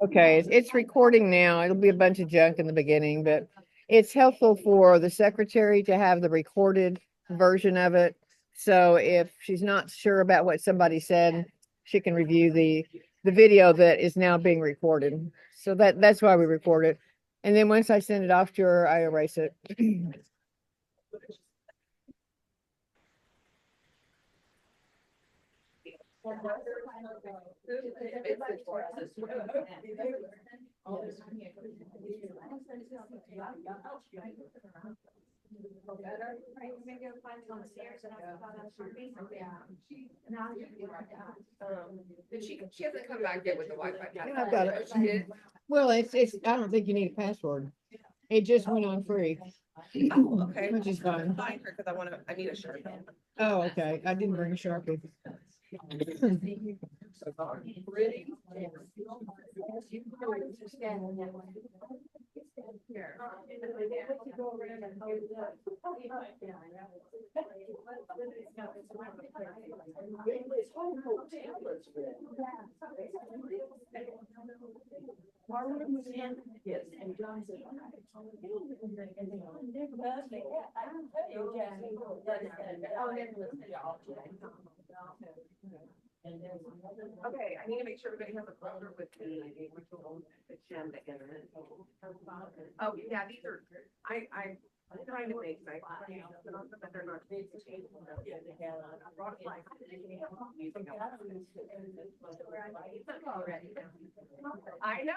Okay, it's recording now. It'll be a bunch of junk in the beginning, but it's helpful for the secretary to have the recorded version of it. So if she's not sure about what somebody said, she can review the video that is now being recorded. So that's why we record it. And then once I send it off to her, I erase it. She hasn't come back yet with the Wi-Fi. Yeah, I've got it. She did? Well, it's I don't think you need a password. It just went on free. Oh, okay. Which is fine. Find her because I need a shirt. Oh, okay. I didn't bring a Sharpie. Okay, I need to make sure everybody has a folder with the agenda in it. Oh, yeah, these are, I'm trying to make, like, but they're not. I brought it like. I know.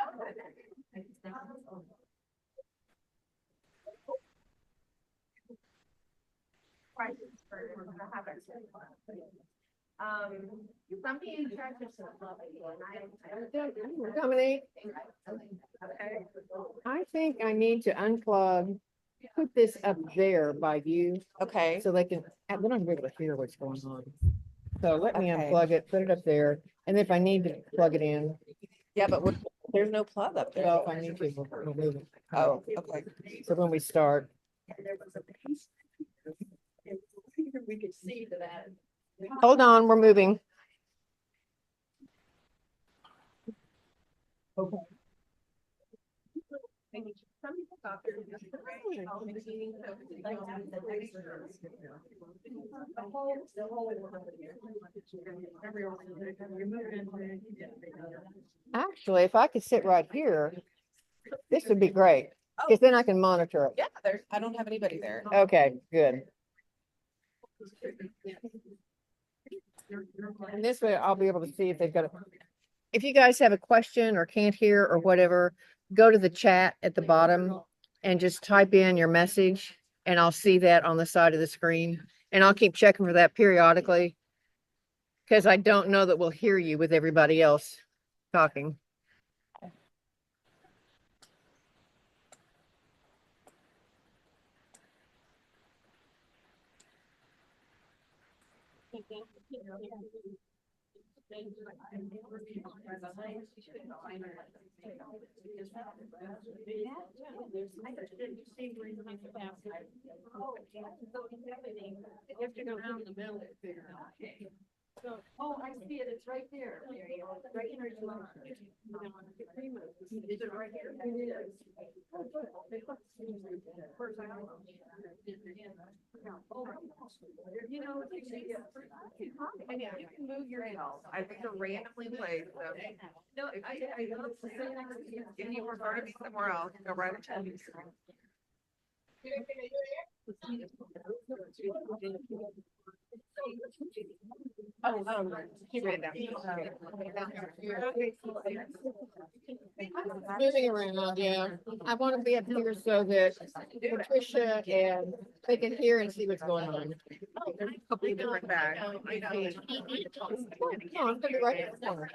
Prices for habits. Somebody in charge of some Dominique, Okay. I think I need to unplug, put this up there by you Okay. so they can, they don't be able to hear what's going on. So let me Okay. unplug it, put it up there, and if I need to plug it in, Yeah, but there's no plug up there. well, if I need to, we'll move it. Oh, okay. So when we start, We could see to that. hold on, we're moving. Okay. Some people thought they were just Actually, if I could sit right here, this would be great, because then I can monitor it. Yeah, I don't have anybody there. Okay, good. And this way I'll be able to see if they've got it. If you guys have a question or can't hear or whatever, go to the chat at the bottom and just type in your message and I'll see that on the side of the screen. And I'll keep checking for that periodically because I don't know that we'll hear you with everybody else talking. Oh, I see it, it's right there. Right here. Is it right here? It is. You know, You can move your house. I think they're randomly placed, so. No, if you prefer to be somewhere else, go right ahead. He ran down. Moving around, yeah. I want to be up here so that Patricia and they can hear and see what's going on. There's a couple of different bags. No, I'm gonna be right in the corner.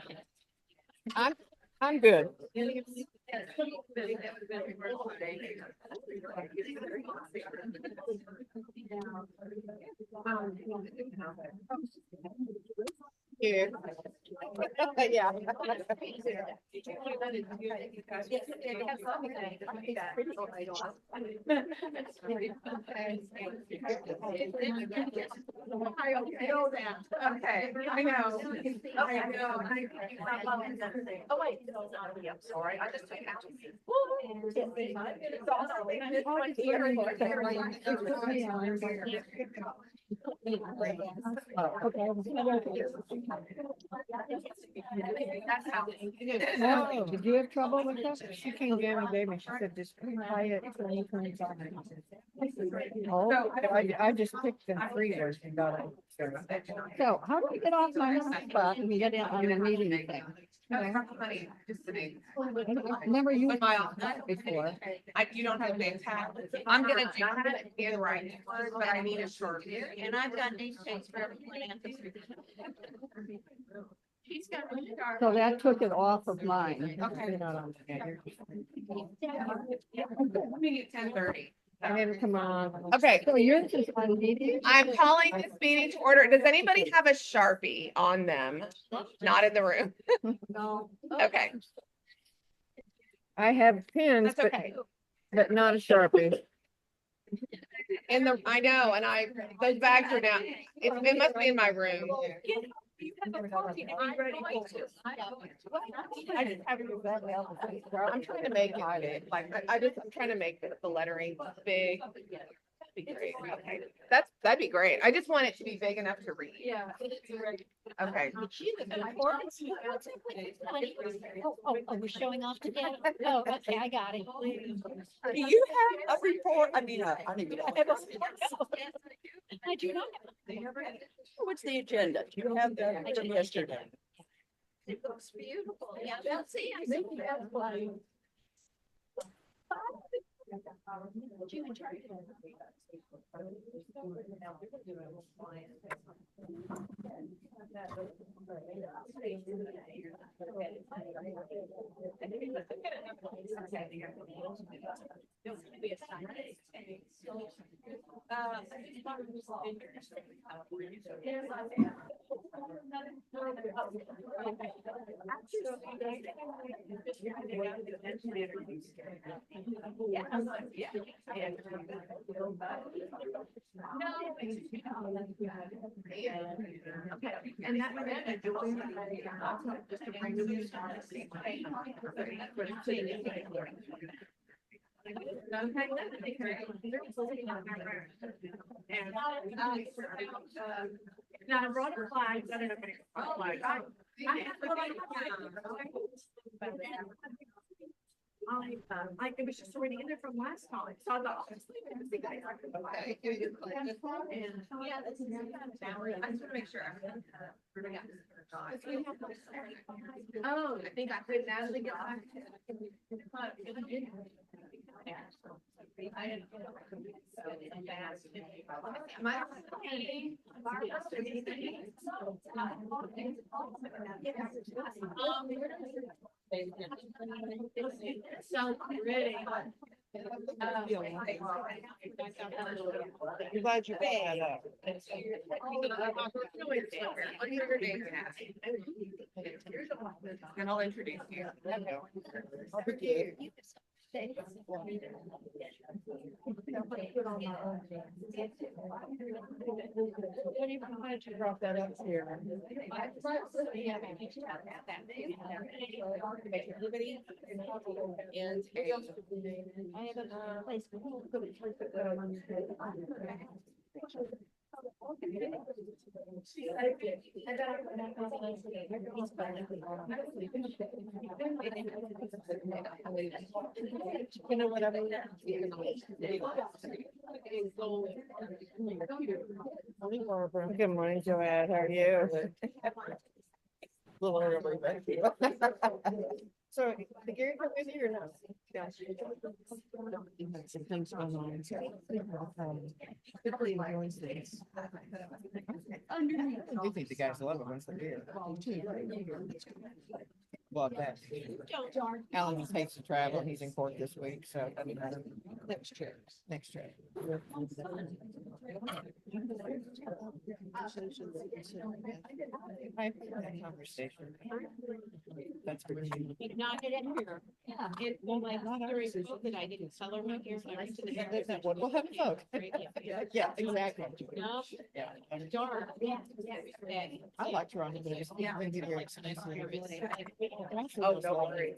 I'm good. you. Yeah. I know that. Okay, I know. I know. Oh, wait. I'm sorry. I just took out. Oh, did you have trouble with that? She came down and gave me, she said, just try it. Oh, I just picked the three words and got it. So how do we get off my hotspot and get in on the meeting thing? I've never used my before. You don't have a tab. I'm gonna do it in writing, but I need a short. And I've got these things for everyone. She's got. So that took it off of mine. Okay. Meeting at 10:30. And then come on. Okay, So yours is on meeting? I'm calling this meeting to order. Does anybody have a Sharpie on them? Not in the room. No. Okay, I have pens, that's okay. but not a Sharpie. I know, and those bags are down. It must be in my room. I just haven't used that well. I'm trying to make it big, like, I'm trying to make the lettering big. That'd be great. Okay, that'd be great. I just want it to be big enough to read. Yeah. Okay. We're showing off today? Oh, okay, I got it. Do you have a report? I mean, I don't even have a. I do not. What's the agenda? Do you have that from yesterday? It looks beautiful. Yeah, let's see. I think we have one. And that would just to bring the news. Now I brought a flag. It was just already in there from last time, so I thought. Yeah, this is. I just want to make sure. Oh, I think I could Natalie get back. So ready. I'm glad you brought that up. And I'll introduce you. Why don't you drop that up here? I have a place. You know what I mean? Morning, Barbara. Good morning, Joanne. How are you? Little early, but. So, the Gary come with you or not? Some things going on. Typically enjoys things. I do think the guys love it once they're here. Well, that. Alan just hates to travel. He's in court this week, so I mean, next trip. That's what you. Not it in here. Yeah. It, well, my during COVID, I didn't sell her my hair, so I went to the hair. We'll have a vote. Yeah, exactly. No, Yeah. darn. Yeah. I liked her on the video. Yeah. Very expensive. Oh, don't worry.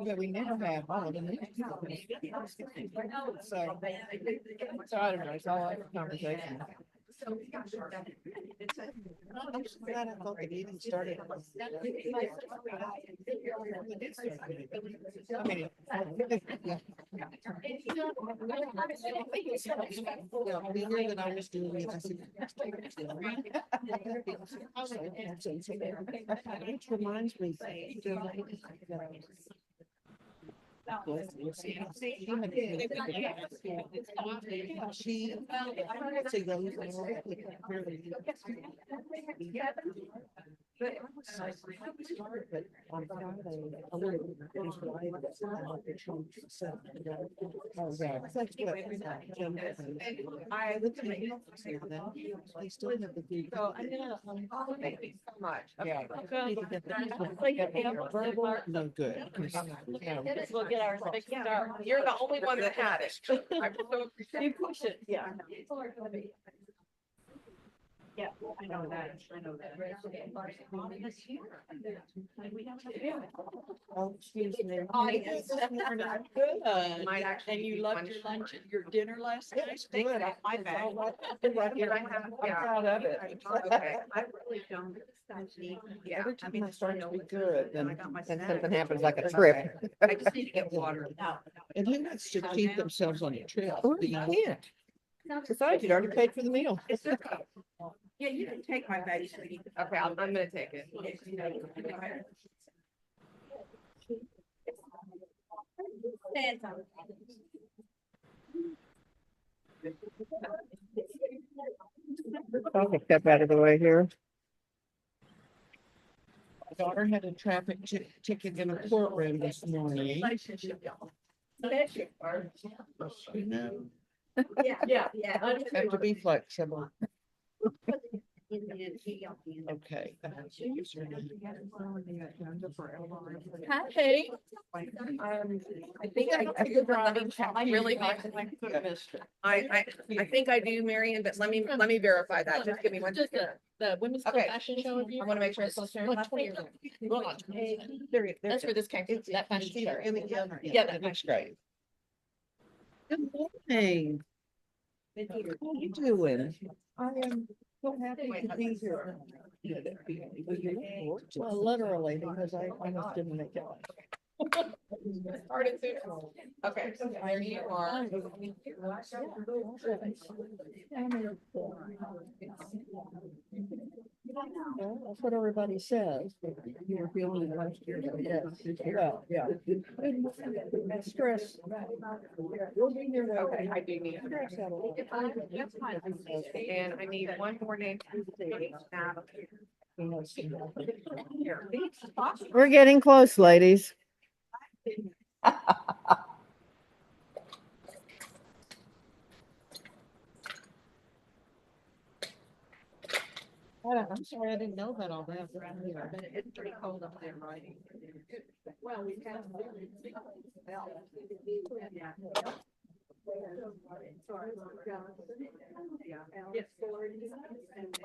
Yeah, we never have all of them. So I don't know, it's all like a conversation. I'm just glad I thought the meeting started. I mean, yeah. Yeah, the year that I was doing it, I said. Which reminds me. I looked at my. I still have the deed. So I'm gonna, thank you so much. Yeah. Okay. No good. We'll get ours fixed up. You're the only one that had it. I'm so appreciative. You push it, yeah. Yeah, I know that, I know that. Oh, excuse me. Good. Might actually And you be loved one your short. lunch, your dinner last It night? was good. My bag. Here I have, I'm yeah. proud of it. Okay, I really don't. Yeah, Every I time mean, it starts to I be know good, I then got my then snack. something happens like a trip. I just need to get water. And who wants to keep themselves on your trip? You can't. Besides, you'd already paid for the meal. It's okay. Yeah, you can take my bag, sweetie. Okay, I'm gonna take it. I'll step out of the way here. My daughter had a traffic ticket in a courtroom this morning. You know, Yeah. have to be flexible. Okay. Hi, Katie. I think I really, I think I do, Marion, but let me verify that. Just give me one Just second. the women's Okay. fashion show review. I want to make sure it's still sharing. Like 20 years ago. Well, not 20. That's where this came from, that fashion show. Yeah, that Looks great. Good morning. How you doing? I am so happy to be here. Well, literally, because I almost didn't make it. Started soon. Okay, there you are. Well, that's what everybody says. But you were feeling it last year. But yes, well, yeah. Stress. We'll be here. Okay, I do need. Stress out a lot. And I need one more name. Here. We're getting close, ladies. I'm sorry, I didn't know that all that. It's pretty cold up there, right? Well, we have.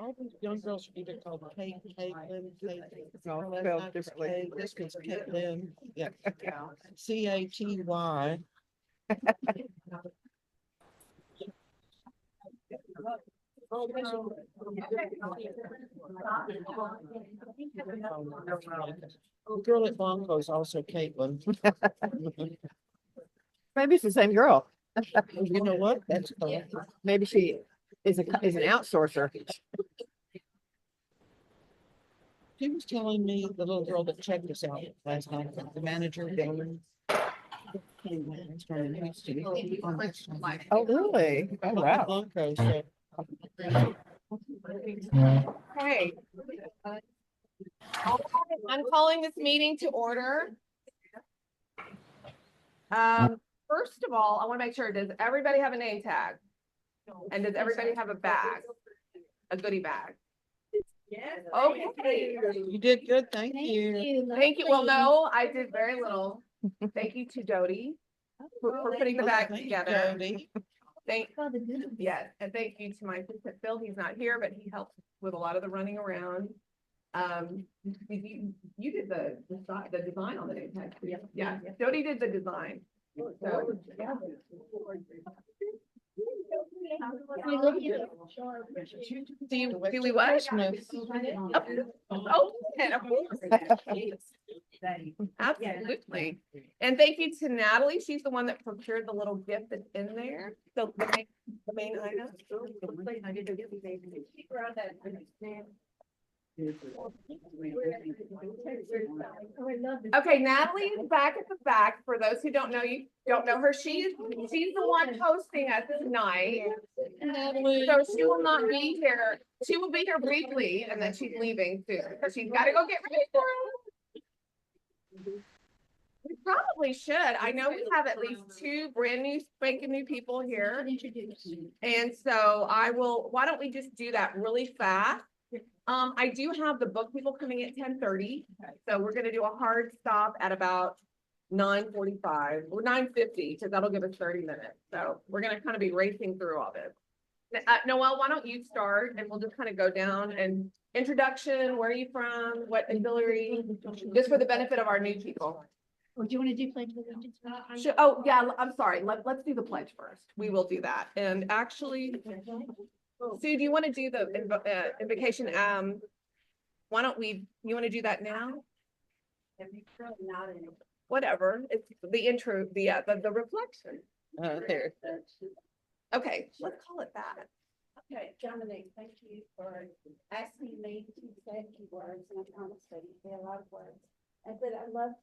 All these young girls are either called Kate, Caitlin, Kate. No, Her last spelled name's differently. Kate, this one's Caitlin, yeah. CATY. The girl at Bongo is also Caitlin. Maybe it's the same girl. You know what? That's correct. Maybe she is an outsourcer. She was telling me, the little girl that checked us out last night, the manager, Dylan. He's from Houston. Oh, really? Oh, wow. Blanco, so. Hey. I'm calling this meeting to order. First of all, I want to make sure, does everybody have a name tag? And does everybody have a bag? A goodie bag? Okay. You did good, thank you. Thank you. Well, no, I did very little. Thank you to Dodie for putting the bag Thank you, together. Jody. Yes, and thank you to my assistant Phil. He's not here, but he helps with a lot of the running around. You did the design on the name tag. Yeah, Jody did the design. So, yeah. Do we what? Oh, and of course. Absolutely. And thank you to Natalie. She's the one that procured the little gift that's in there. So the main item. Okay, Natalie is back at the back. For those who don't know, you don't know her. She's the one hosting us tonight. Natalie. So she will not be here. She will be here briefly and then she's leaving soon. So she's got to go get ready for it. We probably should. I know we have at least 2 brand new, spanking new people here. And so why don't we just do that really fast? I do have the book people coming at 10:30. So we're going to do a hard stop at about 9:45 or 9:50 because that'll give us 30 minutes. So we're going to kind of be racing through all this. Noelle, why don't you start and we'll just kind of go down and introduction, where are you from, what auxiliary, just for the benefit of our new people. Or do you want to do pledge of allegiance? Oh, yeah, I'm sorry. Let's do the pledge first. We will do that. And actually, Sue, do you want to do the invocation? Why don't you want to do that now? Whatever. It's the intro, the reflection. There. Okay, let's call it that. Okay, Dominic, thank you for asking me to say a few words, and I promise that you say a lot of words. And but I love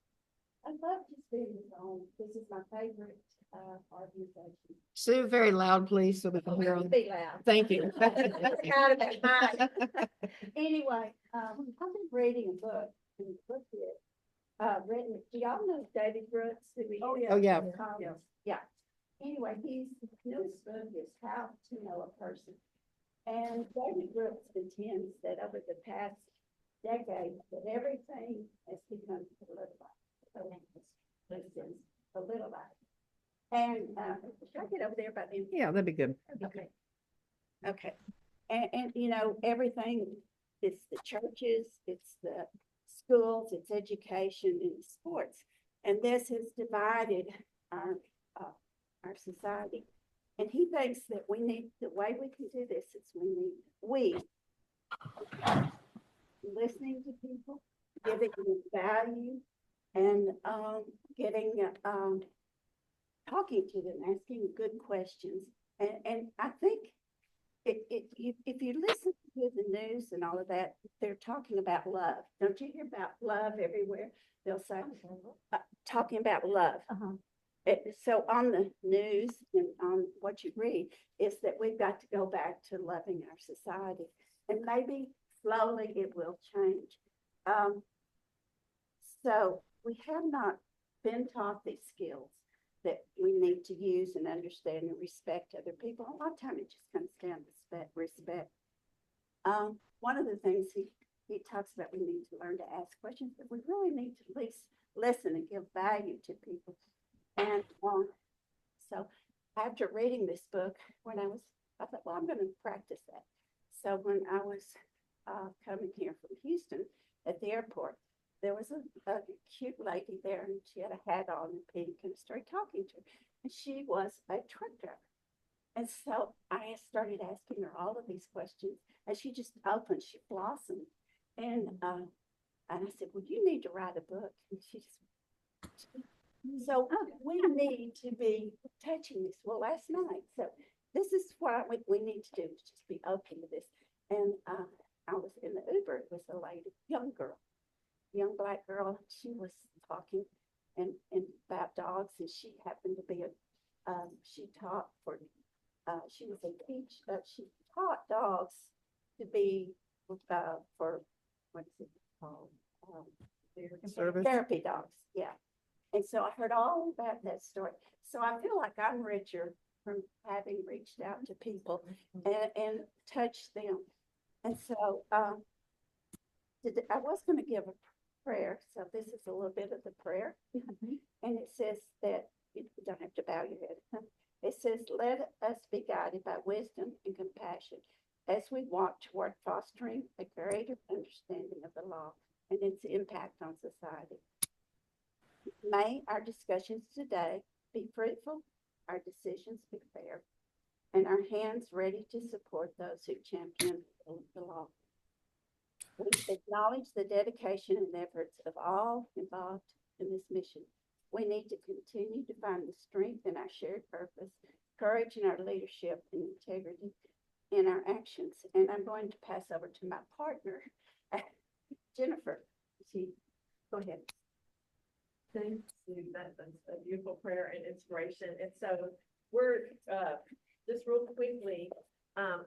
just being on. This is my favorite organization. Sue, very loud, please, so we can hear. Be loud. Thank you. Kind of that high. Anyway, I've been reading a book, and the book is written. Do y'all know David Brooks? Oh, yeah. Yeah. Anyway, his newest book is How to Know a Person. And David Brooks contends that over the past decade, that everything has become politicized. And should I get over there by the? Yeah, that'd be good. Okay. Okay. And you know, everything, it's the churches, it's the schools, it's education and sports. And this has divided our society. And he thinks that the way we can do this is we listening to people, giving them value, and talking to them, asking good questions. And I think if you listen to the news and all of that, they're talking about love. Don't you hear about love everywhere? They'll say, talking about love. So on the news and on what you read is that we've got to go back to loving our society, and maybe slowly it will change. So we have not been taught these skills that we need to use and understand and respect other people. A lot of time it just comes down to respect. One of the things he talks about, we need to learn to ask questions, but we really need to at least listen and give value to people. And so after reading this book, I thought, well, I'm going to practice that. So when I was coming here from Houston at the airport, there was a cute lady there, and she had a hat on and pink, and I started talking to her. And she was a truck driver. And so I started asking her all of these questions, and she just opened, she blossomed. And I said, well, you need to write a book. And she just, so we need to be touching this. Well, last night, so this is what we need to do, is just be open to this. And I was in the Uber, it was a lady, young girl, young black girl. She was talking and about dogs, and she happened to be she taught for, she was a teach, she taught dogs to be, for, what is it called? Service. Therapy dogs, yeah. And so I heard all about that story. So I feel like I'm richer from having reached out to people and touched them. And so, I was gonna give a prayer, so this is a little bit of the prayer. And it says that, you don't have to bow your head. It says, let us be guided by wisdom and compassion as we walk toward fostering a greater understanding of the law and its impact on society. May our discussions today be fruitful, our decisions be fair, and our hands ready to support those who champion the law. We acknowledge the dedication and efforts of all involved in this mission. We need to continue to find the strength in our shared purpose, courage in our leadership, and integrity in our actions. And I'm going to pass over to my partner, Jennifer. Go ahead. Thanks, Sue. That's a beautiful prayer and inspiration. And so we're, just real quickly,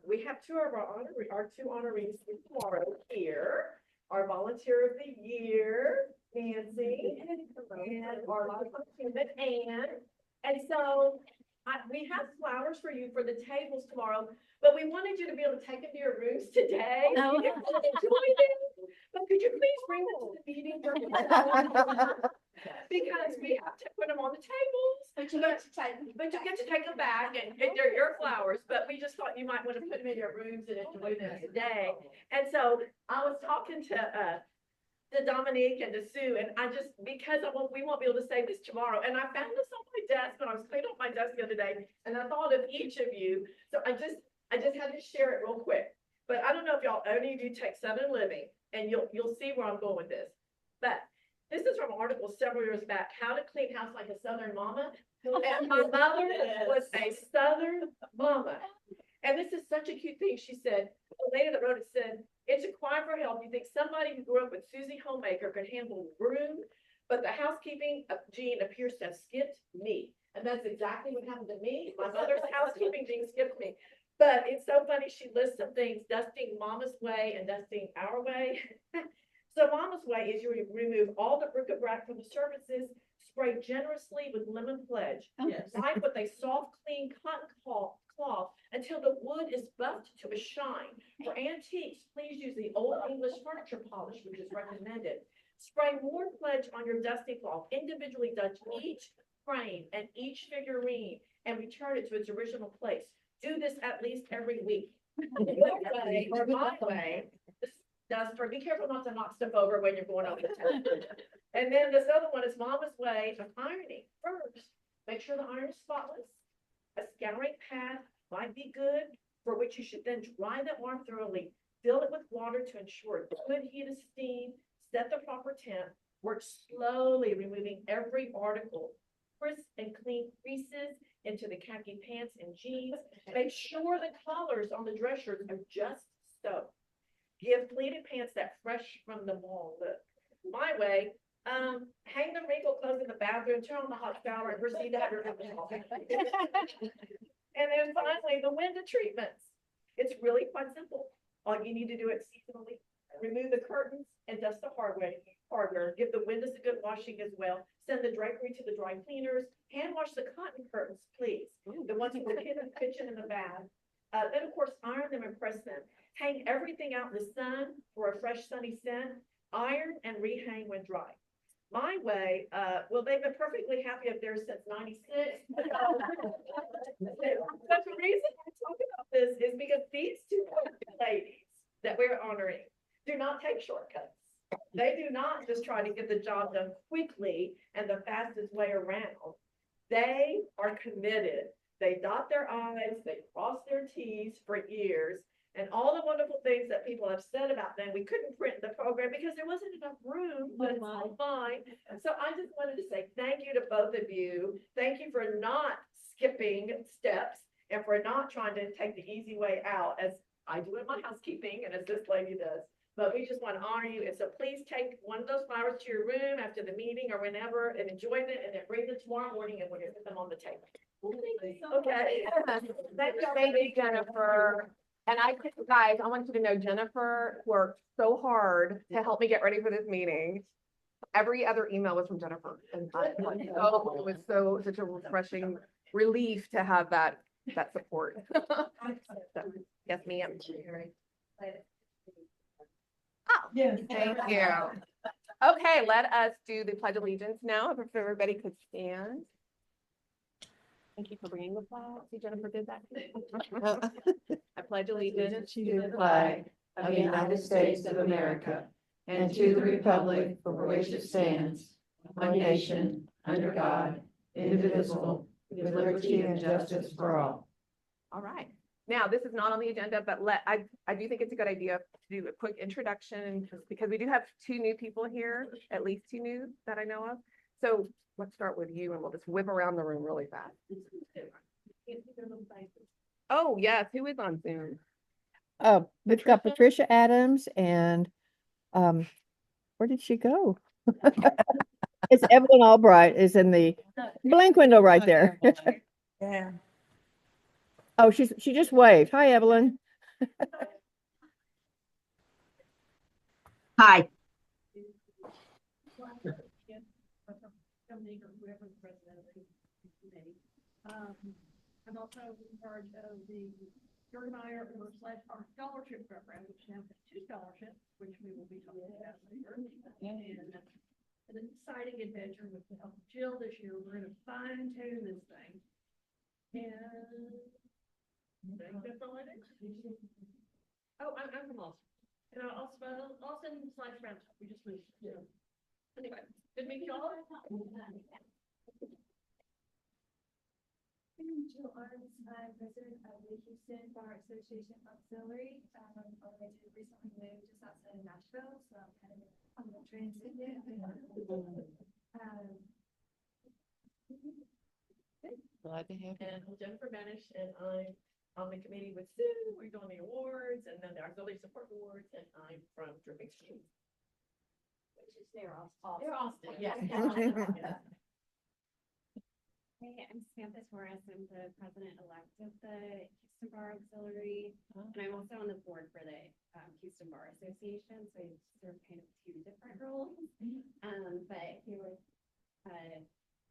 we have two of our two honorees tomorrow here. Our volunteer of the year, Nancy, and our lifetime human, Anne. And so we have flowers for you for the tables tomorrow, but we wanted you to be able to take them to your rooms today. Oh. You can really enjoy them. But could you please bring them to the meeting? Because we have to put them on the tables. But you get to take them. But you get to take them back and they're your flowers, but we just thought you might want to put them in your rooms and enjoy them today. And so I was talking to Dominique and to Sue, and I just, because we won't be able to say this tomorrow, and I found this on my desk when I was cleaning up my desk the other day, and I thought of each of you. So I just had to share it real quick. But I don't know if any of you take Southern Living, and you'll see where I'm going with this. But this is from an article several years back, How to Clean House Like a Southern Mama. And my mother was a Southern mama. And this is such a cute thing. She said, the lady that wrote it said, it's a cry for help. You think somebody who grew up with Susie Homemaker could handle broom, but the housekeeping gene appears to have skipped me. And that's exactly what happened to me. My mother's housekeeping gene skipped me. But it's so funny. She lists some things, dusting Mama's way and dusting our way. So Mama's way is you remove all the bric-a-brac from the surfaces, spray generously with lemon pledge. Yes. Wipe with a soft, clean cotton cloth until the wood is buffed to a shine. For antiques, please use the Old English furniture polish, which is recommended. Spray more pledge on your dusting cloth. Individually dust each frame and each figurine and return it to its original place. Do this at least every week. Or my way, duster, be careful not to knock stuff over when you're going over the top. And then this other one is Mama's way of ironing. First, make sure the iron is spotless. A scouring pad might be good, for which you should then dry the arm thoroughly. Fill it with water to ensure good heat of steam. Set the proper temp. Work slowly, removing every article. Crisp and clean creases into the khaki pants and jeans. Make sure the collars on the dress shirts are just so. Give pleated pants that fresh from the mall look. My way, hang the wrinkled clothes in the bathroom, turn on the hot shower, and proceed to have your room off. And then finally, the window treatments. It's really quite simple. All you need to do it seasonally. Remove the curtains and dust the hardware. Give the windows a good washing as well. Send the drapery to the dry cleaners. Hand wash the cotton curtains, please. The ones in the kitchen and the bath. Then, of course, iron them and press them. Hang everything out in the sun for a fresh sunny scent. Iron and rehang when dry. My way, well, they've been perfectly happy up there since '96. But the reason I'm talking about this is because these two ladies that we're honoring do not take shortcuts. They do not just try to get the job done quickly and the fastest way around. They are committed. They dot their I's, they cross their T's for years. And all the wonderful things that people have said about them, we couldn't print the program because there wasn't enough room, but it's all fine. So I just wanted to say thank you to both of you. Thank you for not skipping steps and for not trying to take the easy way out, as I do it my housekeeping and as this lady does. But we just want to honor you. And so please take one of those flowers to your room after the meeting or whenever and enjoy them and then bring them tomorrow morning and we're gonna put them on the table. Okay. Thank you, Jennifer. And guys, I want you to know Jennifer worked so hard to help me get ready for this meeting. Every other email was from Jennifer. And it was such a refreshing relief to have that support. So, yes, ma'am. Oh, thank you. Okay, let us do the pledge of allegiance now. If everybody could stand. Thank you for bringing the flag. See, Jennifer did that. I pledge allegiance To the flag of the United States of America and to the republic for which it stands, one nation, under God, indivisible, with liberty and justice for all. All right. Now, this is not on the agenda, but I do think it's a good idea to do a quick introduction because we do have two new people here, at least two new that I know of. So let's start with you and we'll just whip around the room really fast. Oh, yes. Who is on Zoom? We've got Patricia Adams and, where did she go? It's Evelyn Albright is in the blank window right there. Yeah. Oh, she just waved. Hi, Evelyn. Hi. I'm also in charge of the Jorgenmeyer our scholarship program, which now has 2 scholarships, which we will be talking about later. And an exciting adventure with the help of Jill this year. We're gonna fine tune this thing. And I think that's all I do. Oh, I'm from Austin. And Austin/Brownsville. We just moved. Yeah. Anyway, good meeting y'all. I'm Jill Arms. I'm president of the Houston Bar Association Auxiliary. I recently moved just outside of Nashville, so I'm kind of on the transit. Glad to have you. And I'm Jennifer Banish and I'm on the committee with Sue. We're doing the awards and then the auxiliary support awards and I'm from Dripping Springs. Which is near Austin. They're Austin, yes. Hey, I'm Samantha Torres. I'm the president-elect of the Houston Bar Auxiliary. And I'm also on the board for the Houston Bar Association, so I serve kind of 2 different roles. But we were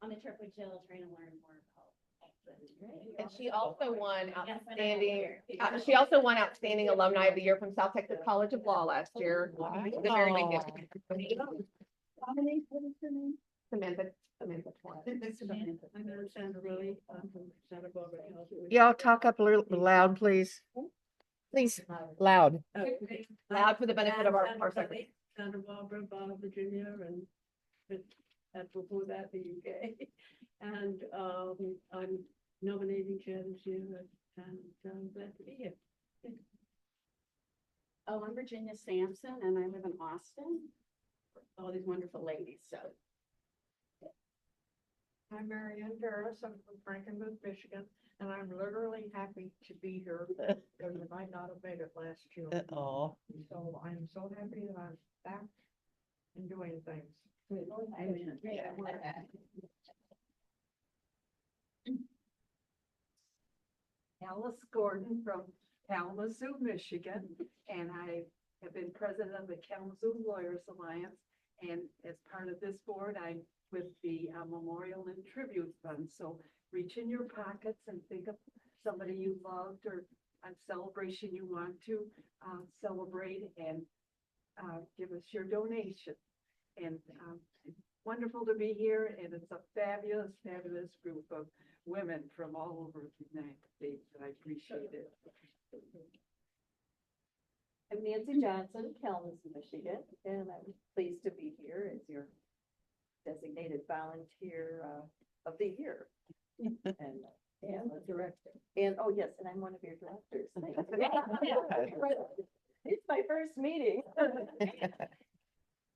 on the trip with Jill, trying to learn more about. And she also won Yes, outstanding, she also won outstanding alumni of the year from South Texas College of Law last year. The very big deal. Samantha Torres. I'm Sandra Lilly. I'm from Santa Barbara. Y'all talk up a little loud, please. Please, loud. Loud for the benefit of our secretary. Santa Barbara, Virginia, and before that, the UK. And I'm nominating chair this year, and I'm glad to be here. Oh, I'm Virginia Sampson and I live in Austin. All these wonderful ladies, so. I'm Marianne Garris. I'm from Frankenmuth, Michigan, and I'm literally happy to be here because I might not have made it last year. Oh. So I'm so happy that I'm back and doing things. Amen. Alice Gordon from Kalamazoo, Michigan, and I have been president of the Kalamazoo Lawyers Alliance. And as part of this board, I'm with the Memorial and Tribute Fund. So reach in your pockets and think of somebody you loved or a celebration you want to celebrate and give us your donation. And it's wonderful to be here, and it's a fabulous, fabulous group of women from all over the United States, and I appreciate it. I'm Nancy Johnson, Kalamazoo, Michigan, and I'm pleased to be here as your designated volunteer of the year. And the director. And, oh yes, and I'm one of your directors. It's my first meeting.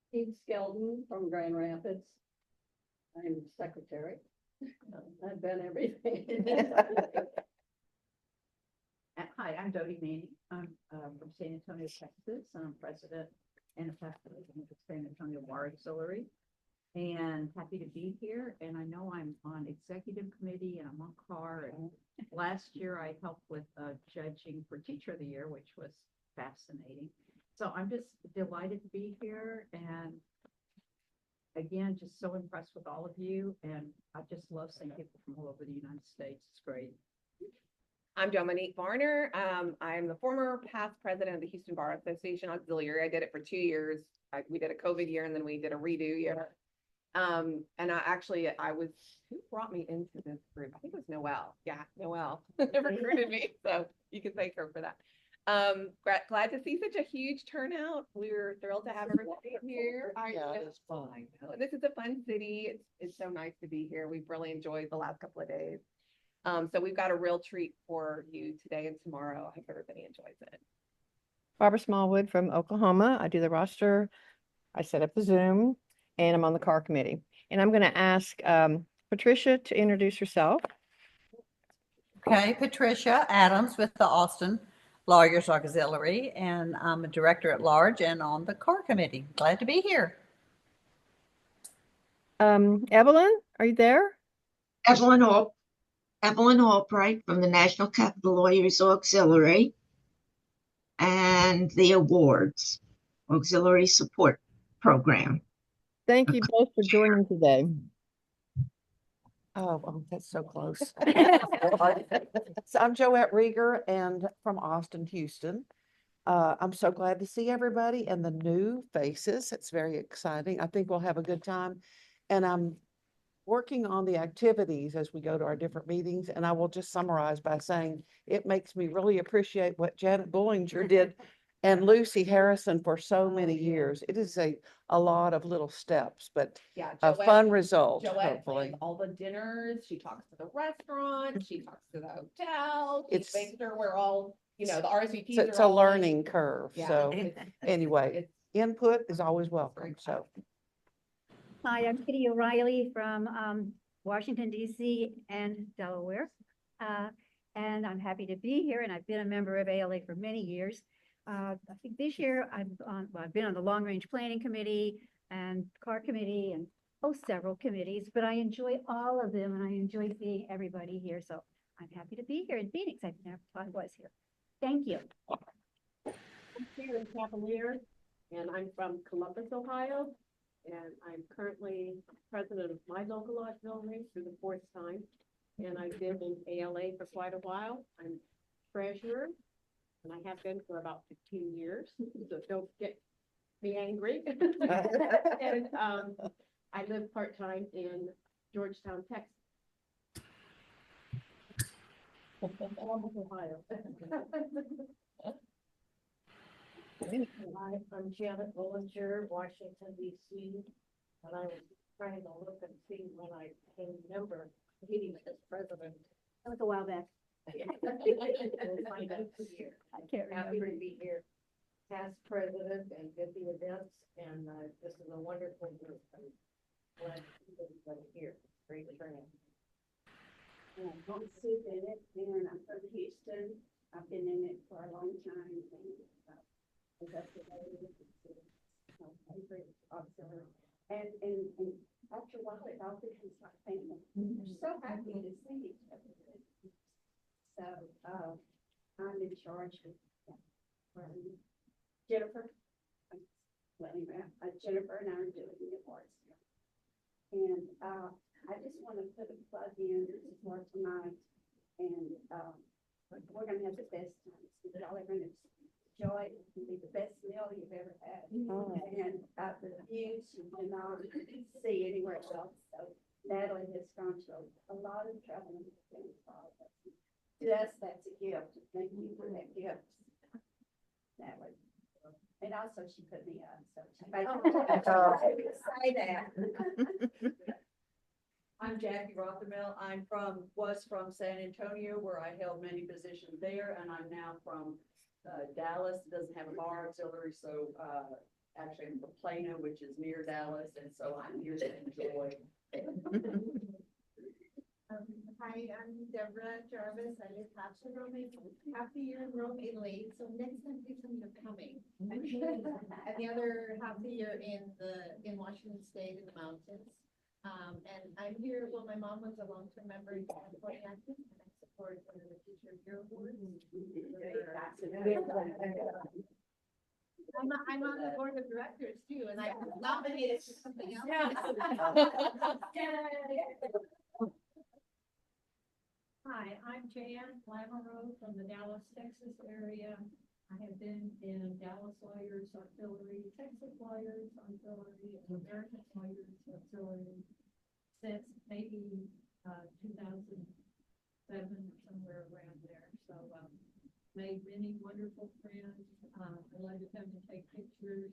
Steve Skeldon from Grand Rapids. I'm secretary. I've been everything. Hi, I'm Dodie Maney. I'm San Antonio, Texas, and I'm president and a pastor of the San Antonio Bar Auxiliary. And happy to be here. And I know I'm on executive committee and I'm on CAR. And last year I helped with judging for Teacher of the Year, which was fascinating. So I'm just delighted to be here. And again, just so impressed with all of you. And I just love seeing people from all over the United States. It's great. I'm Dominique Varner. I'm the former past president of the Houston Bar Association Auxiliary. I did it for 2 years. We did a COVID year and then we did a redo year. And I was, who brought me into this group? I think it was Noelle. Yeah, Noelle recruited me. So you can thank her for that. Glad to see such a huge turnout. We're thrilled to have everybody here. It's fine. This is a fun city. It's so nice to be here. We've really enjoyed the last couple of days. So we've got a real treat for you today and tomorrow. I hope everybody enjoys it. Barbara Smallwood from Oklahoma. I do the roster. I set up the Zoom and I'm on the CAR committee. And I'm going to ask Patricia to introduce herself. Okay, Patricia Adams with the Austin Lawyers Auxiliary, and I'm a director at large and on the CAR committee. Glad to be here. Evelyn, are you there? Evelyn Albright from the National Capital Lawyers Auxiliary and the awards auxiliary support program. Thank you both for joining today. Oh, that's so close. So I'm Joette Rieger and from Austin, Houston. I'm so glad to see everybody and the new faces. It's very exciting. I think we'll have a good time. And I'm working on the activities as we go to our different meetings. And I will just summarize by saying it makes me really appreciate what Janet Bullinger did and Lucy Harrison for so many years. It is a lot of little steps, but Yeah, a fun result, Joette hopefully. plans all the dinners. She talks to the restaurant. She talks to the hotel. She It's- makes sure we're all, the RSVPs So are it's a all in. learning curve. Yeah, So it's- anyway, it's- input is always welcome. So Hi, I'm Kitty O'Reilly from Washington DC and Delaware. And I'm happy to be here, and I've been a member of ALA for many years. I think this year I've been on the Long Range Planning Committee and CAR Committee and several committees, but I enjoy all of them and I enjoy seeing everybody here. So I'm happy to be here in Phoenix. I never thought I was here. Thank you. I'm Sharon Cavalier, and I'm from Columbus, Ohio. And I'm currently president of my local auxiliary for the 4th time. And I've been in ALA for quite a while. I'm treasurer, and I have been for about 15 years, so don't get me angry. And I live part-time in Georgetown, Texas. Columbus, Ohio. Hi, I'm Janet Bullinger, Washington, DC, and I was trying to look and see when I became a member, meeting as president. That was a while back. We'll find out this year. I can't Happy remember. to be here, past president and did the events, and this is a wonderful group. I'm glad to see everybody here. Great turnout. I'm Sue Bennett, and I'm from Houston. I've been in it for a long time. And after a while, it all becomes like family. We're so happy to see each other. So, I'm in charge of Jennifer. Jennifer and I are doing the awards. And, I just want to put a plug in for tonight. And, we're gonna have the best time. Y'all are gonna enjoy it. It'll be the best meal you've ever had. And the views you cannot see anywhere else. So Natalie has gone to a lot of trouble and things for all of us. To us, that's a gift. Thank you for that gift, Natalie. And also she put me up, so. Say that. I'm Jackie Rothermel. Was from San Antonio, where I held many positions there, and I'm now from Dallas. It doesn't have a bar auxiliary, so actually I'm from Plano, which is near Dallas, and so I'm here to enjoy. Hi, I'm Deborah Jarvis. I live half the year in Rome, Italy. So next time please tell me you're coming. And the other half the year in Washington State in the mountains. And I'm here, well, my mom was a long-term member in California, and I support one of the Teacher of Year Awards. I'm on the board of directors too, and I was nominated for something else. Hi, I'm Jan Lamoureux from the Dallas, Texas area. I have been in Dallas Lawyers Auxiliary, Texas Lawyers Auxiliary, and American Lawyers Auxiliary since maybe 2007 or somewhere around there. So made many wonderful friends. I love to come to take pictures.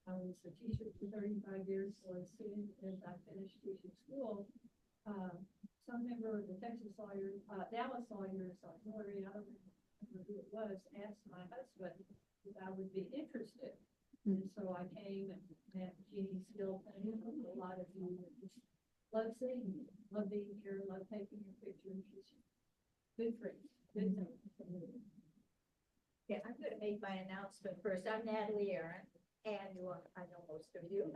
I was a teacher for 35 years, so as soon as I finished teaching school, some member of the Texas Lawyers, Dallas Lawyers Auxiliary, I don't remember who it was, asked my husband if I would be interested. And so I came and met Jeannie Stilton, a lot of you that just love seeing you, love being here, love taking your pictures. Good friends, good things. Yeah, I'm gonna make my announcement first. I'm Natalie Aaron, and I know most of you.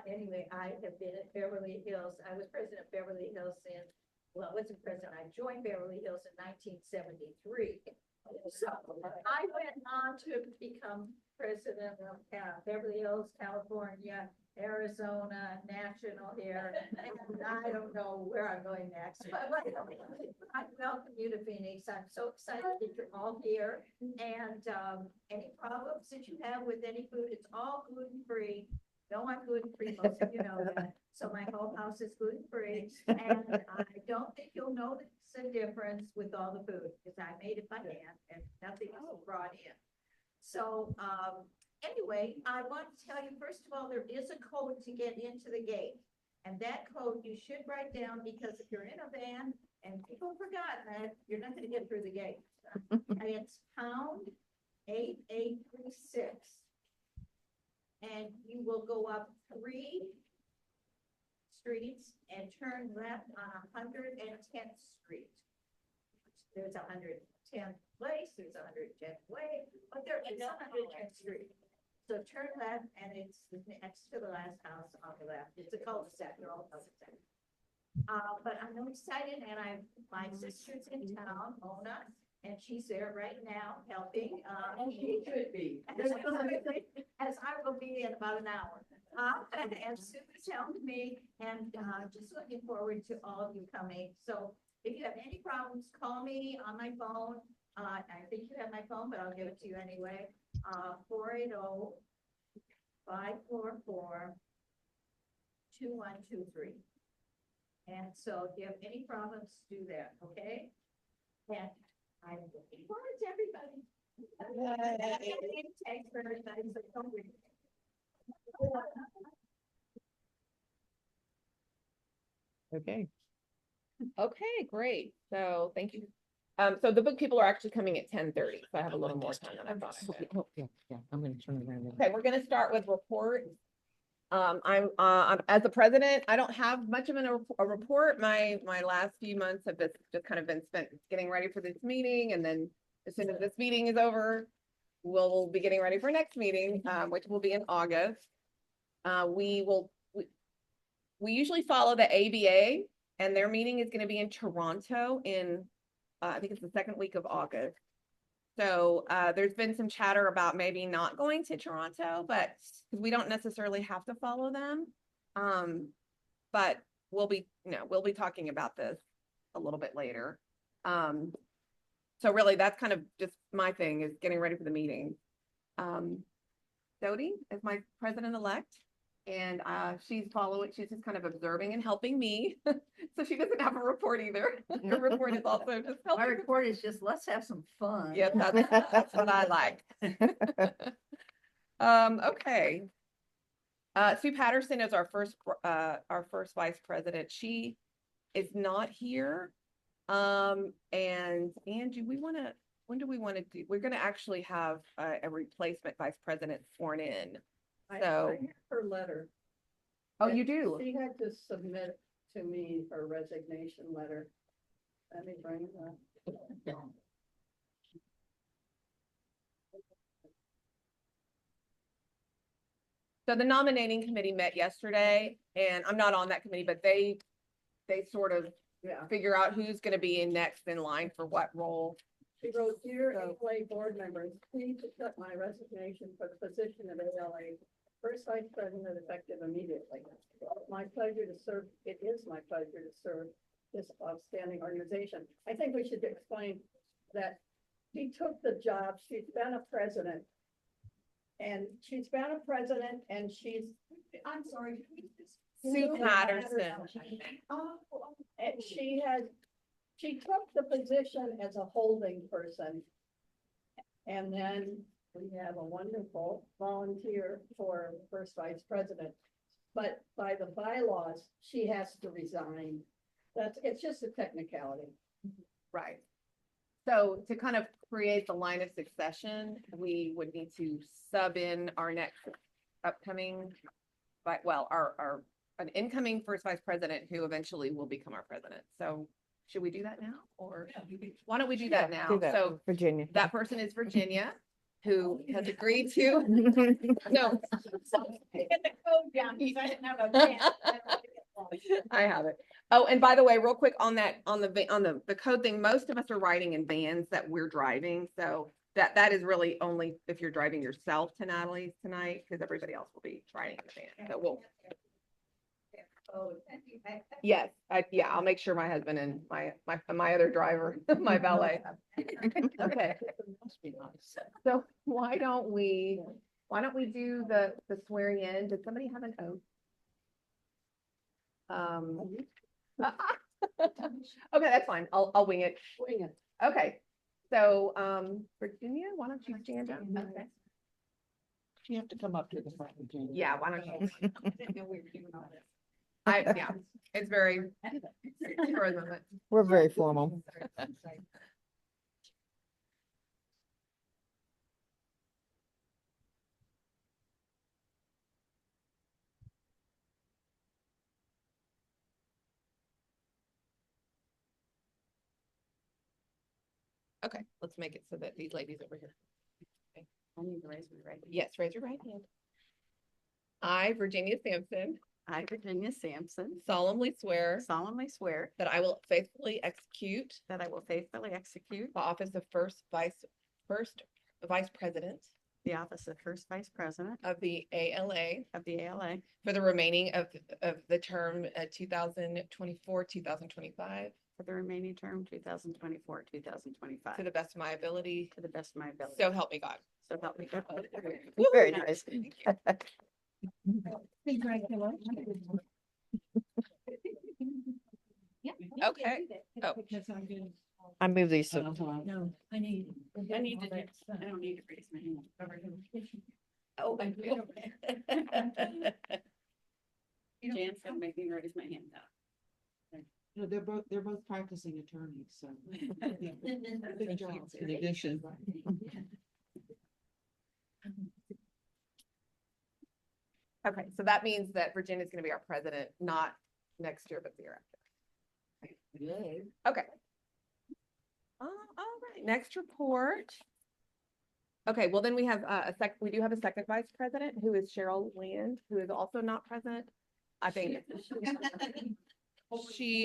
Anyway, I have been at Beverly Hills. I was president of Beverly Hills well, I wasn't president. I joined Beverly Hills in 1973. So I went on to become president of Beverly Hills, California, Arizona, national here. And I don't know where I'm going next, but I welcome you to Phoenix. I'm so excited that you're all here. And any problems that you have with any food, it's all gluten-free. No, I'm gluten-free, most of you know that. So my whole house is gluten-free. And I don't think you'll notice a difference with all the food, because I made it by hand and nothing else brought in. So anyway, I want to tell you, first of all, there is a code to get into the gate. And that code you should write down, because if you're in a van and people have forgotten that, you're not going to get through the gate. And it's pound 8836. And you will go up 3 streets and turn left on 110th Street. There's 110th place, there's 110th way, but there is 110th Street. So turn left and it's next to the last house on the left. It's a cul-de-sac, they're all cul-de-sac. But I'm really excited, and my sister's in town, Mona, and she's there right now helping. She should be. As I will be in about an hour. And Sue's helped me, and just looking forward to all of you coming. So if you have any problems, call me on my phone. I think you have my phone, but I'll give it to you anyway. 480-544-2123. And so if you have any problems, do that, okay? And I'm looking forward to everybody. Thanks for everybody. So don't worry. Okay. Okay, great. So thank you. So the book people are actually coming at 10:30, so I have a little more time than I thought I would. Yeah, I'm gonna turn it around. Okay, we're gonna start with reports. I'm as the president, I don't have much of a report. My last few months have just kind of been spent getting ready for this meeting, and then as soon as this meeting is over, we'll be getting ready for next meeting, which will be in August. We usually follow the ABA, and their meeting is going to be in Toronto in I think it's the second week of August. So there's been some chatter about maybe not going to Toronto, but because we don't necessarily have to follow them. But we'll be talking about this a little bit later. So really that's kind of just my thing, is getting ready for the meeting. Dodie is my president-elect, and she's just kind of observing and helping me. So she doesn't have a report either. Her report is also just helping. My report is just, let's have some fun. Yeah, that's what I like. Okay. Sue Patterson is our first vice president. She is not here. And Angie, when do we want to do? We're going to actually have a replacement vice president sworn in. So I have her letter. oh, you do? She had to submit to me her resignation letter. Let me bring that. So the nominating committee met yesterday, and I'm not on that committee, but they sort of Yeah. figure out who's gonna be next in line for what role. She wrote, "Dear ALA board members, please accept my resignation for the position of ALA first vice president effective immediately. My pleasure to serve, it is my pleasure to serve this outstanding organization." I think we should explain that she took the job, she's been a president. And she's been a president and I'm sorry. Sue Patterson. And she took the position as a holding person. And then we have a wonderful volunteer for first vice president. But by the bylaws, she has to resign. It's just a technicality. Right. So to kind of create the line of succession, we would need to sub in our next upcoming, an incoming first vice president who eventually will become our president. So should we do that now, or why don't we do that now? Do that, So Virginia. that person is Virginia, who has agreed to, no. Get the code down, 'cause I didn't have a pen. I have it. Oh, and by the way, real quick on that, on the code thing, most of us are riding in vans that we're driving. So that is really only if you're driving yourself to Natalie's tonight, because everybody else will be riding in the van. So we'll, yes, I'll make sure my husband and my other driver, my valet. Okay. So why don't we do the swearing in? Did somebody have an oath? Okay, that's fine. I'll wing it. Okay. So, Virginia, why don't you stand up? Okay. You have to come up to the front, Virginia. Yeah, why don't you? Didn't know we were doing all this. Yeah, it's very, for a moment. We're very formal. Okay, let's make it so that these ladies over here. Okay, I need to raise my right. Yes, raise your right hand. I, Virginia Sampson, I, Virginia Sampson, solemnly swear solemnly swear that I will faithfully execute that I will faithfully execute the office of first vice president the office of first vice president of the ALA of the ALA for the remaining of the term 2024, 2025, for the remaining term 2024, 2025, to the best of my ability. to the best of my ability. So help me God. So help me God. Very nice. Okay. Oh. Because I'm good. I move these. No, I need. I need to, I don't need to raise my hand. Oh, I feel. Jan's gonna make me raise my hand now. No, they're both practicing attorneys, so. Good job. In addition. Okay, so that means that Virginia's gonna be our president, not next year, but the year after. Okay. All right, next report. Okay, well then we have we do have a second vice president who is Cheryl Land, who is also not present. I think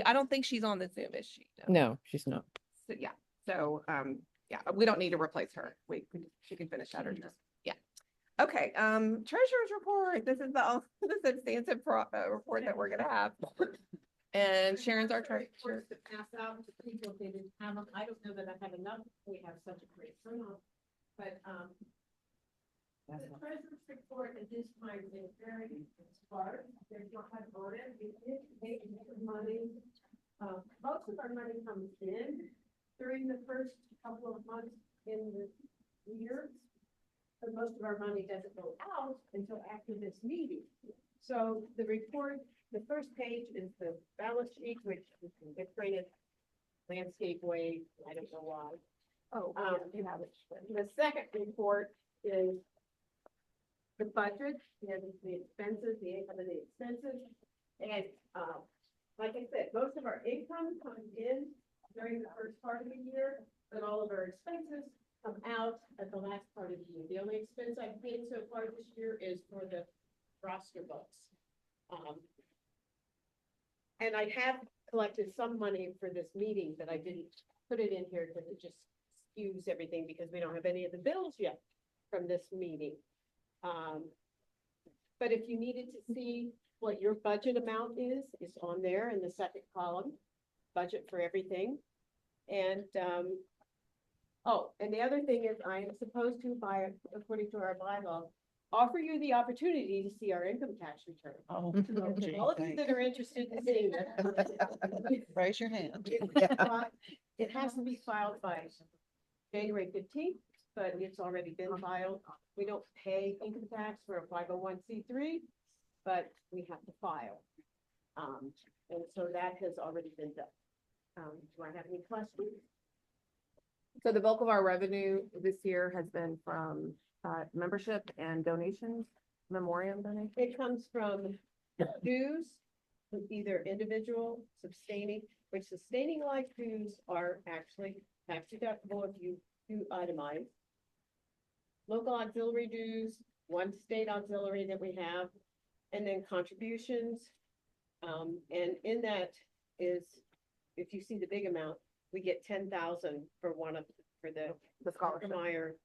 I don't think she's on the Zoom, is she? No, she's not. So, yeah, so, yeah, we don't need to replace her. She can finish that or just, yeah. Okay, treasurer's report. This is the substantive report that we're gonna have. And Sharon's our treasurer. To pass out to people who didn't have them. I don't know that I have enough. We have such a great turnout. But, the treasurer's report at this time is very sparse. There's not had voted. We did take money. Most of our money comes in during the first couple of months in the year. But most of our money doesn't go out until after this meeting. So the report, the first page is the balance sheet, which is printed landscape way, I don't know why. Oh, You have it. The second report is the budget, and the expenses, the income and the expenses. And, like I said, most of our income comes in during the first part of the year, but all of our expenses come out at the last part of the year. The only expense I've paid so far this year is for the roster books. And I have collected some money for this meeting, but I didn't put it in here because it just skews everything because we don't have any of the bills yet from this meeting. But if you needed to see what your budget amount is on there in the second column, budget for everything. And, oh, and the other thing is I am supposed to, according to our bylaw, offer you the opportunity to see our income tax return. Oh, All of you that are interested in seeing it. raise your hand. It has to be filed by January 15th, but it's already been filed. We don't pay income tax for a 501c3, but we have to file. And so that has already been done. Do I have any questions? So the bulk of our revenue this year has been from membership and donations, memoriam donations. It comes from dues, either individual, sustaining, which sustaining life dues are actually tax deductible if you do itemize. Local auxiliary dues, one state auxiliary that we have, and then contributions. And in that is, if you see the big amount, we get 10,000 for the scholarship. Meyer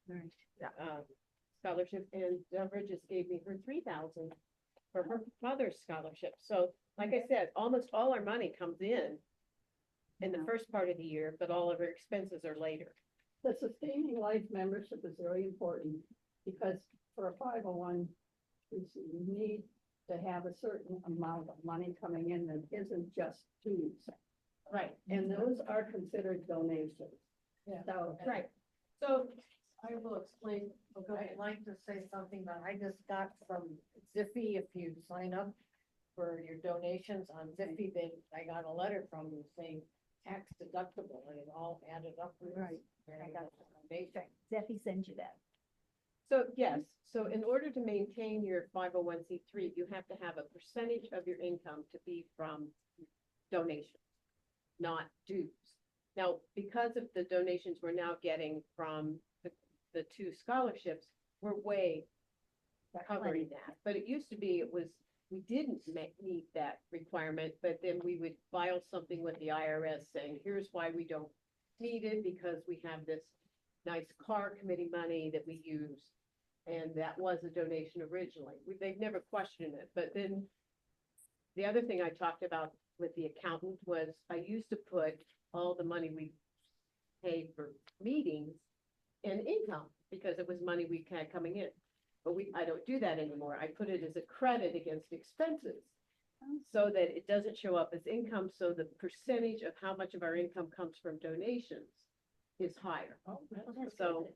scholarship, and Deborah just gave me her 3,000 for her mother's scholarship. So, like I said, almost all our money comes in the first part of the year, but all of our expenses are later. The sustaining life membership is very important because for a 501, you need to have a certain amount of money coming in that isn't just dues. Right. And those are considered donations. Yeah. So, Right. So I will explain. Okay. I'd like to say something that I just got from Zippy. If you sign up for your donations on Zippy, I got a letter from them saying tax deductible, and it all added up. Right. And I got a donation. Zeffy sends you that. So yes, so in order to maintain your 501c3, you have to have a percentage of your income to be from donations, not dues. Now, because of the donations we're now getting from the two scholarships, we're way covering that. But it used to be, we didn't meet that requirement, but then we would file something with the IRS saying, here's why we don't need it, because we have this nice car committee money that we use. And that was a donation originally. They've never questioned it. But then the other thing I talked about with the accountant was I used to put all the money we paid for meetings in income because it was money we had coming in. But I don't do that anymore. I put it as a credit against expenses so that it doesn't show up as income. So the percentage of how much of our income comes from donations is higher. So,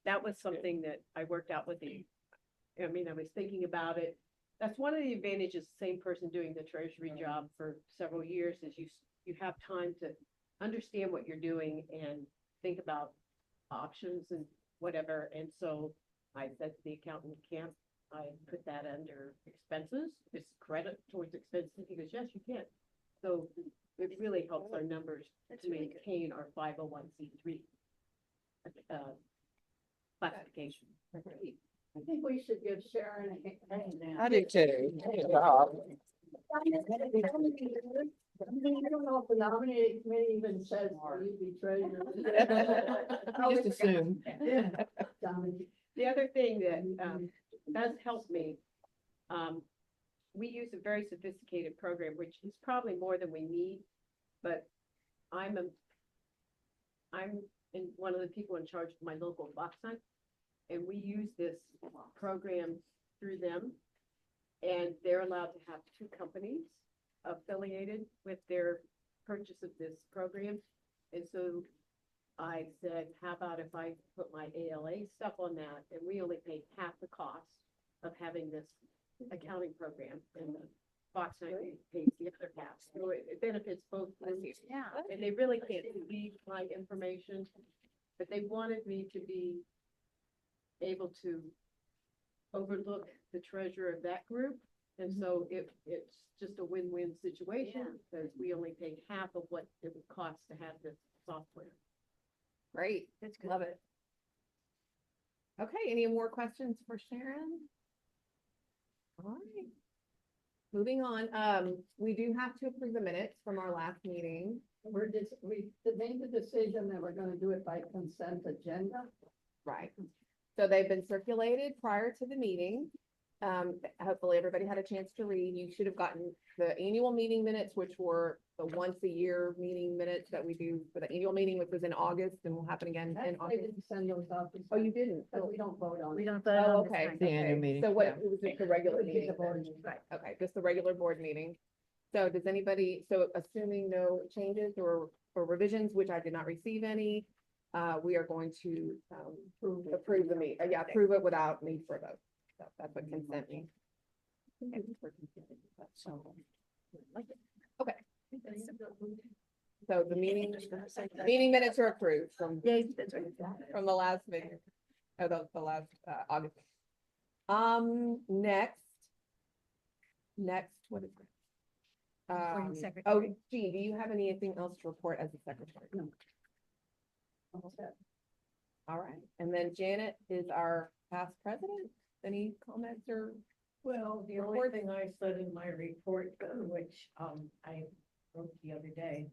that was something that I worked out with I was thinking about it. That's one of the advantages, the same person doing the treasury job for several years is you have time to understand what you're doing and think about options and whatever. And so I said to the accountant, can't I put that under expenses? It's credit towards expenses. He goes, yes, you can. So it really helps our numbers to maintain our 501c3 classification. I think we should give Sharon a hand now. I do too. I don't know if the nominating committee even says you be treasurer. Just assume. The other thing that does help me, we use a very sophisticated program, which is probably more than we need, but I'm one of the people in charge of my local box hunt, and we use this program through them, and they're allowed to have 2 companies affiliated with their purchase of this program. And so I said, how about if I put my ALA stuff on that, and we only pay half the cost of having this accounting program, and the box hunt pays the other half. So it benefits both groups. Yeah. And they really can't read my information, but they wanted me to be able to overlook the treasurer of that group And so it's just a win-win situation, because we only pay half of what it would cost to have this software. Great, That's good. love it. Okay, any more questions for Sharon? All right. Moving on, we do have to approve the minutes from our last meeting. We made the decision that we're gonna do it by consent agenda. Right. So they've been circulated prior to the meeting. Hopefully everybody had a chance to read. You should have gotten the annual meeting minutes, which were the once a year meeting minutes that we do for the annual meeting, which was in August and will happen again in Actually, I August. didn't send those out. Oh, you didn't? Because we don't vote on We it. don't vote Oh, on this okay. time. The annual Okay. meeting, So what, yeah. it was just the regular It was meeting? the voting then? meeting. Right, okay, just the regular board meeting. So does anybody, so assuming no changes or revisions, which I did not receive any, we are going to, approve the meet, yeah, approve it without need for a vote. So that's what consent means. Okay. So the meeting minutes are approved from Yay, that's right. from the last meeting, or the last, August. Next, what is it? Reporting Oh, secretary. gee, do you have anything else to report as a secretary? No. All right, and then Janet is our past president. Any comments or? Well, the only thing I said in my report, which, I wrote the other day,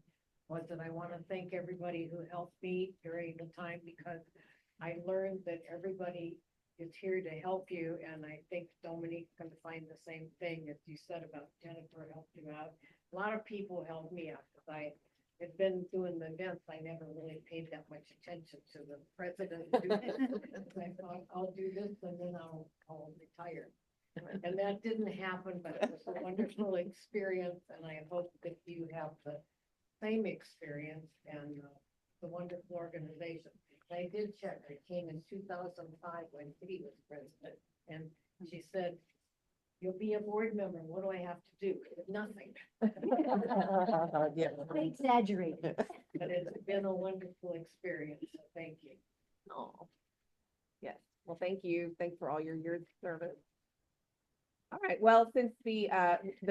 was that I want to thank everybody who helped me during the time, because I learned that everybody is here to help you, and I think Dominique's gonna find the same thing as you said about Jennifer helped you out. A lot of people helped me out, because I had been doing the events, I never really paid that much attention to the president. I thought, I'll do this and then I'll retire. And that didn't happen, but it was a wonderful experience, and I hope that you have the same experience and the wonderful organization. I did check, I came in 2005 when he was president, and she said, "You'll be a board member, what do I have to do?" Nothing. Yeah. I exaggerated. But it's been a wonderful experience, so thank you. Oh, yes. Well, thank you. Thanks for all your years of service. All right, well, since the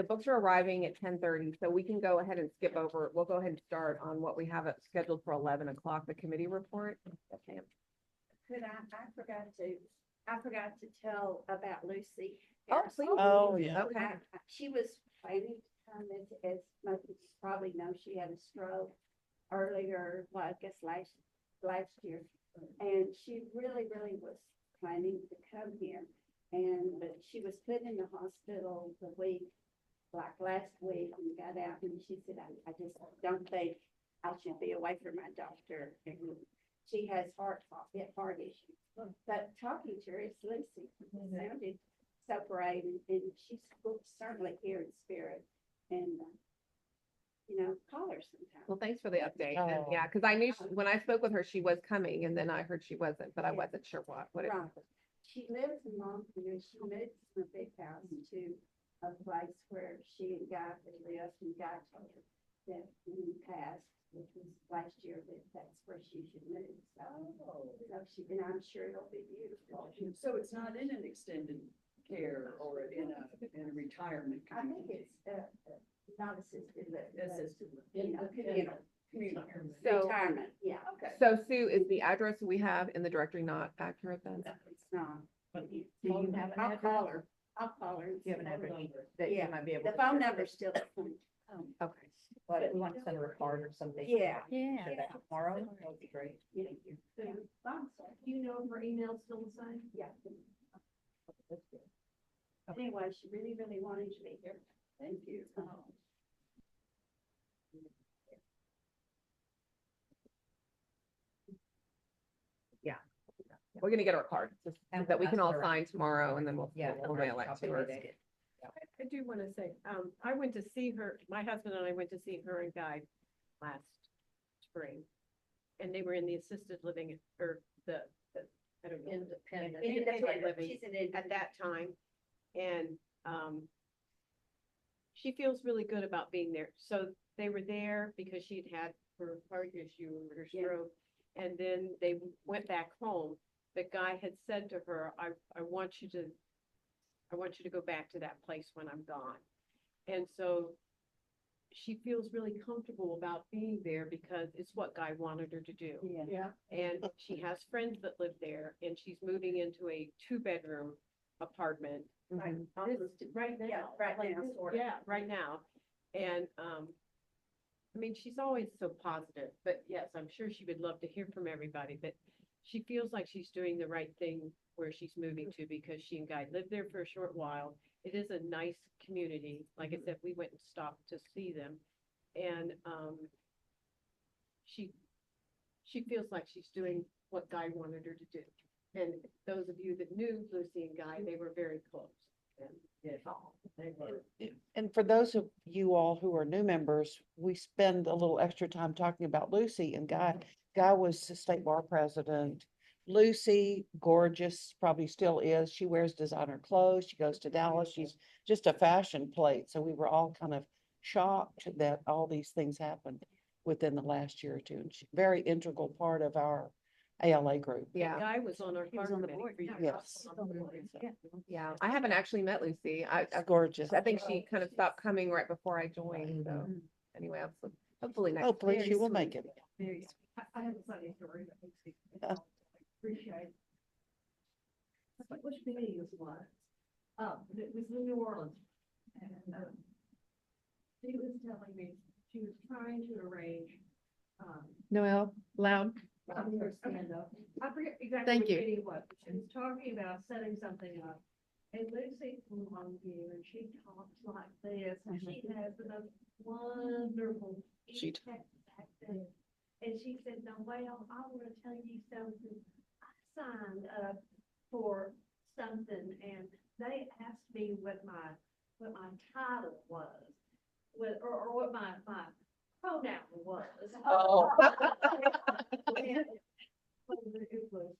books are arriving at 10:30, so we can go ahead and skip over. We'll go ahead and start on what we have scheduled for 11 o'clock, the committee report. Yes, ma'am. Could I forgot to tell about Lucy. Oh, Harrison. please. Oh, yeah. Okay. She was planning to come, as most of you probably know, she had a stroke earlier, well, I guess last year. And she really was planning to come here. But she was put in the hospital the week, like last week, and got out, and she said, I just don't think I should be away from my doctor. And she has heart issues. But talking to her, it's Lucy, sounded so brave, and she's certainly here in spirit. And, call her sometime. Well, thanks for the update. And Oh. yeah, because I knew when I spoke with her, she was coming, and then I heard she wasn't, but I Yeah. wasn't sure what it Right. was. She lives in Montpelier. She moved from a big house to a place where she and Guy had lived, and Guy told her that when he passed, which was last year, that's where she should move. And I'm sure it'll be beautiful. So it's not in an extended care or in a retirement I think community? it's not assisted living. Assisted but, living. Community. So- Retirement, yeah. Okay. So Sue, is the address we have in the directory not accurate then? No, it's not. But Do you have an I'll address? call her. I'll call her. and You have an see. address? That Yeah. you might be able The to. phone number's still the same. Okay. But if we want to send her a card or something. Yeah. Yeah. Sure, that tomorrow, that would be great. Yeah. Do you know if her email's still the same? Yeah. Anyway, she really wanted to be here. Thank you. We're gonna get her a card just so that we can all sign tomorrow, and then we'll mail it to her. I do want to say, I went to see her, my husband and I went to see her and Guy last spring. And they were in the assisted living, or I don't know. Independent living She's an independent. at that time. And, she feels really good about being there. So they were there because she'd had her heart issue or her Yeah. stroke. And then they went back home. The guy had said to her, I want you to I want you to go back to that place when I'm gone. And so she feels really comfortable about being there because it's what Guy wanted her to do. Yeah. And she has friends that live there and she's moving into a 2-bedroom apartment. Right. on the- Right now. Right like now, this order. yeah, right now. And, I mean, she's always so positive, but yes, I'm sure she would love to hear from everybody, but she feels like she's doing the right thing where she's moving to because she and Guy lived there for a short while. It is a nice community. Like I said, we went and stopped to see them. And, she feels like she's doing what Guy wanted her to do. And those of you that knew Lucy and Guy, they were very close. And Yes, they were. And for those of you all who are new members, we spend a little extra time talking about Lucy and Guy. Guy was the state bar president. Lucy, gorgeous, probably still is. She wears designer clothes. She goes to Dallas. She's just a fashion plate. So we were all kind of shocked that all these things happened within the last year or two. And she's a very integral part of our ALA group. Yeah, Guy was on our He was park on the committee board, for yeah. years. Yes. yeah. I haven't actually met Lucy. It's gorgeous. I think she kind of stopped coming right before I joined, so anyway, hopefully next. Hopefully she will make it. Very sweet. I have a funny story that makes me appreciate. Which meeting this was? It was in New Orleans. And, she was telling me she was trying to arrange, Noelle, loud. I forget exactly Thank what you. meeting it was. but She was talking about setting something up. And Lucy came on here and she talks like this, and she has the most wonderful. She text back then. And she said, Noelle, I want to tell you something. I signed up for something and they asked me what my title was. Or what my pronoun was. Oh. It was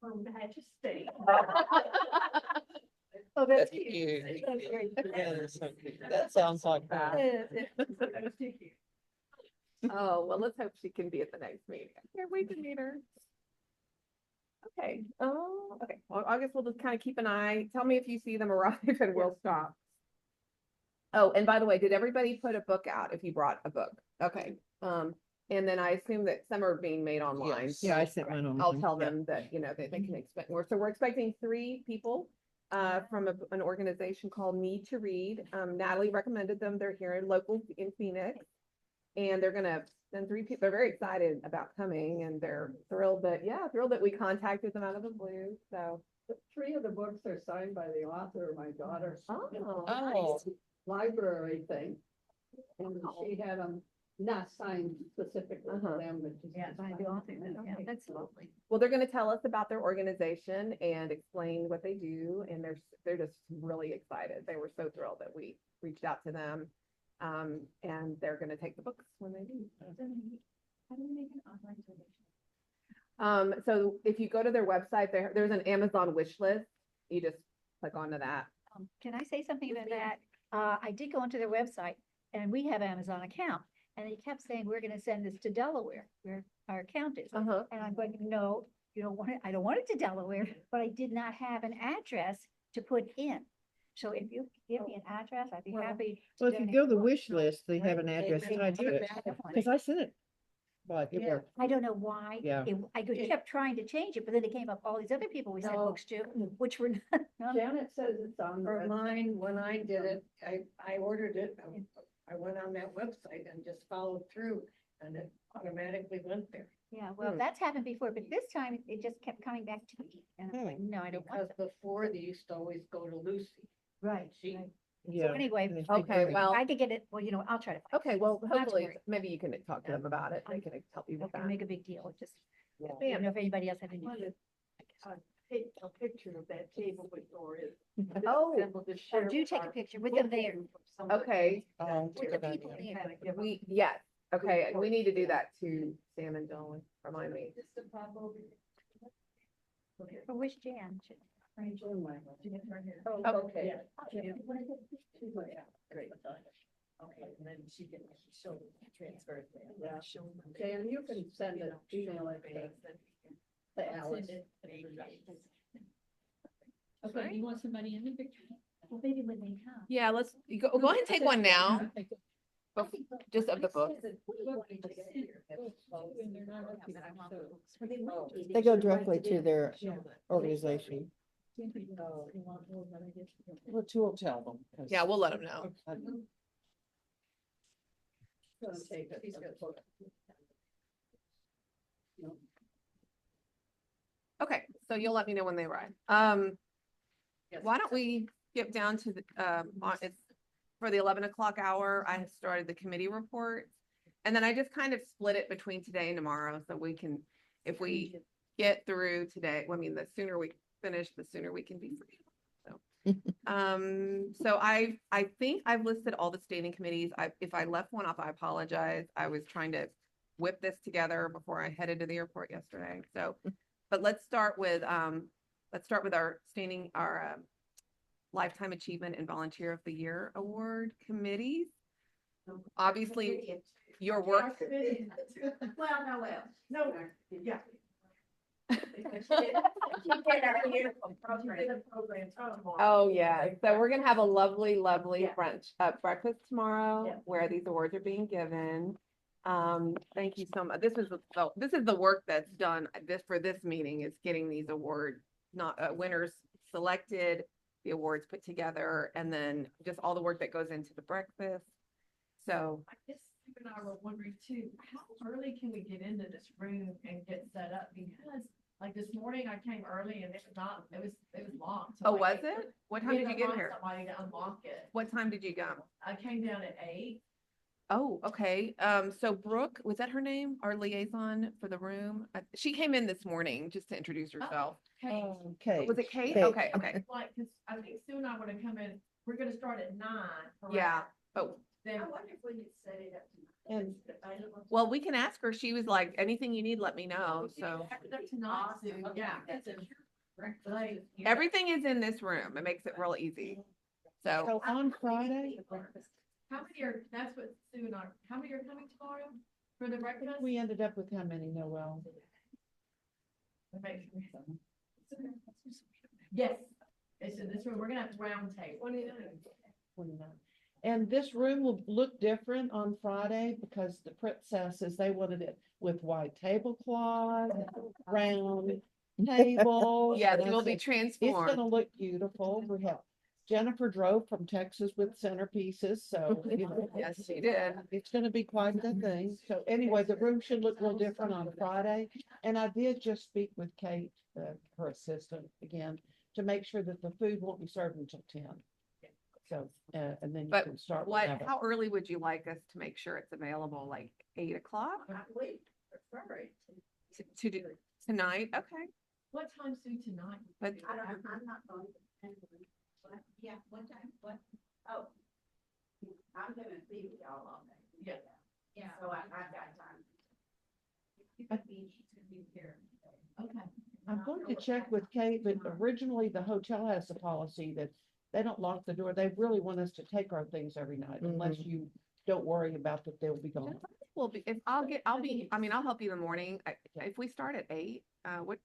Her Majesty. Oh, That's cute. Yes, okay. That sounds like that. Oh, well, let's hope she can be at the next meeting. I can't wait to meet her. Okay, okay, well, I guess we'll just kind of keep an eye. Tell me if you see them arrive and we'll stop. Oh, and by the way, did everybody put a book out if you brought a book? Okay, and then I assume that some are being made online. Yes. Yeah, I sent mine online. I'll tell them that, you know, that they can expect more. So we're expecting 3 people from an organization called Need to Read. Natalie recommended them. They're here in local in Phoenix. And they're gonna send 3 people. They're very excited about coming and they're thrilled that we contacted them out of the blue. So. 3 of the books are signed by the author, my daughter. Oh, Library thing. And she had them not signed specifically for them, but just. That's lovely. well, they're gonna tell us about their organization and explain what they do. And they're just really excited. They were so thrilled that we reached out to them. And they're gonna take the books when they do. How do we make an online donation? So if you go to their website, there's an Amazon wish list. You just click onto that. Can I say something about that? I did go onto their website and we have Amazon account. And they kept saying, we're gonna send this to Delaware, where our account is. Uh-huh. And I'm going, no, you don't want it, I don't want it to Delaware, but I did not have an address to put in. So if you give me an address, I'd be happy. to Well, if you donate. go to the wish list, they have an address tied to it. Cause I sent it. But it worked. I don't know why. Yeah. Kept trying to change it, but then it came up all these other people we sent No. books to, which were not. Janet says it's on. For mine, when I did it, I ordered it, I went on that website and just followed through and it automatically went there. Yeah, well, that's happened before, but this time it just kept coming back to me. And I'm like, no, I don't want Because that. before they used to always go to Lucy. Right. She, right. Yeah. So anyway, And if okay, they- well, I could get it, well, I'll try to. find Okay, well, Not to hopefully, worry. maybe you can talk to them about it. They can help you I with can that. make a big deal, it just, Yeah. I don't know if anybody else had any. A picture of that table with Doris. Oh, Oh, do take a picture with them there. okay. With the good people idea. there. Yes, okay, we need to do that to Sam and Joan, remind me. Or wish Jan should. Oh, okay. great. Okay, and then she can, she'll transfer it. Yeah. Dan, you can send it, email it to Alice. Okay, you want somebody in the picture? Well, maybe when they come. Yeah, let's go ahead and take one now. Just of the book. They go directly to their organization. Well, two will tell them. 'cause- Yeah, we'll let them know. Okay, so you'll let me know when they arrive. Why don't we skip down to the, it's for the 11 o'clock hour, I have started the committee report. And then I just kind of split it between today and tomorrow, so we can, if we get through today, well, I mean, the sooner we finish, the sooner we can be free. So I think I've listed all the standing committees. If I left one off, I apologize. I was trying to whip this together before I headed to the airport yesterday. So, but let's start with our standing, our Lifetime Achievement and Volunteer of the Year Award committees. Obviously, your work. Yeah. Oh, yeah. So we're gonna have a lovely, lovely brunch, breakfast tomorrow where these awards are being given. Thank you so much. This is the work that's done for this meeting, is getting these award winners selected, the awards put together, and then just all the work that goes into the breakfast. So I guess you and I were wondering too, how early can we get into this room and get set up? Because like this morning I came early and it was locked. So oh, was like, it? What we time had did you to get find here? Somebody to unlock it. What time did you go? I came down at 8. Oh, okay. So Brooke, was that her name? Our liaison for the room? She came in this morning just to introduce herself. Okay. Okay. Was it Kate? Kate. Okay, okay. Like, cause I think Sue and I would have come in, we're gonna start at 9. Yeah. correct? Oh, Then, wonder if we could set it up. And well, we can ask her. She was like, anything you need, let me know. So tonight, Sue, yeah. Like, everything is in this room. It makes it real easy. So So on Friday, How many are, that's what Sue and I, how many are coming tomorrow for the breakfast? we ended up with how many, Noel? Yes, it's in this room, we're gonna have round table. 29. And this room will look different on Friday because the princesses, they wanted it with white tablecloth, round tables. yeah, and it I will be said, it's transformed. gonna look beautiful. We have Jennifer drove from Texas with centerpieces, so you know, Yes, she did. it's gonna be quite the thing. So anyway, the room should look real different on Friday. And I did just speak with Kate, her assistant again, to make sure that the food won't be served until 10. So, and then you But can start. what, whenever. how early would you like us to make sure it's available? Like 8 o'clock to do tonight? Okay. What time, Sue, tonight? But I'm not going to. Yeah, what time, what? Oh. I'm gonna be with y'all all day. Yeah. Yeah, so I've got time. You could be here. Okay. I'm going to check with Kate, but originally the hotel has a policy that they don't lock the door. They really want us to take our things every night unless you don't worry about that they'll be gone. well, if I mean, I'll help you in the morning. If we start at 8, what,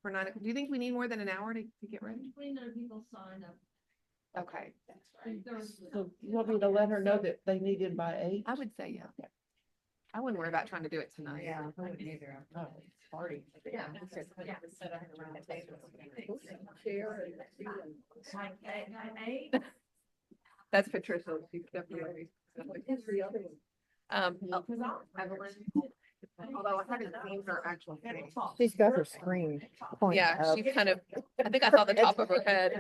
for 9, do you think we need more tthan an hour to get ready? 29 people signed up. Okay. So you want me to let her know that they need it by 8? I would say, yeah. I wouldn't worry about trying to do it tonight. Yeah, I wouldn't either. Oh, party. Yeah. Like, at 8? That's Patricia. She's definitely. Evelyn, although I haven't seen her actual face. She's got her screen pointed Yeah, up. she's kind of, I think I saw the top of her head.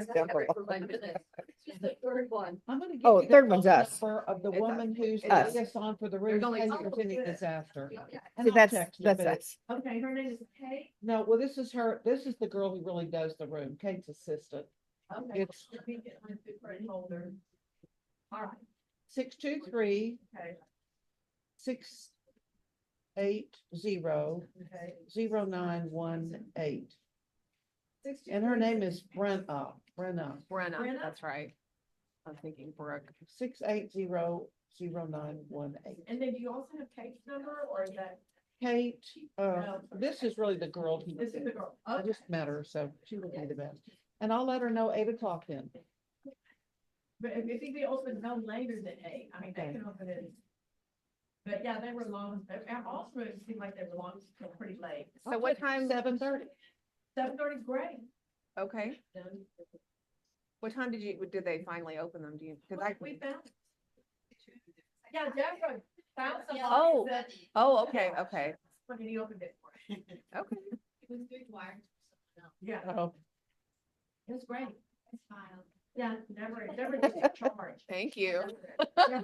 The third one. I'm gonna give Oh, you the third one's phone us. number of the It's woman who's us. putting us on for the There's room, only in two. case there's any disaster. And See, I'll that's, text you, that's but us. Okay, her name is Kate. No, well, this is the girl who really does the room, Kate's assistant. Okay. It's Let me get my footprint holder. All right. 623 Okay. 680 Okay. 0918. And her name is Brenna. Brenna, Brenna? that's right. I'm thinking Brooke. 680 0918. And then do you also have Kate's number or is that, Kate, this is really the girl who, this is the girl? I Okay. just met her, so she would be the best. And I'll let her know 8 o'clock then. But if it be open no later than 8, I mean, they Okay. can open it. But yeah, they were long, also it seemed like they were long, till pretty late. So what time? 7:30. 7:30 is great. Okay. What time did they finally open them? Do you, cause We found. Yeah, Deborah found some. Oh. Oh, okay, okay, When he opened it for us. okay. It was good wired. Yeah, Oh, it was great. It's fine. Yeah, Deborah did a charge. Thank you. Yeah.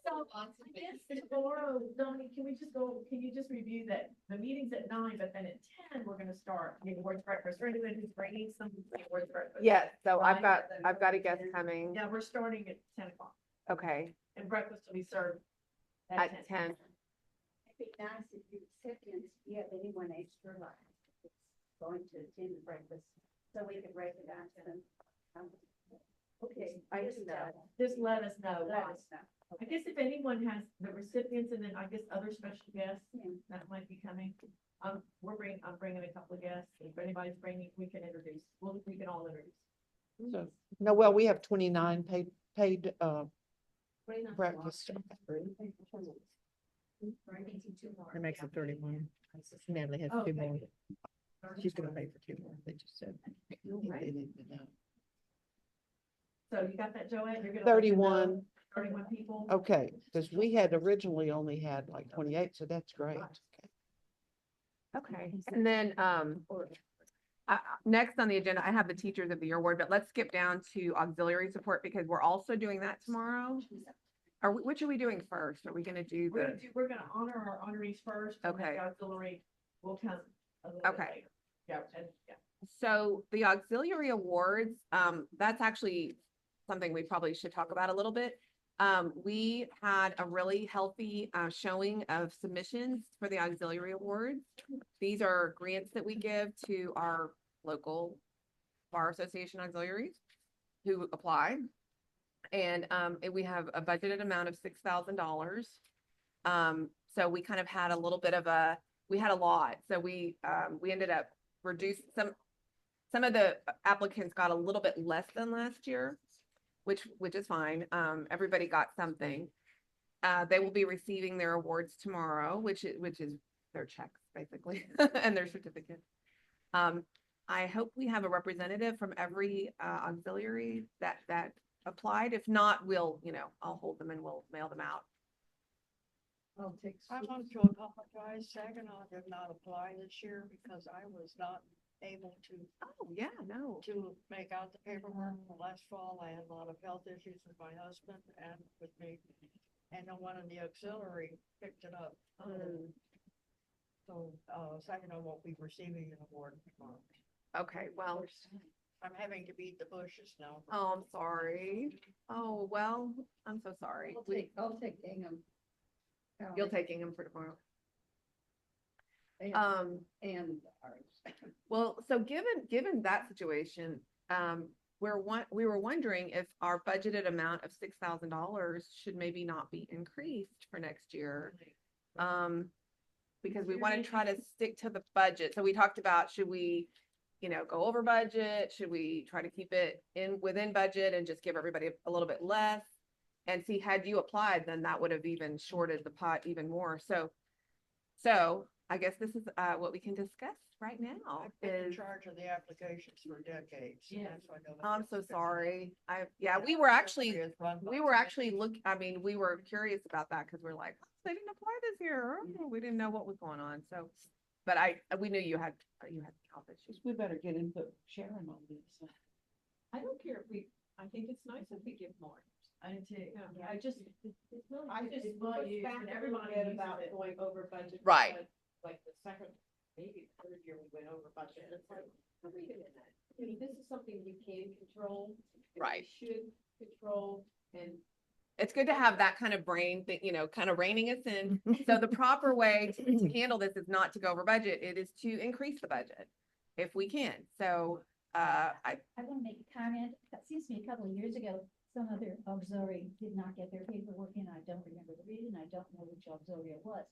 So, I guess, Laura, Dominique, can you just review that, the meeting's at 9, but then at 10, we're gonna start, awards breakfast, or anyone who's bringing some awards breakfast. Yeah, so I've Right. got a guest coming. Yeah, we're starting at 10 o'clock, Okay, and breakfast will be served at 10. It'd be nice if you recipients, you have anyone extra like that's going to attend the breakfast, so we could recognize them. Okay, I just, just know. just let us know. Let us know. I guess if anyone has the recipients and then I guess other special guests Yeah. that might be coming, I'm bringing a couple of guests. If anybody's bringing, we can introduce, we can all introduce. so, no, well, we have 29 paid, breakfast. It makes it 31. Natalie has Oh, 2 okay. more. She's gonna pay for 2 more, they just said. Right. They didn't know. So you got that, Joanne? You're gonna let them know? 31. 31 people? Okay, because we had originally only had like 28, so that's great. Okay, and then, next on the agenda, I have the Teachers of the Year Award, but let's skip down to auxiliary support because we're also doing that tomorrow. Which are we doing first? Are we gonna do We're gonna honor our honorees first. and then Okay. the auxiliary will come a little bit Okay. later. Yeah, and, yeah. So the auxiliary awards, that's actually something we probably should talk about a little bit. We had a really healthy showing of submissions for the auxiliary awards. These are grants that we give to our local bar association auxiliaries who apply. And we have a budgeted amount of $6,000. So we kind of had a little bit of we had a lot. So we ended up reducing some of the applicants got a little bit less than last year, which is fine. Everybody got something. They will be receiving their awards tomorrow, which is their checks basically and their certificates. I hope we have a representative from every auxiliary that applied. If not, I'll hold them and we'll mail them out. I want to apologize. Saginaw did not apply this year because I was not able Oh, yeah, no. to make out the paperwork from last fall. I had a lot of health issues with my husband and with me. And no one in the auxiliary picked it up. So, Saginaw won't be receiving an award tomorrow. Okay, well, I'm having to beat the bushes now. oh, I'm sorry. Oh, well, I'm so sorry. I'll take Ingham. You'll take Ingham for tomorrow. And Um, ours. well, so given that situation, we were wondering if our budgeted amount of $6,000 should maybe not be increased for next year. Because we want to try to stick to the budget. So we talked about, should we, go over budget? Should we try to keep it within budget and just give everybody a little bit less? And see, had you applied, then that would have even shorted the pot even more. So I guess this is what we can discuss right now I've been in is, charge of the applications for decades. and Yeah. that's why I know that I'm gets so fixed. sorry. we were actually we were curious about that because we're like, oh, they didn't apply this year. Oh, we didn't know what was going on. So, but we knew you had health issues. We better get input from Sharon on this. I don't care if I think it's nice if we give more. I did too. Yeah. I just want you and everybody Forget uses about it. going over budget. Right. because, Like the second, maybe the third year we went over budget, and it's like, wait a minute, this is something we can control. and we Right. Should control, and It's good to have that kind of brain thing, kind of reining us in. So the proper way to handle this is not to go over budget. It is to increase the budget if we can. So, I want to make a comment. That seems to me a couple of years ago, some other auxiliary did not get their paperwork in. I don't remember the reason. I don't know which auxiliary it was.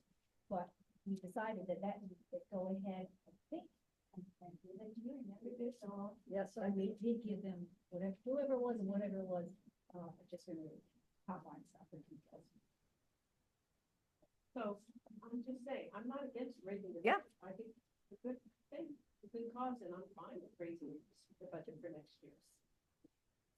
But we decided that would go ahead, I think, and Yes, I mean, he'd give them whatever, whoever it was and whatever it was, just gonna top line stuff and details. So I'm just saying, I'm not against raising the. Yeah. budget. I think it's a good thing, it's a good cause, and I'm fine with raising the budget for next year.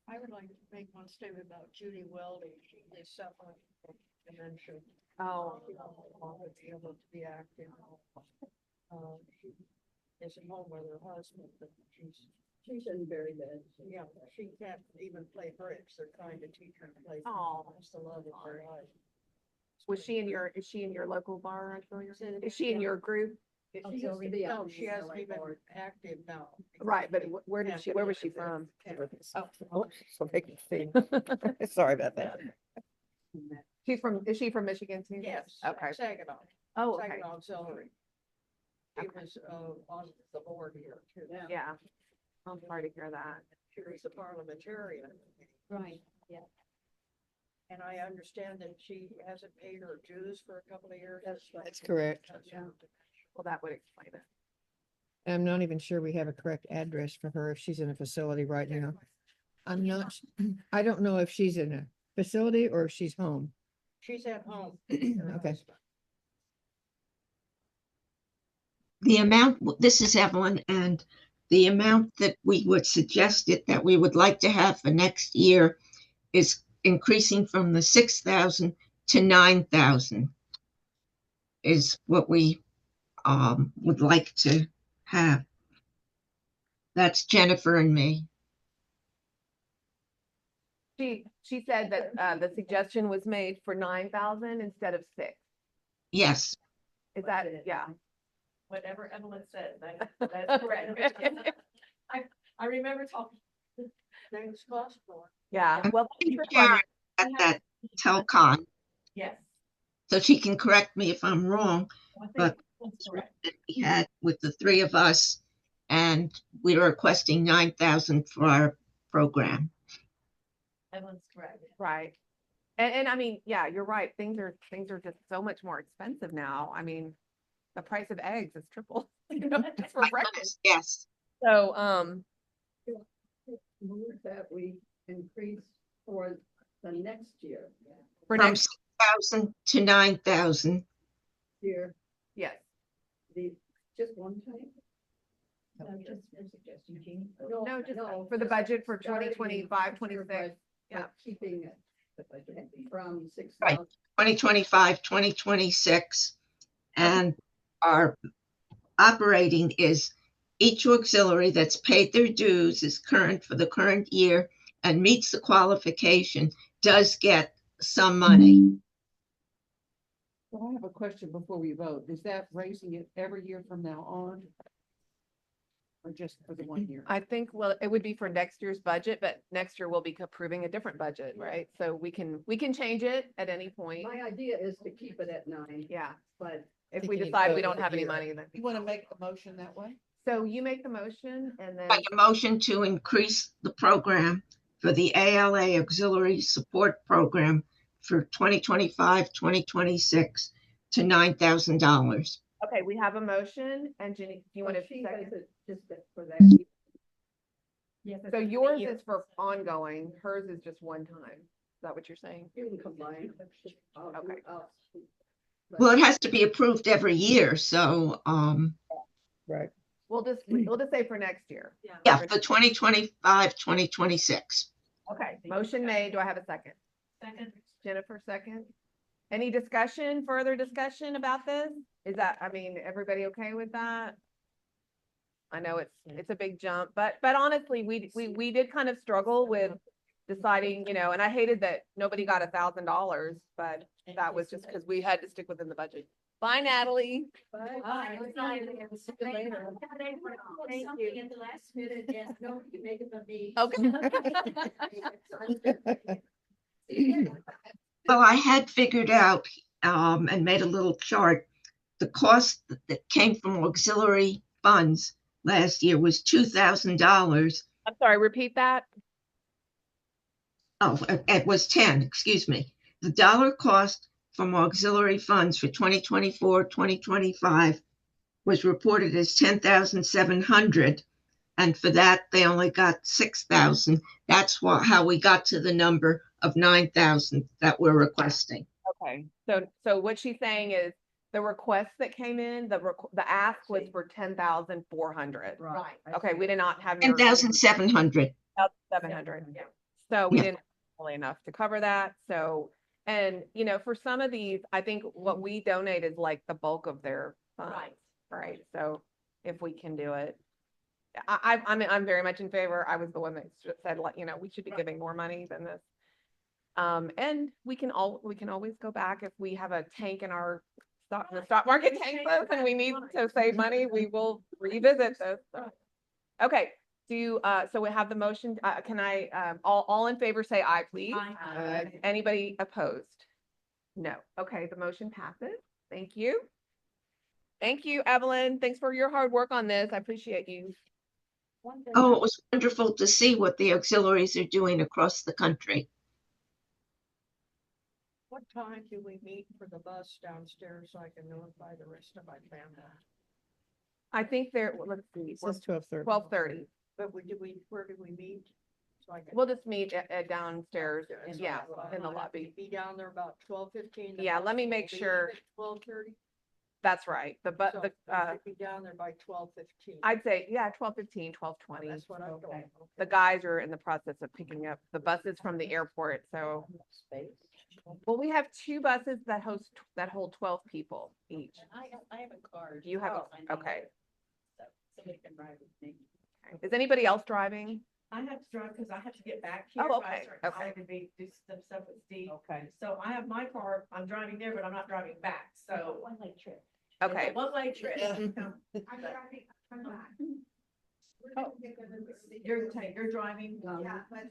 I would like to make one statement about Judy Welding. She is suffering from dementia. Oh. She will no longer be able to be active. She is at home with her husband, but she's in very bad. Yeah, she can't even play bridge. They're trying to teach her to play. Oh. That's the love of her life. Is she in your local bar? Is she in your group? She used to be no, she hasn't even active now. Right, but where was she from? Oh, so they can see. Sorry about that. Is she from Michigan too? Yes. Okay. Saginaw. Oh, okay. Saginaw Auxiliary. She was, on the board here too. Yeah. I'm sorry to hear that. She was a parliamentarian. Right, yeah. And I understand that she hasn't paid her dues for a couple of years. That's correct. Well, that would explain it. I'm not even sure we have a correct address for her if she's in a facility right now. I don't know if she's in a facility or if she's home. She's at home. Okay. The amount, this is Evelyn, and the amount that we would suggest it that we would like to have for next year is increasing from the 6,000 to 9,000 is what we would like to have. That's Jennifer and me. She said that the suggestion was made for 9,000 instead of 6. Yes. Is that, yeah. Whatever Evelyn said, that's correct. I remember talking. Things cost more. Yeah. I Well, think Sharon at that Telcon, Yes. so she can correct me if I'm wrong, but That's correct. that we had with the three of us, and we were requesting 9,000 for our program. Evelyn's correct. right. And I mean, yeah, you're right. Things are just so much more expensive now. I mean, the price of eggs is triple, just for breakfast. Yes. So, Move that we increase for the next year. for From next 6,000 to 9,000. Year, yes. just one time? Just a suggestion, Jean. No, just for the budget for 2025, 26. Yeah. Keeping it, the budget from 6,000. Right. 2025, 2026. And our operating is each auxiliary that's paid their dues is current for the current year and meets the qualification does get some money. So I have a question before we vote. Is that raising it every year from now on? Or just for the 1 year? I think, well, it would be for next year's budget, but next year we'll be approving a different budget, right? So we can change it at any point. My idea is to keep it at 9, Yeah. but If think we you need to decide vote we don't every have any year. money, then. You want to make the motion that way? So you make the motion and then, Like a motion to increase the program for the ALA Auxiliary Support Program for 2025, 2026 to $9,000. okay, we have a motion and Jenny, do you want to she does second? it just for that. Yes. So yours is for ongoing, hers is just one time. Is that what you're saying? You can combine. Okay. Well, it has to be approved every year, so Right. We'll just say for next year. yeah, for 2025, 2026. Okay, motion made. Do I have a second? Second. Jennifer, second. Any discussion, further discussion about this? Is that, I mean, everybody okay with that? I know it's a big jump, but honestly, we did kind of struggle with deciding, and I hated that nobody got $1,000, but that was just because we had to stick within the budget. Bye, Natalie. Bye. Thank you. At the last minute, yes, no, you make it be. Okay. Well, I had figured out and made a little chart. The cost that came from auxiliary funds last year was $2,000. I'm sorry, repeat that. Oh, it was 10, excuse me. The dollar cost from auxiliary funds for 2024, 2025 was reported as 10,700. And for that, they only got 6,000. That's how we got to the number of 9,000 that we're requesting. Okay, so what she's saying is the request that came in, the ask was for 10,400. Right. Okay, we did not have your 10,700. 700. So we Yeah. didn't have really enough to cover that. So, and you know, for some of these, I think what we donate is like the bulk of their funds, right? So if we can do it. I'm very much in favor. I was the one that said, like, you know, we should be giving more money than this. And we can always go back if we have a tank in our the stock market tank us and we need to save money, we will revisit this. Okay, so we have the motion, can I, all in favor say aye, please? Anybody opposed? No. Okay, the motion passes. Thank you. Thank you, Evelyn. Thanks for your hard work on this. I appreciate you. Oh, it was wonderful to see what the auxiliaries are doing across the country. What time do we meet for the bus downstairs so I can notify the rest of my family? I think let's see, It says 12:30. 12:30. But where do we meet? So I can. We'll just meet at downstairs, yeah, in the lobby. Be down there about 12:15. Yeah, let me make sure. 12:30. That's right. Be down there by 12:15. I'd say, yeah, 12:15, 12:20. That's what I'm doing. The guys are in the process of picking up the buses from the airport, so. Well, we have 2 buses that hold 12 people each. I have a card. You have, okay. Somebody can ride with me. Is anybody else driving? I have to drive because I have to get back here. Oh, so I okay, start okay. driving to do some stuff with Steve. Okay. So I have my car, I'm driving there, but I'm not driving back, so. One-way trip. Okay. One-way trip. I'm driving, I'm back. Oh. You're driving? Yeah, but,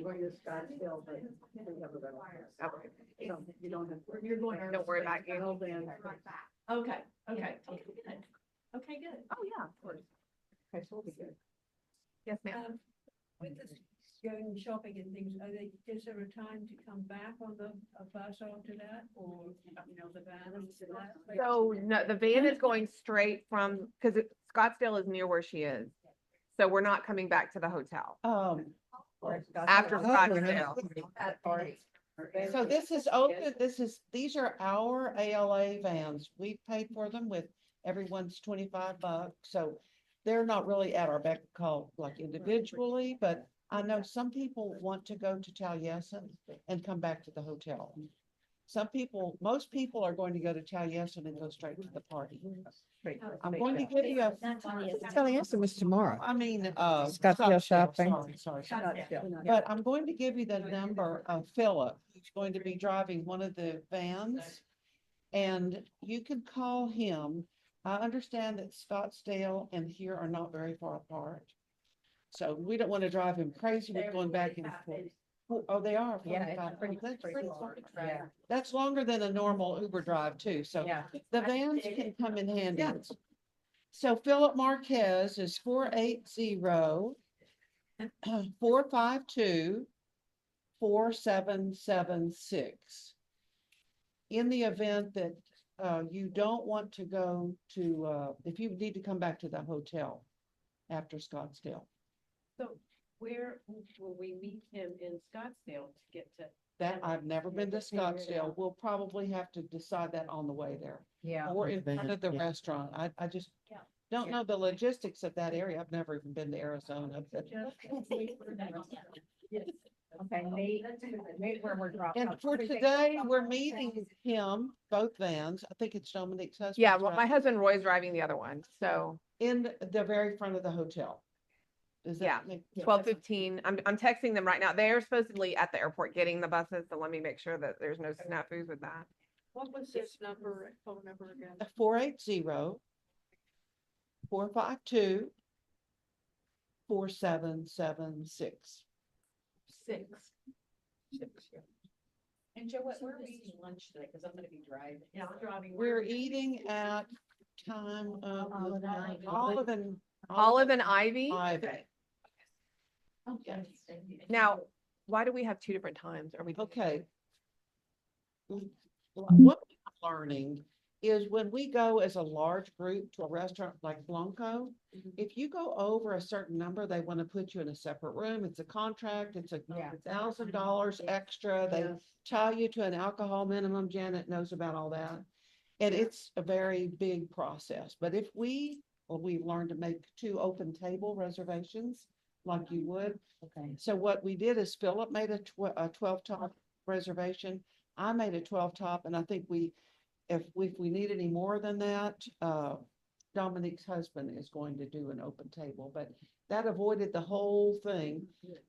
Going to Scottsdale, but we have a rental. Okay. So you don't have. You're going. Don't worry about you. Well, then, right back. Okay, okay. Okay, good. Oh, yeah, of course. okay, so we'll be good. Yes, ma'am. With this going shopping and things, is there a time to come back on the bus onto that or, the van? So no, the van is going straight from, because Scottsdale is near where she is. So we're not coming back to the hotel after Scottsdale. So this is open, these are our ALA vans. We paid for them with everyone's $25. So they're not really at our beck and call like individually, but I know some people want to go to Taliesin and come back to the hotel. Most people are going to go to Taliesin and go straight to the party. I'm going to give you a, Taliesin was tomorrow. I mean, Scottsdale shopping. Sorry. But I'm going to give you the number of Philip, who's going to be driving one of the vans. And you can call him. I understand that Scottsdale and here are not very far apart. So we don't want to drive him crazy with going back and forth. Oh, they are. Yeah, 45. it's pretty That's Yeah. That's longer than a normal Uber drive too. So Yeah. the vans can come in handy. So Philip Marquez is 480-452-4776. In the event that you don't want to go to, if you need to come back to the hotel after Scottsdale. So where will we meet him in Scottsdale to get to? That I've never been to Scottsdale. We'll probably have to decide that on the way there. Yeah. Or in front of the restaurant. I just don't know the logistics of that area. I've never even been to Arizona. But Okay, meet where we're dropping. and for today, we're meeting him, both vans. I think it's Dominique's husband. Yeah, well, my husband Roy's driving the other one, so In the very front of the hotel. Does that Yeah. make- 12:15. I'm texting them right now. They are supposedly at the airport getting the buses, so let me make sure that there's no snafus with that. What was this phone number again? 480-452-4776. Six. And Joe, where are we eating lunch today? Because I'm gonna be driving. Yeah, I'm driving. We're eating at time of Olive and Ivy. Olive and Ivy. Ivy. Okay. Now, why do we have 2 different times? Are we? Okay. What I'm learning is when we go as a large group to a restaurant like Blanco, if you go over a certain number, they want to put you in a separate room. It's a contract. It's $1,000 extra. They tie you to an alcohol minimum. Janet knows about all that. And it's a very big process. But if we've learned to make 2 open table reservations like you would. Okay. So what we did is Philip made a 12 top reservation. I made a 12 top, and I think if we need any more than that, Dominique's husband is going to do an open table, but that avoided the whole thing.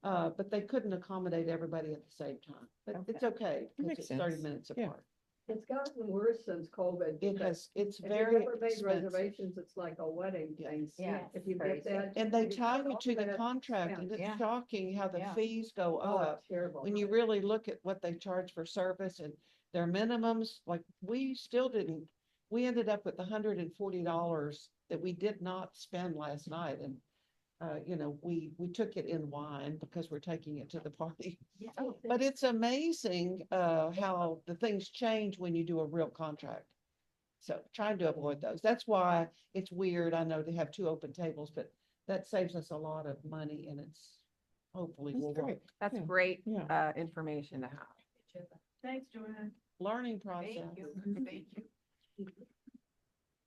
But they couldn't accommodate everybody at the same time, but it's okay, because Makes it's 30 sense. minutes Yeah. apart. It's gotten worse since COVID. It's If you've very ever made expensive. reservations, it's like a wedding thing. Yeah. If you get that. And they you tie you get to the that- contract, and it's Yeah. shocking how the Yeah. fees go Oh, up. it's terrible. When you really look at what they charge for service and their minimums, like we ended up with $140 that we did not spend last night. And, we took it in wine because we're taking it to the party. But it's amazing, how the things change when you do a real contract. So trying to avoid those. That's why it's weird, I know, to have 2 open tables, but that saves us a lot of money, and it's hopefully will work. That's Yeah. great, Yeah. information to have. Thanks, Joanne. Learning process. Thank you.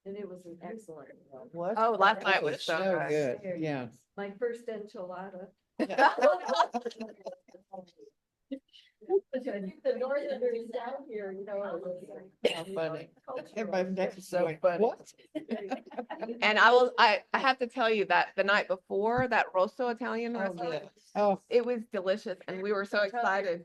And it was an excellent. What? Oh, last night That was so good. good. Yeah. My first enchilada. The northerners down here, How funny. Everybody's next is So going, funny. "What?" And I have to tell you that the night before, that Rosso Italian Oh, restaurant, yes. Oh, it was delicious, and we were so excited.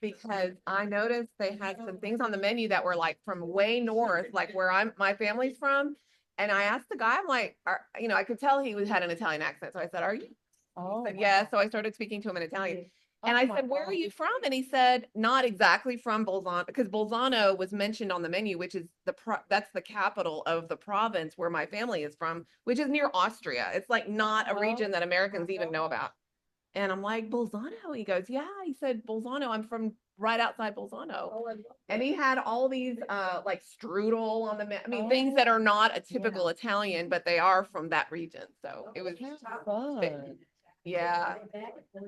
Because I noticed they had some things on the menu that were like from way north, like where my family's from. And I asked the guy, I'm like, I could tell he had an Italian accent. So I said, are you? Oh, He said, yeah. So I started speaking to him in Italian. And Oh I my said, where are God. you from? And he said, not exactly from Bolzano, because Bolzano was mentioned on the menu, which is that's the capital of the province where my family is from, which is near Austria. It's like not a region that Americans even know about. And I'm like, Bolzano? He goes, yeah. He said, Bolzano, I'm from right outside Bolzano. And he had all these like strudel on the things that are not a typical Italian, but they are from that region. So it was Fun. yeah.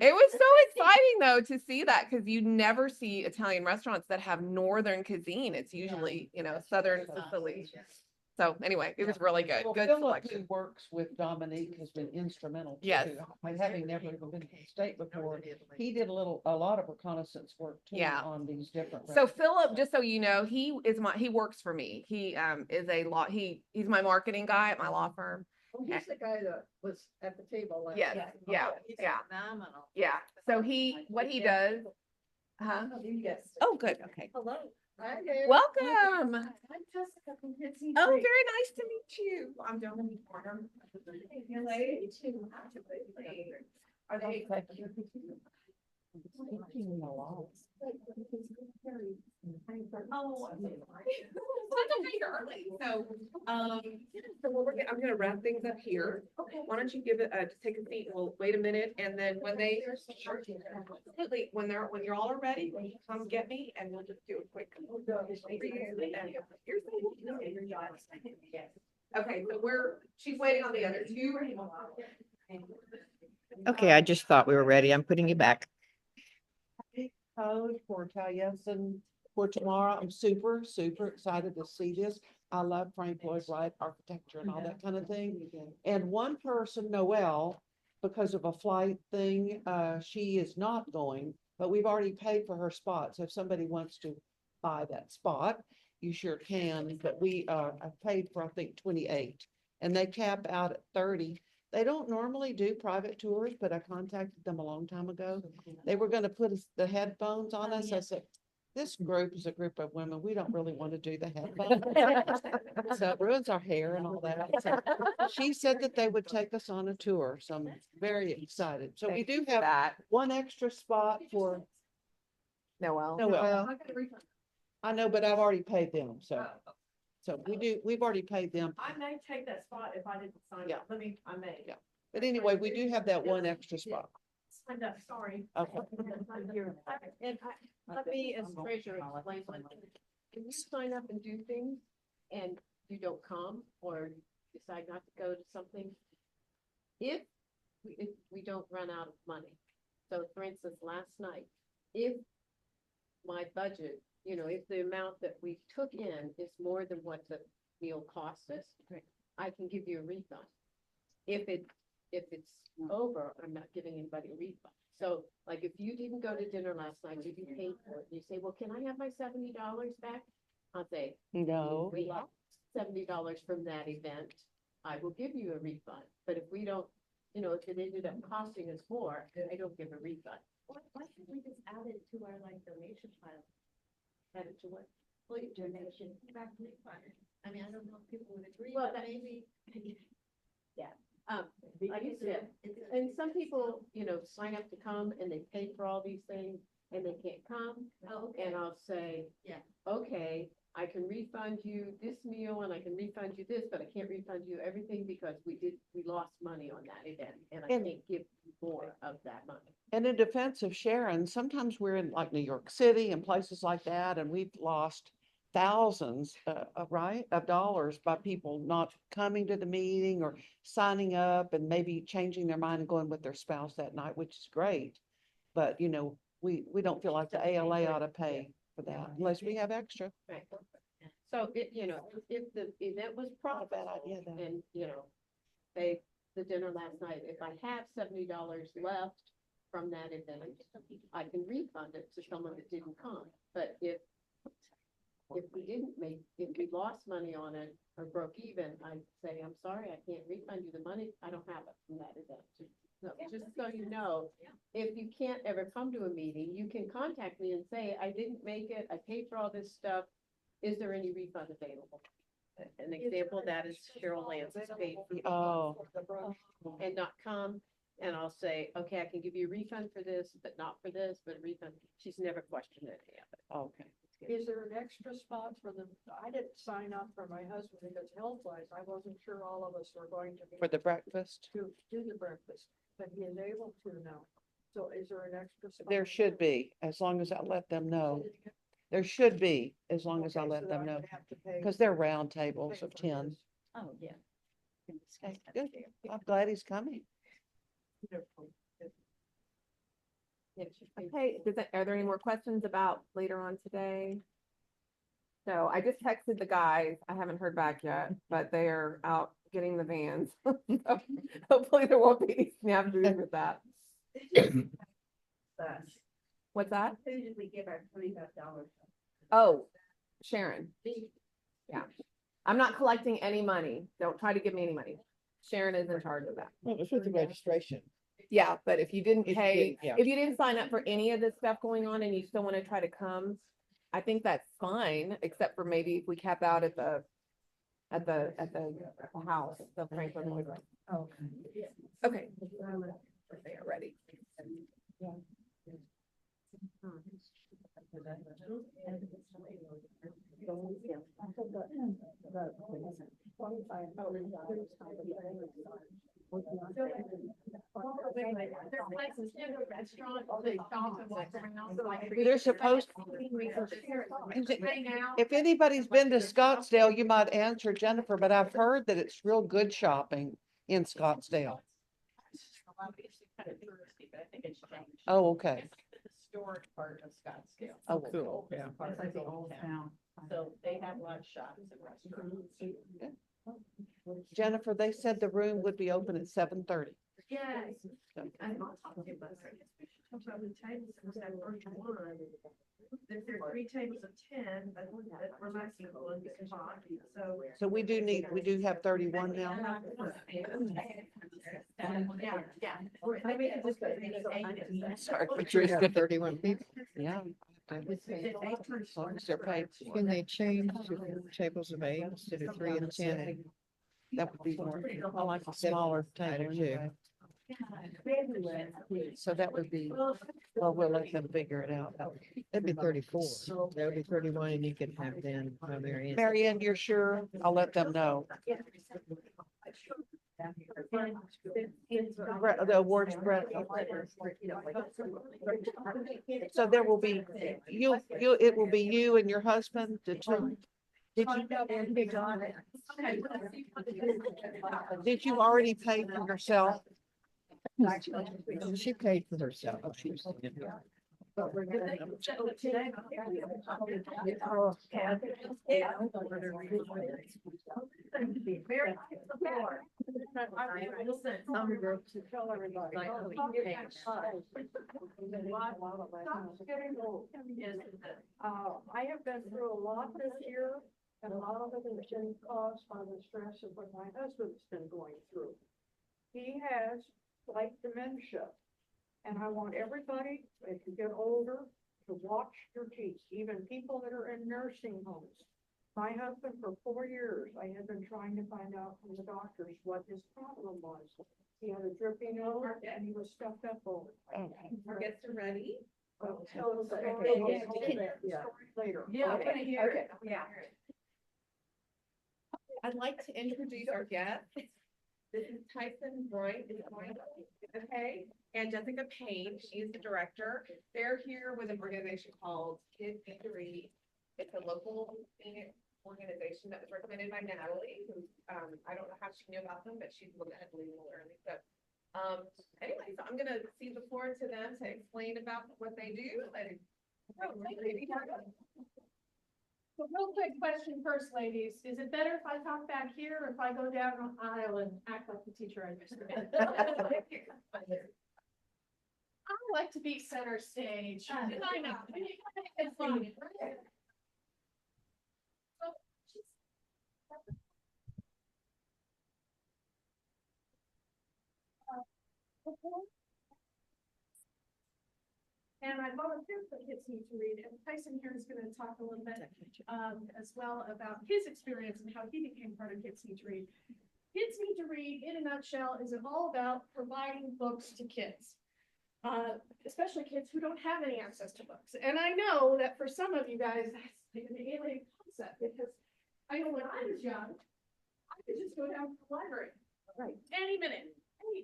It was so exciting though to see that, because you never see Italian restaurants that have northern cuisine. It's usually, southern Sicily. So anyway, it was really good. Well, Good Philip, selection. who works with Dominique, has been instrumental. Yes. too. Having never even been to the state before, he did a lot of reconnaissance work too Yeah. on these different. So restaurants. Philip, just so you know, he works for me. He is he's my marketing guy at my law firm. He's the guy that was at the table. last Yes, night. yeah, He's yeah. Phenomenal. Yeah. So what he does. Huh? Yes. Oh, good. Okay. Hello. Hi there. Welcome. I'm Jessica from Hidden Oh, very nice to meet you. I'm Dominique Warner. Are they? Oh, it's okay, you're early. So, I'm gonna wrap things up here. Okay. Why don't you just take a seat, and we'll wait a minute, and then when absolutely, when you're all are ready, come get me, and we'll just do a quick. Okay, so she's waiting on the other two. okay. I just thought we were ready. I'm putting you back. Code for Taliesin for tomorrow. I'm super, super excited to see this. I love Frank Lloyd Wright architecture and all that kind of thing. And one person, Noelle, because of a flight thing, she is not going, but we've already paid for her spot. So if somebody wants to buy that spot, you sure can. But I've paid for, I think, 28, and they cap out at 30. They don't normally do private tours, but I contacted them a long time ago. They were going to put the headphones on us. I said, this group is a group of women. We don't really want to do the headphones. So it ruins our hair and all that. So she said that they would take us on a tour. So I'm very excited. So we do have that. one extra spot for Noelle. Noelle. I know, but I've already paid them. So we've already paid them. I may take that spot if I didn't sign Yeah. up. I may. Yeah. But anyway, we do have that one extra spot. Signed up, sorry. Okay. And let me as treasurer explain what when you sign up and do things and you don't come or decide not to go to something, if we don't run out of money. So for instance, last night, if my budget, if the amount that we took in is more than what the meal cost us, I can give you a refund. If it's over, I'm not giving anybody a refund. So like if you didn't go to dinner last night, you paid for it, you say, well, can I have my $70 back? I'll say, No. we lost $70 from that event, I will give you a refund. But if we don't, if it ended up costing us more, I don't give a refund. Why can't we just add it to our like donation pile? Add it to what? Well, your donation back to the fund. I mean, I don't know if people would agree, Well, but that- maybe. Like you said, and some people, sign up to come and they pay for all these things and they can't come. Oh, okay. And I'll say, Yeah. okay, I can refund you this meal and I can refund you this, but I can't refund you everything because we lost money on that event and I And- can't give you more of that money. And in defense of Sharon, sometimes we're in like New York City and places like that, and we've lost thousands, of dollars by people not coming to the meeting or signing up and maybe changing their mind and going with their spouse that night, which is great. But, we don't feel like the ALA ought to pay for that unless we have extra. Right. So if the event was Not a bad profitable idea, though. and, say the dinner last night, if I have $70 left from that event, I can refund it to someone that didn't come. But if we lost money on it or broke even, I'd say, I'm sorry, I can't refund you the money. I don't have it from that event. So just so you know, if you can't ever come to a meeting, you can contact me and say, I didn't make it. I paid for all this stuff. Is there any refund available? An example of that is Cheryl Lance has paid Oh. and not come. And I'll say, okay, I can give you a refund for this, but not for this, but a refund. She's never questioned any of it. Okay. Is there an extra spot for the, I didn't sign up for my husband because health-wise, I wasn't sure all of us were going to be. For the breakfast? To do the breakfast, but he is able to now. So is there an extra spot? There should be, as long as I let them know. There should be, as long as I Okay, let so them I know, would have to pay- because they're round tables pay of for 10. this. Oh, yeah. Okay, good. I'm glad he's coming. Okay, are there any more questions about later on today? So I just texted the guys. I haven't heard back yet, but they are out getting the vans. So hopefully there won't be any snafus with that. What's that? Who did we give our $25? Oh, Sharon. Yeah. I'm not collecting any money. Don't try to give me any money. Sharon is in charge of that. Well, it's with the registration. Yeah, but if you didn't If you pay, didn't, yeah. if you didn't sign up for any of this stuff going on and you still want to try to come, I think that's fine, except for maybe if we cap out at the house, the Franklin Lloyd. Okay. They are ready. They're supposed, if anybody's been to Scottsdale, you might answer Jennifer, but I've heard that it's real good shopping in Scottsdale. Oh, okay. The historic part of Scottsdale. Oh, Cool, yeah. It's like the old town. So they have a lot of shops and restaurants. Jennifer, they said the room would be open at 7:30. Yes. I'm not talking about the tables that we have 31. If there are 3 tables of 10, but we're maximum and you can talk, so. So we do have 31 now. Sorry, Patricia. 31 people. Yeah. As long as they're paid. Can they change to tables of 8 instead of 3 and 10? That would be more, I like a smaller table anyway. So that would be, well, we'll let them figure it out. That'd be 34. That would be 31 and you could have then, Mary Ann. Mary Ann, you're sure? I'll let them know. The awards. So there will be, it will be you and your husband, the two. Did you already pay for yourself? She paid for herself. I have been through a lot this year, and a lot of it has been caused by the stress of what my husband's been going through. He has like dementia, and I want everybody, as you get older, to watch your teeth, even people that are in nursing homes. My husband, for 4 years, I had been trying to find out from the doctors what his problem was. He had a dripping nose and he was stuffed up over. Get to ready. I'll tell the story later. Yeah, I wanna hear Okay. it. Yeah. I'd like to introduce our guests. This is Tyson Bryant, okay, and Jessica Payne, she's the director. They're here with an organization called Kids Need to Read. It's a local organization that was recommended by Natalie, who, I don't know how she knew about them, but she's looked at it a little early, so. Anyway, so I'm gonna cede the floor to them to explain about what they do. So real quick question first, ladies. Is it better if I talk back here or if I go down the aisle and act like the teacher I used to be? I like to be center stage. I know. It's fun. And I volunteered for Kids Need to Read, and Tyson here is going to talk a little bit as well about his experience and how he became part of Kids Need to Read. Kids Need to Read, in a nutshell, is all about providing books to kids, especially kids who don't have any access to books. And I know that for some of you guys, that's like an alien concept, because I know when I was young, I could just go down to the library, right, any minute,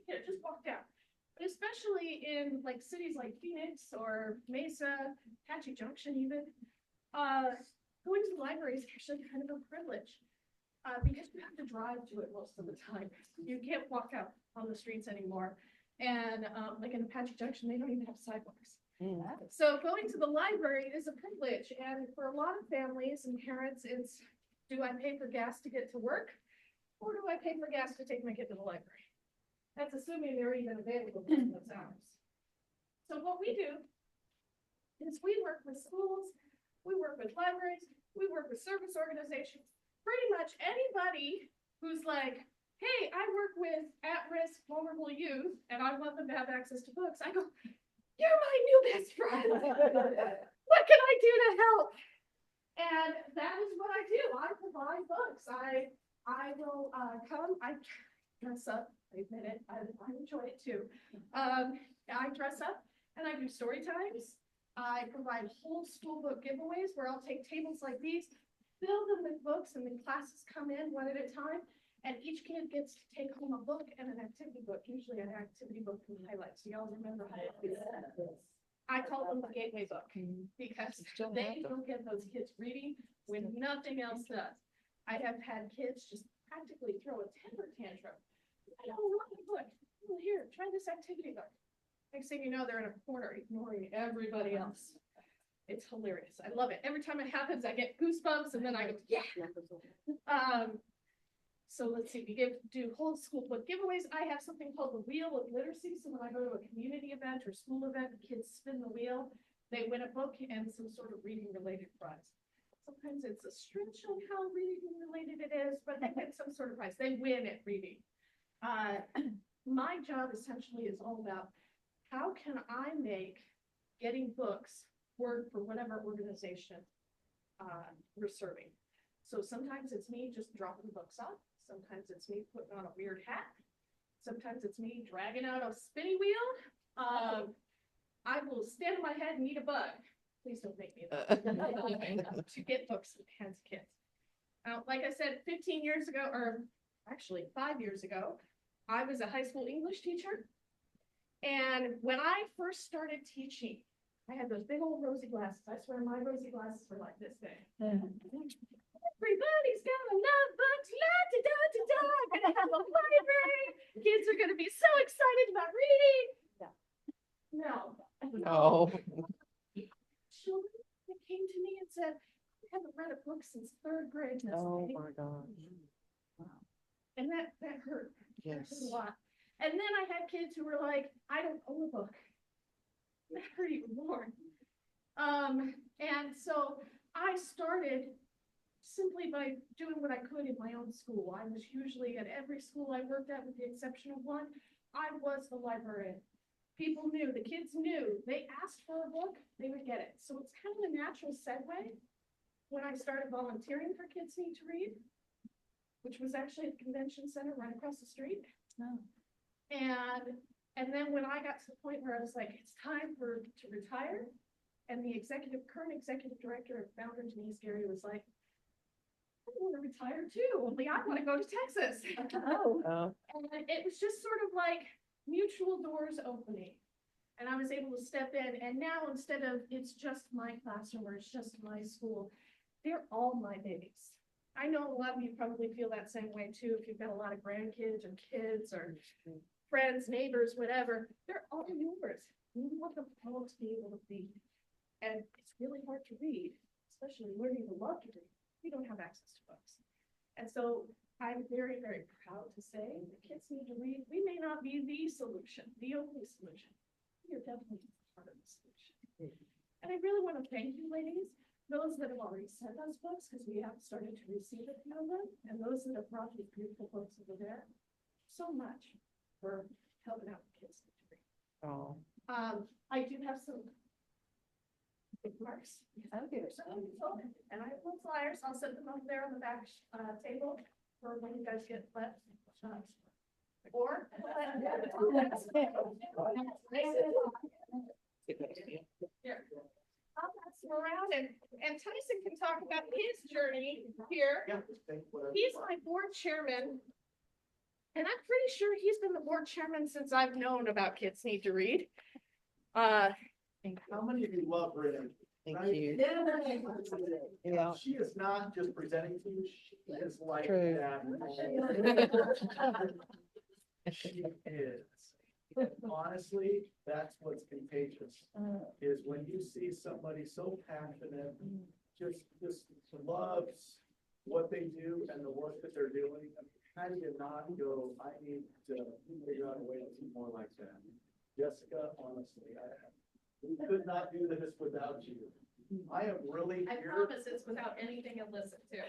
just walk down. But especially in like cities like Phoenix or Mesa, Apache Junction even, going to the library is actually kind of a privilege. Because you have to drive to it most of the time. You can't walk out on the streets anymore. And like in Apache Junction, they don't even have sidewalks. So going to the library is a privilege. And for a lot of families and parents, it's, do I pay for gas to get to work? Or do I pay for gas to take my kid to the library? That's assuming they're even available during those hours. So what we do is we work with schools, we work with libraries, we work with service organizations, pretty much anybody who's like, hey, I work with at-risk vulnerable youth and I want them to have access to books. I go, you're my new best friend. What can I do to help? And that is what I do. I provide books. I will come, I dress up. I admit it, I enjoy it too. I dress up and I do story times. I provide whole school book giveaways where I'll take tables like these, fill them with books, and then classes come in one at a time. And each kid gets to take home a book and an activity book, usually an activity book from highlights. Do y'all remember how to do that? I call them the gateway book because they don't get those kids reading when nothing else does. I have had kids just practically throw a temper tantrum. I don't want the book. Well, here, try this activity book. Next thing you know, they're in a corner ignoring everybody else. It's hilarious. I love it. Every time it happens, I get goosebumps and then I go, yeah. So let's see, we do whole school book giveaways. I have something called the Wheel of Literacy. So when I go to a community event or school event, the kids spin the wheel, they win a book and some sort of reading related prize. Sometimes it's a stretch on how reading related it is, but they get some sort of prize. They win at reading. My job essentially is all about how can I make getting books work for whatever organization we're serving. So sometimes it's me just dropping books off. Sometimes it's me putting on a weird hat. Sometimes it's me dragging out a spinny wheel. I will stand on my head and eat a bug. Please don't make me that. To get books in the hands of kids. Like I said, 15 years ago, or actually 5 years ago, I was a high school English teacher. And when I first started teaching, I had those big old rosy glasses. I swear my rosy glasses were like this big. Everybody's gonna love books, la da da da da. Gonna have a library. Kids are gonna be so excited about reading. No. No. Children that came to me and said, I haven't read a book since third grade. Miss Oh May." my gosh. And that hurt. That hurt Yes. a lot. And then I had kids who were like, I don't own a book. That hurt even more. And so I started simply by doing what I could in my own school. I was usually at every school I worked at, with the exception of one. I was the librarian. People knew, the kids knew, they asked for a book, they would get it. So it's kind of a natural segue when I started volunteering for Kids Need to Read, which was actually at the convention center right across the street. And then when I got to the point where I was like, it's time to retire, and the current executive director of Founder Denise Gary was like, I want to retire too, only I want to go to Texas. And it was just sort of like mutual doors opening. And I was able to step in, and now instead of it's just my classroom or it's just my school, they're all my babies. I know a lot of you probably feel that same way too, if you've got a lot of grandkids or kids or friends, neighbors, whatever, they're all yours. You want them all to be able to read. And it's really hard to read, especially learning to love to read. We don't have access to books. And so I'm very, very proud to say the Kids Need to Read. We may not be the solution, the only solution. You're definitely part of the solution. And I really want to thank you, ladies, those that have already sent us books, because we have started to receive a few of them, and those that have brought these beautiful books over there, so much for helping out the Kids Need to Read. Oh. I do have some bookmarks. Okay. And I have little flyers. I'll set them up there on the back table for when you guys get left. Or. Here. I'll pass them around and Tyson can talk about his journey here. He's my board chairman. And I'm pretty sure he's been the board chairman since I've known about Kids Need to Read. How many of you love reading? Thank you. Yeah. She is not just presenting to you, she is like True. that. She is. And honestly, that's what's contagious, is when you see somebody so passionate, just loves what they do and the work that they're doing. How do you not go, I need to figure out a way to be more like that? Jessica, honestly, we could not do this without you. I am really I here. promise it's without anything illicit too.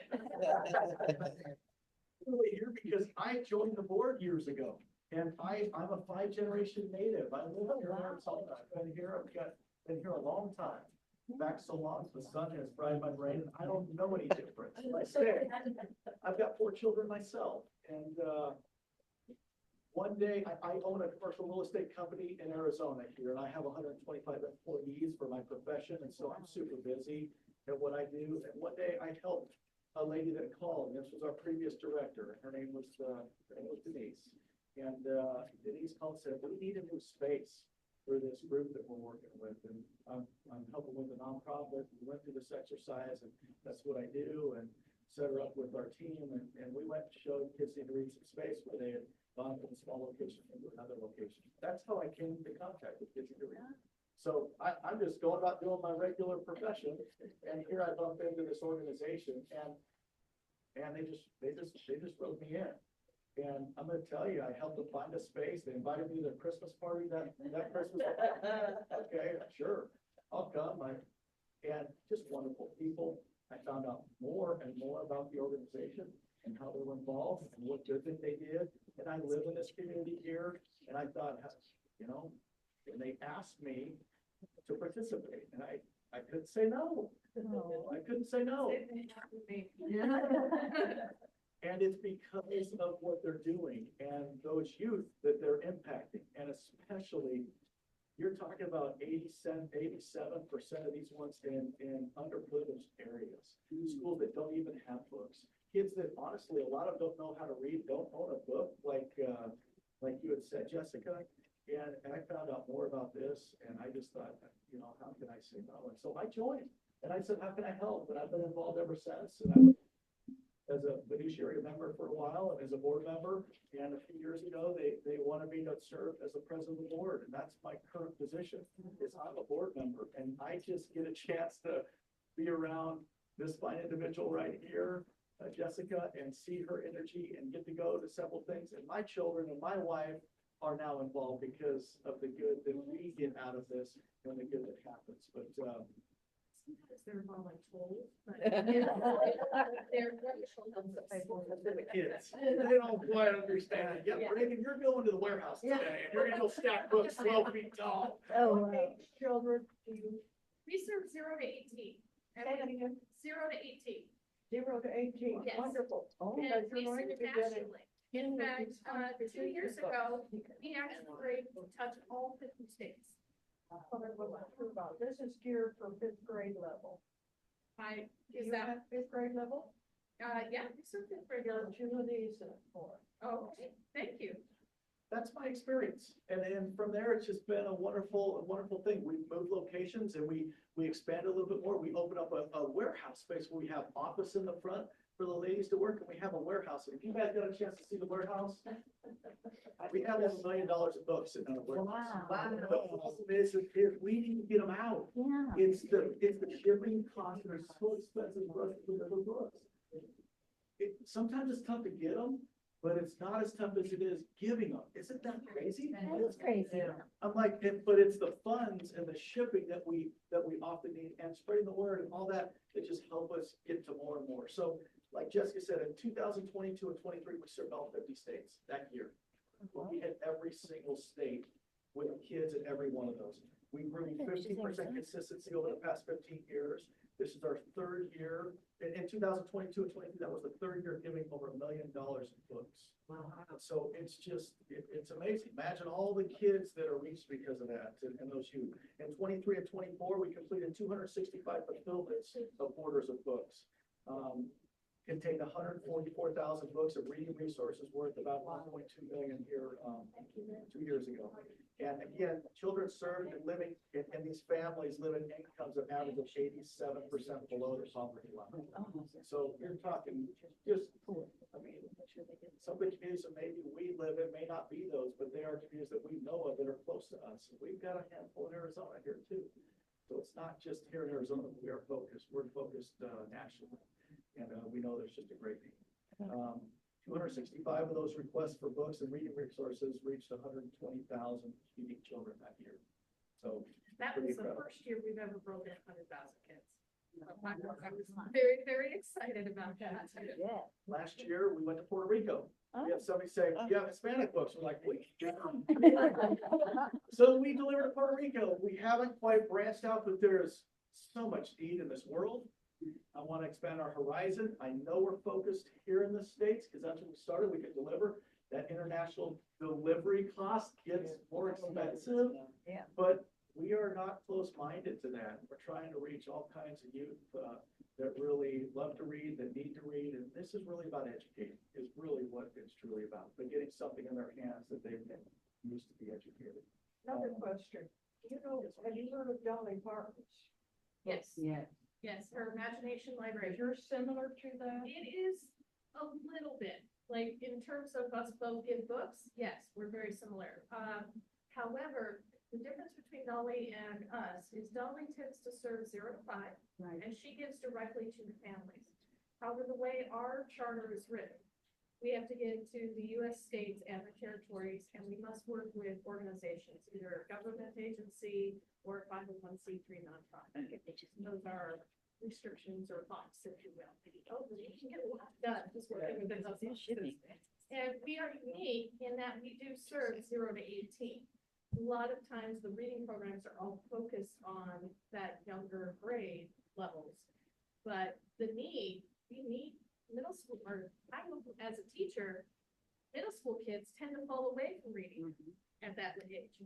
Really here because I joined the board years ago, and I'm a 5th-generation native. I live here in Arizona. I've been here a long time. Back so long, the sun has fried my brain, and I don't know any difference. I say, I've got 4 children myself, and one day I own a commercial real estate company in Arizona here, and I have 125 employees for my profession, and so I'm super busy at what I do. And one day I helped a lady that called, and this was our previous director, and her name was Denise. And Denise called and said, we need a new space for this group that we're working with, and I'm helping with a nonprofit. We went through this exercise, and that's what I do, and set her up with our team, and we went and showed Kids Need to Read some space where they had gone from a small location into another location. That's how I came into contact with Kids Need to Read. So I'm just going about doing my regular profession, and here I bump into this organization, and they just wrote me in. And I'm gonna tell you, I helped them find a space. They invited me to their Christmas party that Christmas. Okay, sure, I'll come. And just wonderful people. I found out more and more about the organization and how they were involved and what good that they did. And I live in this community here, and I thought, you know, and they asked me to participate, and I couldn't say no. I couldn't say no. And it's because of what they're doing and those youth that they're impacting. And especially, you're talking about 87% of these ones in underprivileged areas, schools that don't even have books, kids that honestly, a lot of them don't know how to read, don't own a book, like met Jessica and I found out more about this and I just thought, you know, how can I say no? And so I joined and I said, how can I help? And I've been involved ever since. And I was as a fiduciary member for a while and as a board member. And a few years ago, they wanted me to serve as the president of the board. And that's my current position is I'm a board member and I just get a chance to be around this fine individual right here, Jessica, and see her energy and get to go to several things. And my children and my wife are now involved because of the good that we get out of this and the good that happens. But, Sometimes they're more like tolls, but. They're. the kids, they don't quite understand. Yeah, Reagan, you're going to the warehouse today and you're gonna go stack books 12 feet tall. Oh, Children, we serve 0 to 18. And 0 to 18. 0 to 18, Yes. wonderful. Oh, And but we you're going serve to be getting. nationally. In fact, 2 years ago, we actually were able to touch all 50 states. This is geared for 5th grade level. Is You that, have 5th grade level? yeah, we serve 5th grade. There are 2 of these and 4. Oh, okay, thank you. That's my experience. And then from there, it's just been a wonderful thing. We've moved locations and we expanded a little bit more. We opened up a warehouse space where we have office in the front for the ladies to work and we have a warehouse. And if you guys got a chance to see the warehouse, we have over $1 million of books sitting in the warehouse. Wow. The problem is we need to get them out. yeah. It's the shipping costs that are so expensive for us to deliver books. Sometimes it's tough to get them, but it's not as tough as it is giving them. Isn't that crazy? That's crazy. I'm like, but it's the funds and the shipping that we often need and spreading the word and all that just help us get to more and more. So like Jessica said, in 2022 and 23, we served all 50 states that year. We hit every single state with kids in every one of those. We grew 15% consistency over the past 15 years. This is our 3rd year. In 2022 and 23, that was the 3rd year giving over $1 million in books. Wow. So it's just, it's amazing. Imagine all the kids that are reached because of that and those youth. In 23 and 24, we completed 265 fulfillments of orders of books. Contained 144,000 books of reading resources worth about 1.2 million here 2 years ago. And again, children served and living in these families live in incomes of average of 87% below the poverty line. So you're talking just, I mean, some of the communities that maybe we live in may not be those, but they are communities that we know of that are close to us. We've got a handful in Arizona here too. So it's not just here in Arizona, we are focused. We're focused nationally. And we know there's just a great need. 265 of those requests for books and reading resources reached 120,000 unique children that year. So That pretty was the incredible. first year we've ever broken 100,000 kids. So I was very, very excited about that. Yeah. Last year, we went to Puerto Rico. We had somebody say, you have Hispanic books. We're like, we So we delivered to Puerto Rico. We haven't quite branched out, but there's so much need in this world. I want to expand our horizon. I know we're focused here in the States because that's when we started. We could deliver. That international delivery cost gets more expensive. Yeah. But we are not close-minded to that. We're trying to reach all kinds of youth that really love to read, that need to read. And this is really about educating, is really what it's truly about. But getting something in their hands that they can use to be educated. Another question. Have you heard of Dolly Parton's? Yes. Yeah. Yes, her imagination library. You're similar to that? It is a little bit, like in terms of us both give books, yes, we're very similar. However, the difference between Dolly and us is Dolly tends to serve 0 to 5. Right. And she gives directly to the families. However, the way our charter is written, we have to give to the US states and the territories, and we must work with organizations, either a government agency or a 501c3 nonprofit. Those are restrictions or locks, if you will. Oh, you can get a lot done, just working with those issues. And we are unique in that we do serve 0 to 18. A lot of times the reading programs are all focused on that younger grade levels. But the need, we need middle school, or I know as a teacher, middle school kids tend to fall away from reading at that age.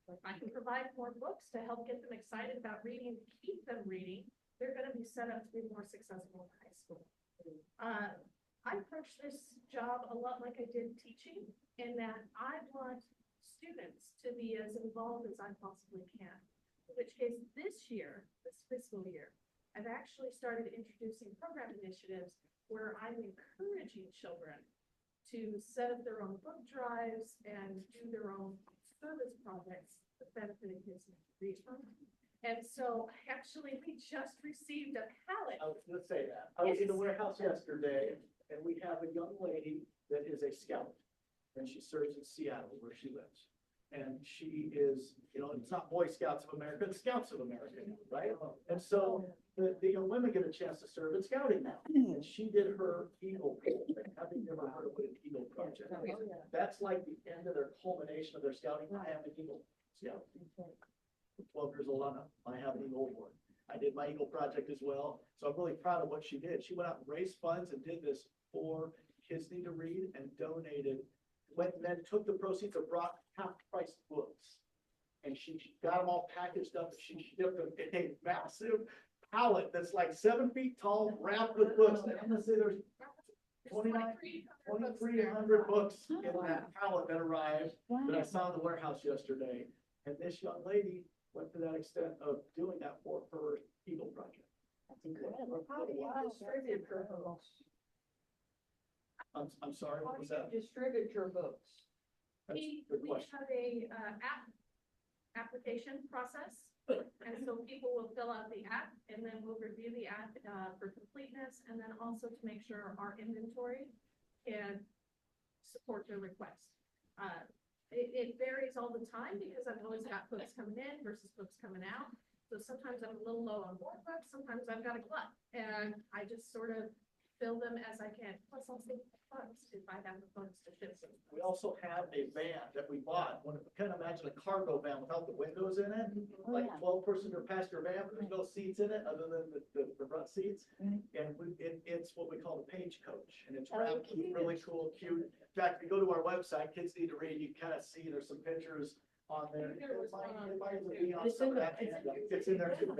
If I can provide more books to help get them excited about reading, keep them reading, they're going to be set up to be more successful in high school. I approach this job a lot like I did teaching, in that I want students to be as involved as I possibly can. In which case, this year, this fiscal year, I've actually started introducing program initiatives where I'm encouraging children to set up their own book drives and do their own service projects that benefit kids in the region. And so actually, we just received a pallet. I was gonna say that. I was in the warehouse yesterday and we have a young lady that is a scout. And she serves in Seattle where she lives. And she is, it's not Boy Scouts of America, it's Scouts of America, right? And so the young women get a chance to serve in scouting now. And she did her Eagle project. Have you ever heard of what an Eagle project is? That's like the end of their culmination of their scouting. I am an Eagle Scout. 12 years old, I have an Eagle Award. I did my Eagle project as well. So I'm really proud of what she did. She went out and raised funds and did this for Kids Need to Read and donated, went and then took the proceeds and brought half-price books. And she got them all packaged up and she shipped them in a massive pallet that's like 7 feet tall, wrapped with books. And I'm gonna say there's 2,300 books in that pallet that arrived that I saw in the warehouse yesterday. And this young lady went to that extent of doing that for her Eagle project. That's incredible. How do you distribute your books? I'm sorry, How what do was that? you distribute your books? That's a We good question. have a application process. And so people will fill out the app and then we'll review the app for completeness and then also to make sure our inventory can support their request. It varies all the time because I've always got books coming in versus books coming out. So sometimes I'm a little low on board books, sometimes I've got a glut and I just sort of fill them as I can. Plus I'll save funds if I have the funds to ship them. We also have a van that we bought, kind of imagine a cargo van without the windows in it, like 12-person or passenger van, but there's no seats in it other than the front seats. And it's what we call the Page Coach, and it's wrapped with really cool, cute. In fact, if you go to our website, Kids Need to Read, you kind of see there's some pictures on there. It might be on some of that, it's in there too.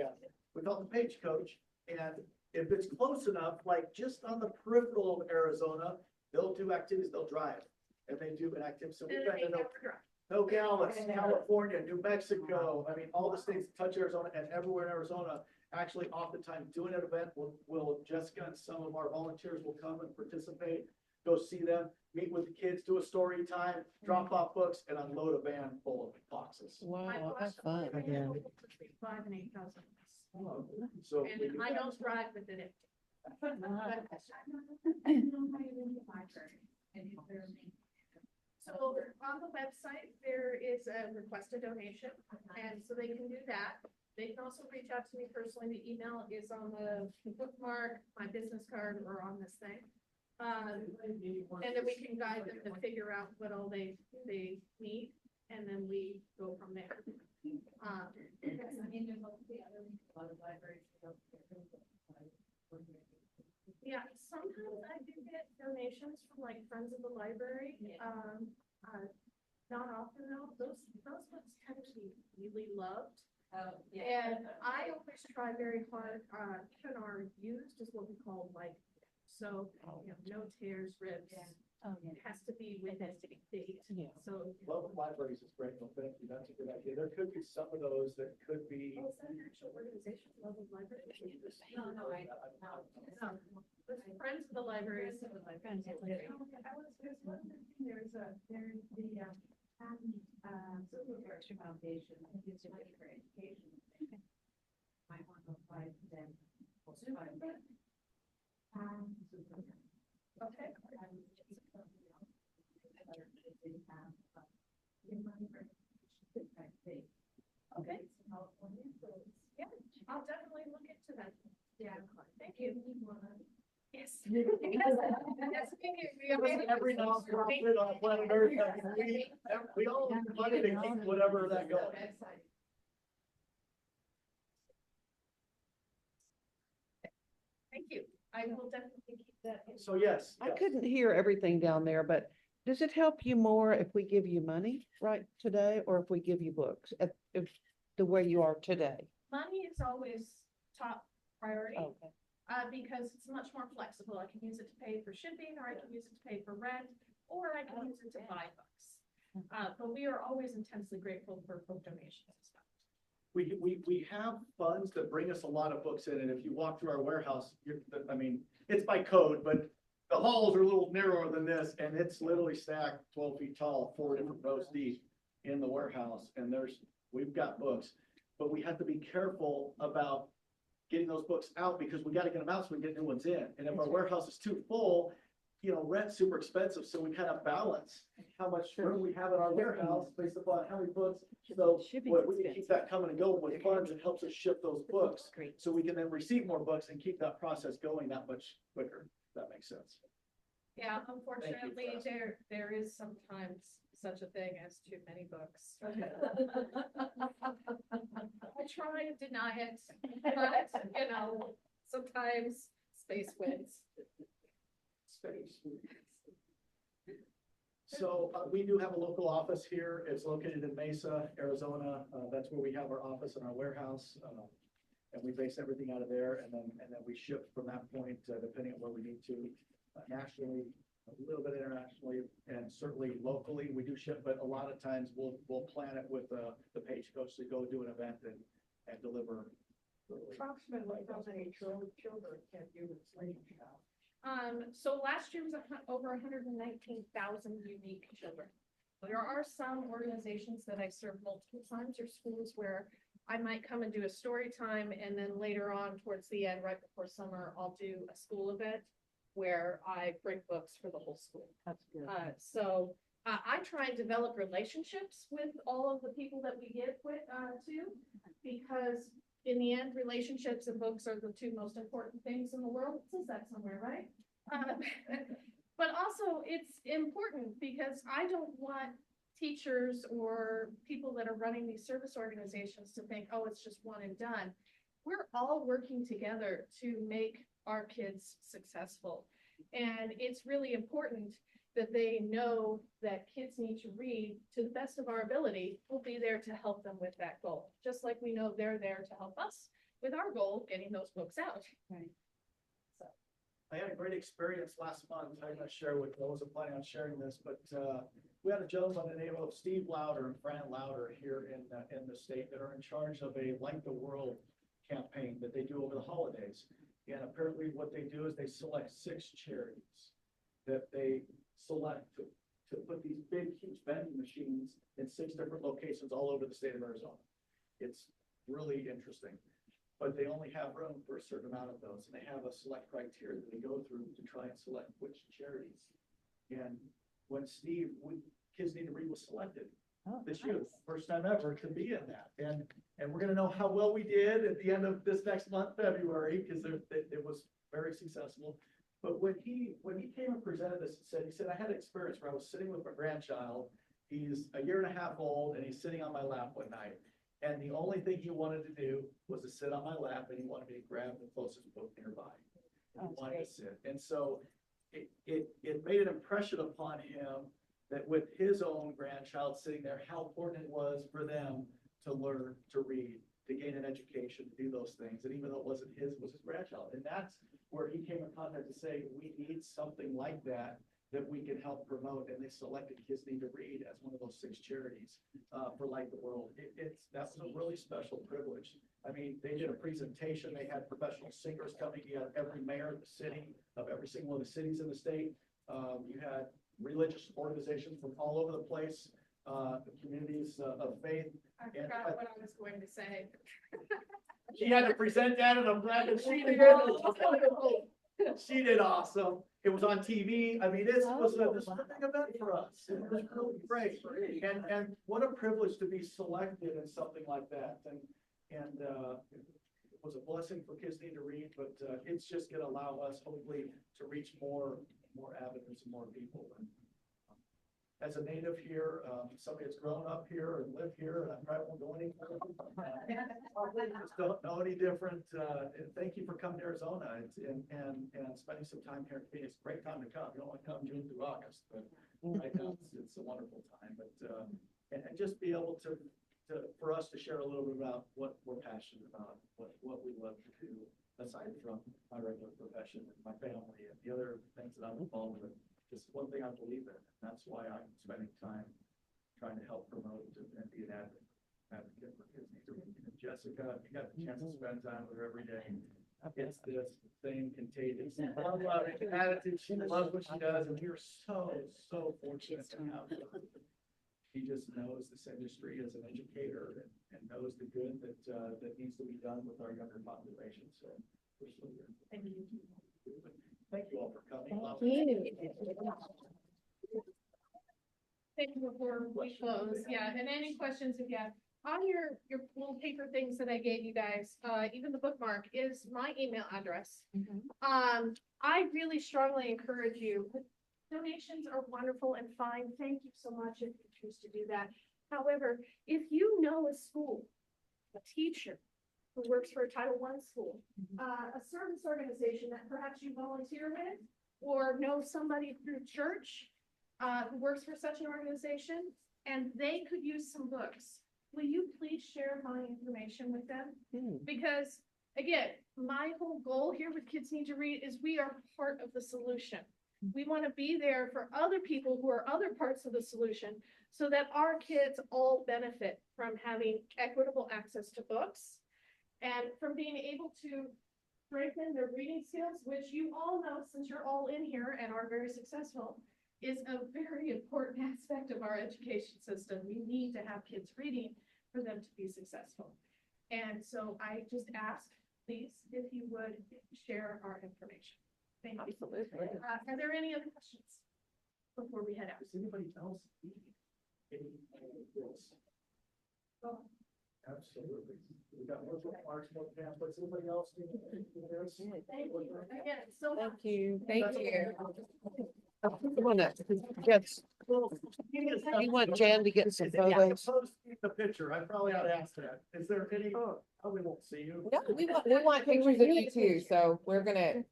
We call it the Page Coach, and if it's close enough, like just on the peripheral of Arizona, they'll do activities, they'll drive. And they do an activity, so we've been to Nogales, California, New Mexico, I mean, all the states that touch Arizona and everywhere in Arizona. Actually, oftentimes doing an event, will Jessica and some of our volunteers will come and participate, go see them, meet with the kids, do a story time, drop off books and unload a van full of boxes. Wow, that's fun. Between 5,000 and 8,000. So. And I don't drive with it. So on the website, there is a request a donation, and so they can do that. They can also reach out to me personally. The email is on the bookmark, my business card, or on this thing. And then we can guide them to figure out what all they need, and then we go from there. Yeah, sometimes I do get donations from like friends of the library. Not often though. Those books tend to be really loved. And I always try very hard. Even our used is what we call like, so no tears, rips. It has to be with date. So. Love of libraries is great, no, thank you, that's a good idea. There could be some of those that could be. Oh, is that an actual organization, Love of Library? No, but Friends of the Library is. Friends of the Library. There's one thing, there's the Foundation, it's for education. Might want to apply to them. Okay. Okay. Yeah, I'll definitely look into that. Yeah, thank you. Yes. Every nonprofit on planet Earth, we all need money to keep whatever that going. Thank you. I will definitely keep that. in So mind. yes. I couldn't hear everything down there, but does it help you more if we give you money right today, or if we give you books if the way you are today? Money is always top priority. Okay. Because it's much more flexible. I can use it to pay for shipping, or I can use it to pay for rent, or I can use it to buy books. But we are always intensely grateful for book donations and stuff. We have funds that bring us a lot of books in, and if you walk through our warehouse, I mean, it's by code, but the halls are a little narrower than this, and it's literally stacked 12 feet tall, 4 different rows deep in the warehouse, and we've got books, but we have to be careful about getting those books out, because we gotta get them out so we get new ones in, and if our warehouse is too full, rent's super expensive, so we kind of balance how much room we have in our warehouse based upon how many books. So we can keep that coming and going with funds. It helps us ship those books. Great. So we can then receive more books and keep that process going that much quicker. If that makes sense. Yeah, unfortunately, there is sometimes such a thing as too many books. I try to deny it, but sometimes space wins. So we do have a local office here. It's located in Mesa, Arizona. That's where we have our office and our warehouse. And we base everything out of there, and then we ship from that point, depending on where we need to, nationally, a little bit internationally, and certainly locally. We do ship, but a lot of times we'll plan it with the page coach to go do an event and deliver. Approximately how many children can you slave now? So last year was over 119,000 unique children. There are some organizations that I serve multiple times, or schools where I might come and do a story time, and then later on towards the end, right before summer, I'll do a school event where I bring books for the whole school. That's good. So I try and develop relationships with all of the people that we give with to, because in the end, relationships and books are the two most important things in the world. It says that somewhere, right? But also it's important because I don't want teachers or people that are running these service organizations to think, oh, it's just one and done. We're all working together to make our kids successful. And it's really important that they know that kids need to read to the best of our ability. We'll be there to help them with that goal, just like we know they're there to help us with our goal, getting those books out. Right. So. I had a great experience last month. I'm not sure with those. I'm planning on sharing this, but we had a gentleman by the name of Steve Louder and Fran Louder here in the state that are in charge of a Light the World campaign that they do over the holidays. And apparently what they do is they select 6 charities that they select to put these big, huge vending machines in 6 different locations all over the state of Arizona. It's really interesting, but they only have room for a certain amount of those, and they have a select criteria that they go through to try and select which charities. And when Kids Need to Read was selected this year, first time ever to be in that, and we're gonna know how well we did at the end of this next month, February, because it was very successful. But when he came and presented this, he said, I had an experience where I was sitting with my grandchild. He's a year and a half old, and he's sitting on my lap one night. And the only thing he wanted to do was to sit on my lap, and he wanted me to grab the closest book nearby. And he wanted to sit. And so it made an impression upon him that with his own grandchild sitting there, how important it was for them to learn to read, to gain an education, to do those things. And even though it wasn't his, it was his grandchild. And that's where he came in contact to say, we need something like that we can help promote. And they selected Kids Need to Read as one of those 6 charities for Light the World. That's a really special privilege. I mean, they did a presentation. They had professional singers coming. You had every mayor of the city, of every single one of the cities in the state. You had religious organizations from all over the place, the communities of faith. I forgot what I was going to say. She had to present that, and I'm glad that she did. She did awesome. It was on TV. I mean, this was a big event for us. It was really great. And what a privilege to be selected in something like that. And it was a blessing for Kids Need to Read, but it's just going to allow us hopefully to reach more avenues and more people. And as a native here, somebody that's grown up here and lived here, and I probably won't go anywhere. Just don't know any different. And thank you for coming to Arizona and spending some time here. It's a great time to come. You don't want to come June through August, but right now it's a wonderful time. But and just be able to for us to share a little bit about what we're passionate about, what we love to do aside from my regular profession and my family and the other things that I'm involved with. Just one thing I believe in, and that's why I'm spending time trying to help promote and be an advocate for kids. And Jessica, you got the chance to spend time with her every day. It's this thing contagious. Attitude, she loves what she does, and we're so fortunate to have her. She just knows this industry as an educator and knows the good that needs to be done with our younger population, so. We're so good. Thank you. Thank you all for coming. Thank you before we close. Yeah, and any questions if you have, on your little paper things that I gave you guys, even the bookmark is my email address. I really strongly encourage you. Donations are wonderful and fine. Thank you so much if you choose to do that. However, if you know a school, a teacher who works for a Title I school, a service organization that perhaps you volunteer with, or know somebody through church who works for such an organization, and they could use some books, will you please share my information with them? Because again, my whole goal here with Kids Need to Read is we are part of the solution. We want to be there for other people who are other parts of the solution so that our kids all benefit from having equitable access to books and from being able to strengthen their reading skills, which you all know, since you're all in here and are very successful, is a very important aspect of our education system. We need to have kids reading for them to be successful. And so I just ask, please, if you would share our information. Thank you. Absolutely. Are there any other questions before we head out? Does anybody else? Absolutely. We got more bookmarks, more pamphlets. Anybody else? Thank you. Again, so much. Thank you. Thank you. You want Jan to get some photos? The picture, I probably ought to ask that. Is there any, oh, we won't see you. No, we want pictures of you too, so we're gonna,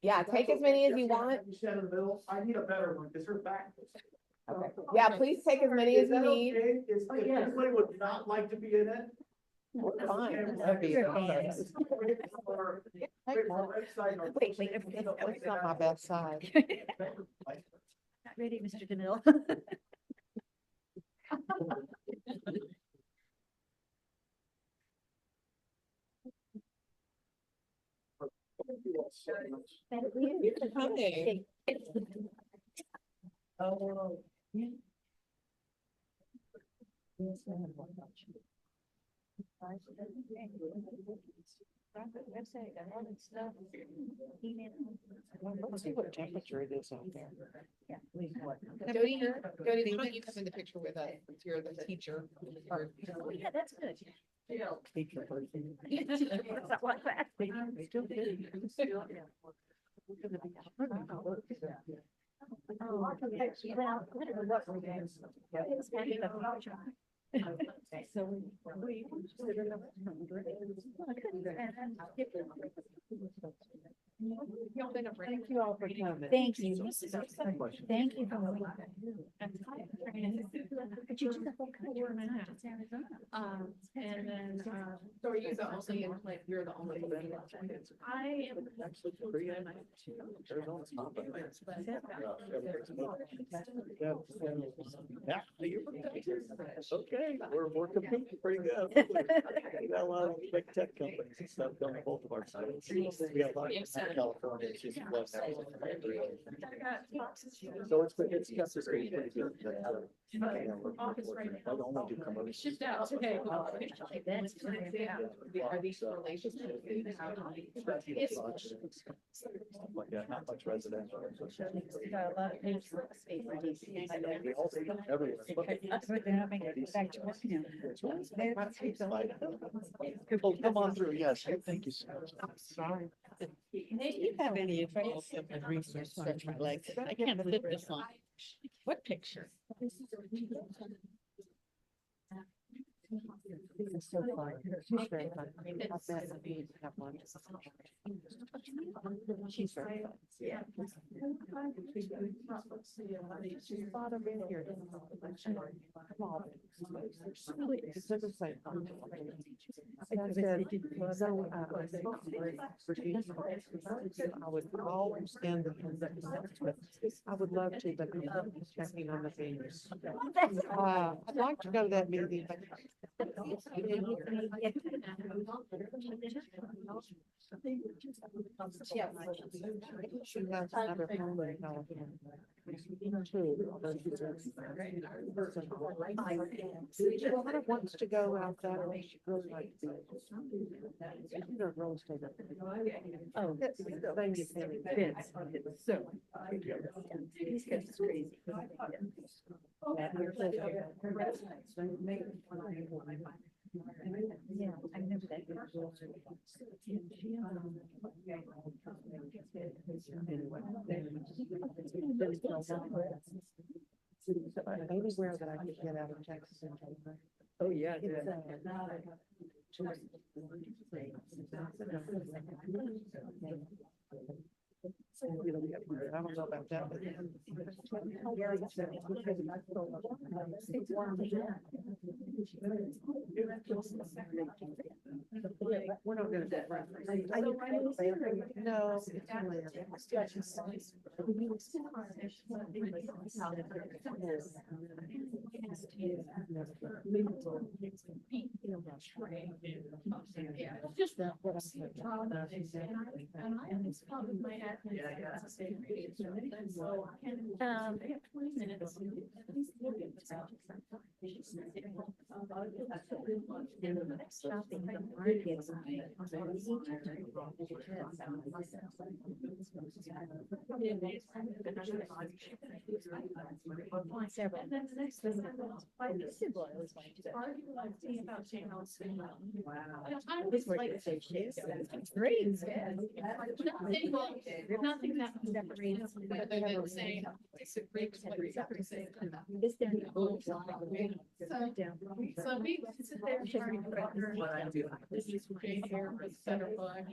yeah, take as many as you want. You stand in the middle. I need a better one because her back. Okay. Yeah, please take as many as you Is that need. okay? If anybody would not like to be in it? We're fine. That'd be fine. Wait, It's not my best side. Not ready, Mr. DeMille. Thank you for coming. Oh, Let's see what temperature it is out there. Jody, why don't you come in the picture with us? Since you're the teacher. Oh, yeah, that's good. Teacher person. It's not like that. Still good. Oh, yeah. Well, it's kind of a picture. So we consider them 100. Thank you all for coming. Thank you. Thank you for coming. But you took the whole country. It's Arizona. And then, so are you the only, like, you're the only. I am. actually, pretty. Arizona's not bad. Yeah, you're okay. We're competing pretty good. We got a lot of big tech companies and stuff on both of our sides. We have a lot of California. It's just one so it's kept us pretty good. I only do commercial. Shipped out today. Are these relationships? Like that, not much residential. Got a lot of pages for space for DC. We all see everywhere. That's what they're having it back to work now. Oh, come on through, yes, thank you so much. Sorry. Do you have any advice and research stretch my legs? I can't flip this on. What picture? It's so fun. She's very fun. I've met her, we have lunch. She's very fun. Yeah. She's thought of it here. Come on. It's the same. I said, so, I would always end the with, I would love to, but I'm checking on the fingers. I'd like to go to that meeting, but she has another home in California. She kind of wants to go out there. She really likes to. She's a real estate. Oh, Thank you, Penny. Vince, so. These guys is crazy. Yeah, I remember that. Anywhere that I could get out of Texas and Denver. Oh, yeah. I don't know about that. We're not gonna. No. Just that. And it's probably my admin. So I have 20 minutes. Shopping, the markets. Several. And then the next thing I used to argue like me about channels. Wow. I was like, It's great. There's nothing that separates, but they're saying, disagree with what you're saying. Is there? So we sit there and try to figure out this is great hair, but center black.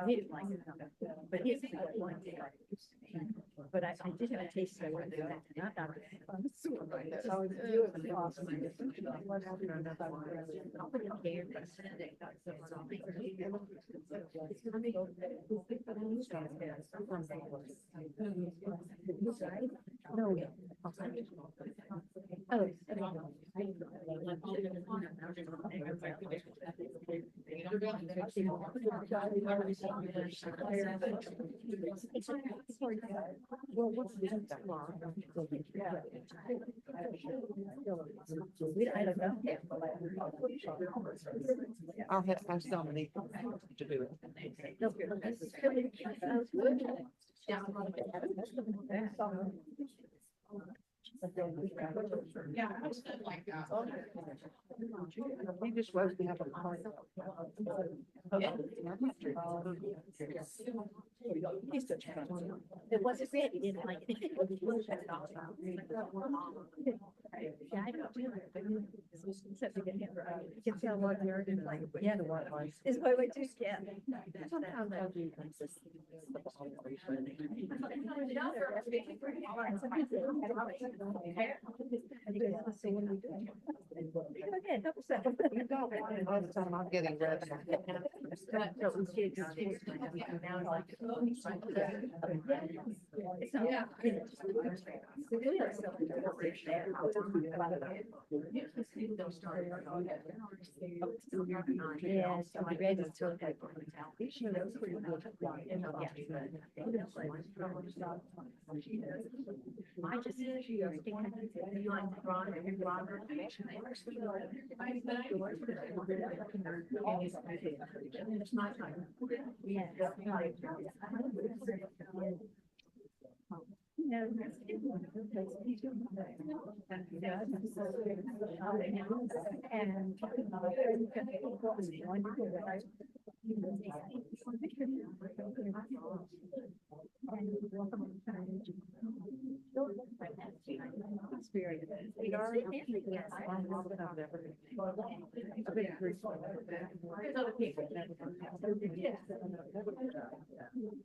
He didn't like it, but he's one thing. But I did have a taste of it. Not that. No. Oh. Well, what's the I don't know. I'll have my Dominique to do it. Yeah, I was like that. He just loves to have a party. It wasn't red, he didn't like it. Yeah, I don't do it. Except to get him. You can tell what you're doing, like, yeah, the white ones. Is what we do, yeah. Sometimes I'll do All the time I'm getting red. Yeah. Yeah, so the red is still good. I just think you like the Ron and Robert. It's my time. Yeah.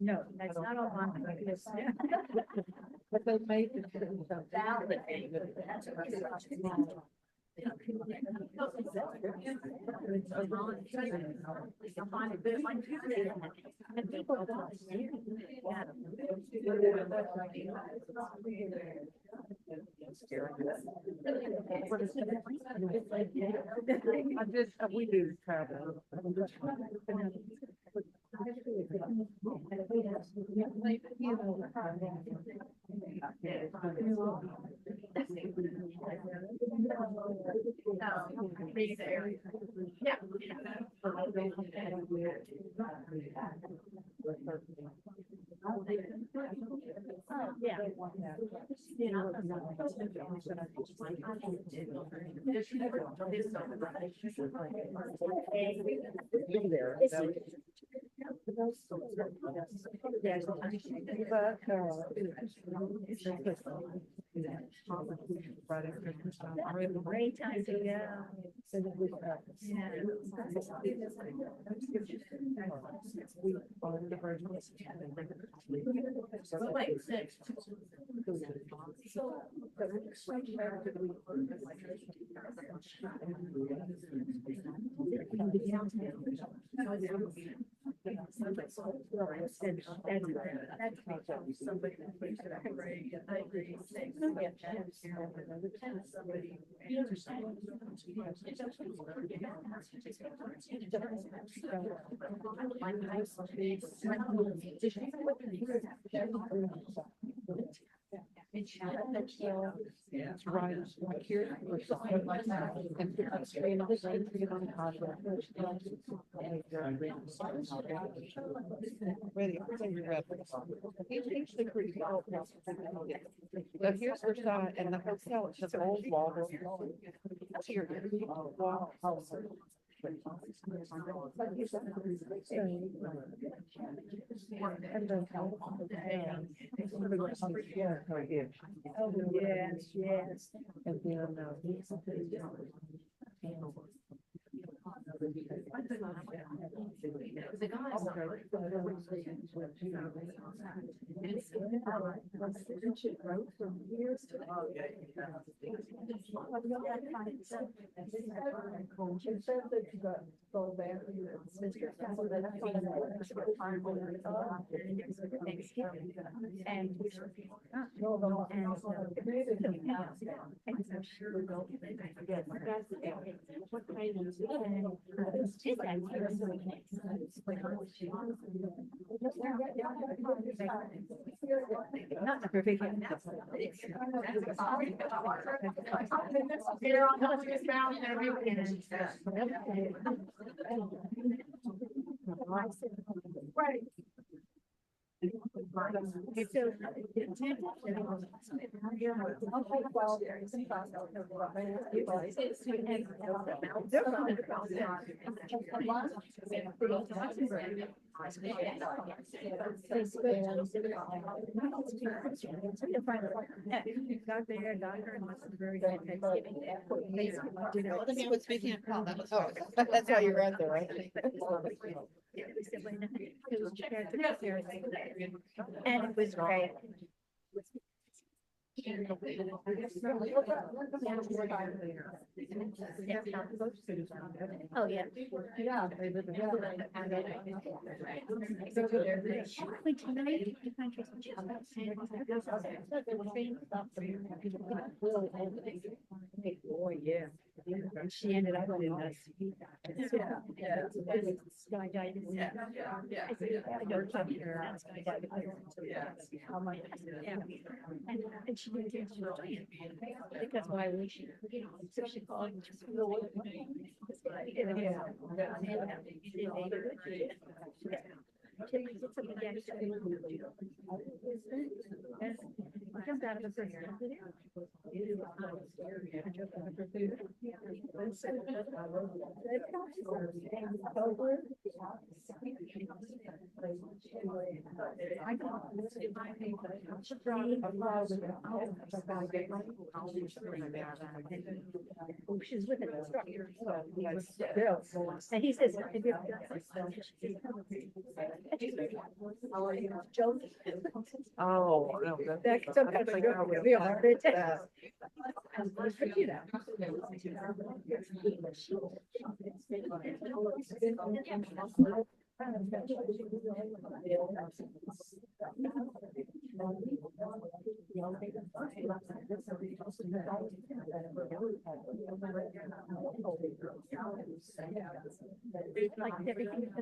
No, that's not all on this. But they made it. And people We do travel. Great time to go. That's right. Like here, we're sorry. And upstream of the same thing on the contract. Ready, everything's ready. He's usually pretty well. So here's her side and the hotel, it's an old Waldorf. It's here. Wow. Oh, yes, yes. And then, Not the perfect. Right. Got there, got her, and was very good at Thanksgiving. Oh, that's how you read there, right? And it was great. Oh, yeah. Wait, tonight, the country's boy, yeah. And she ended up in us. Skydiving. I don't talk to her. And she didn't get to Australia because why would she? So she called. Comes out of the first. Oh, she's with an instructor. And he says. Joe. Oh, no, That's some kind of a real hard. Like everything.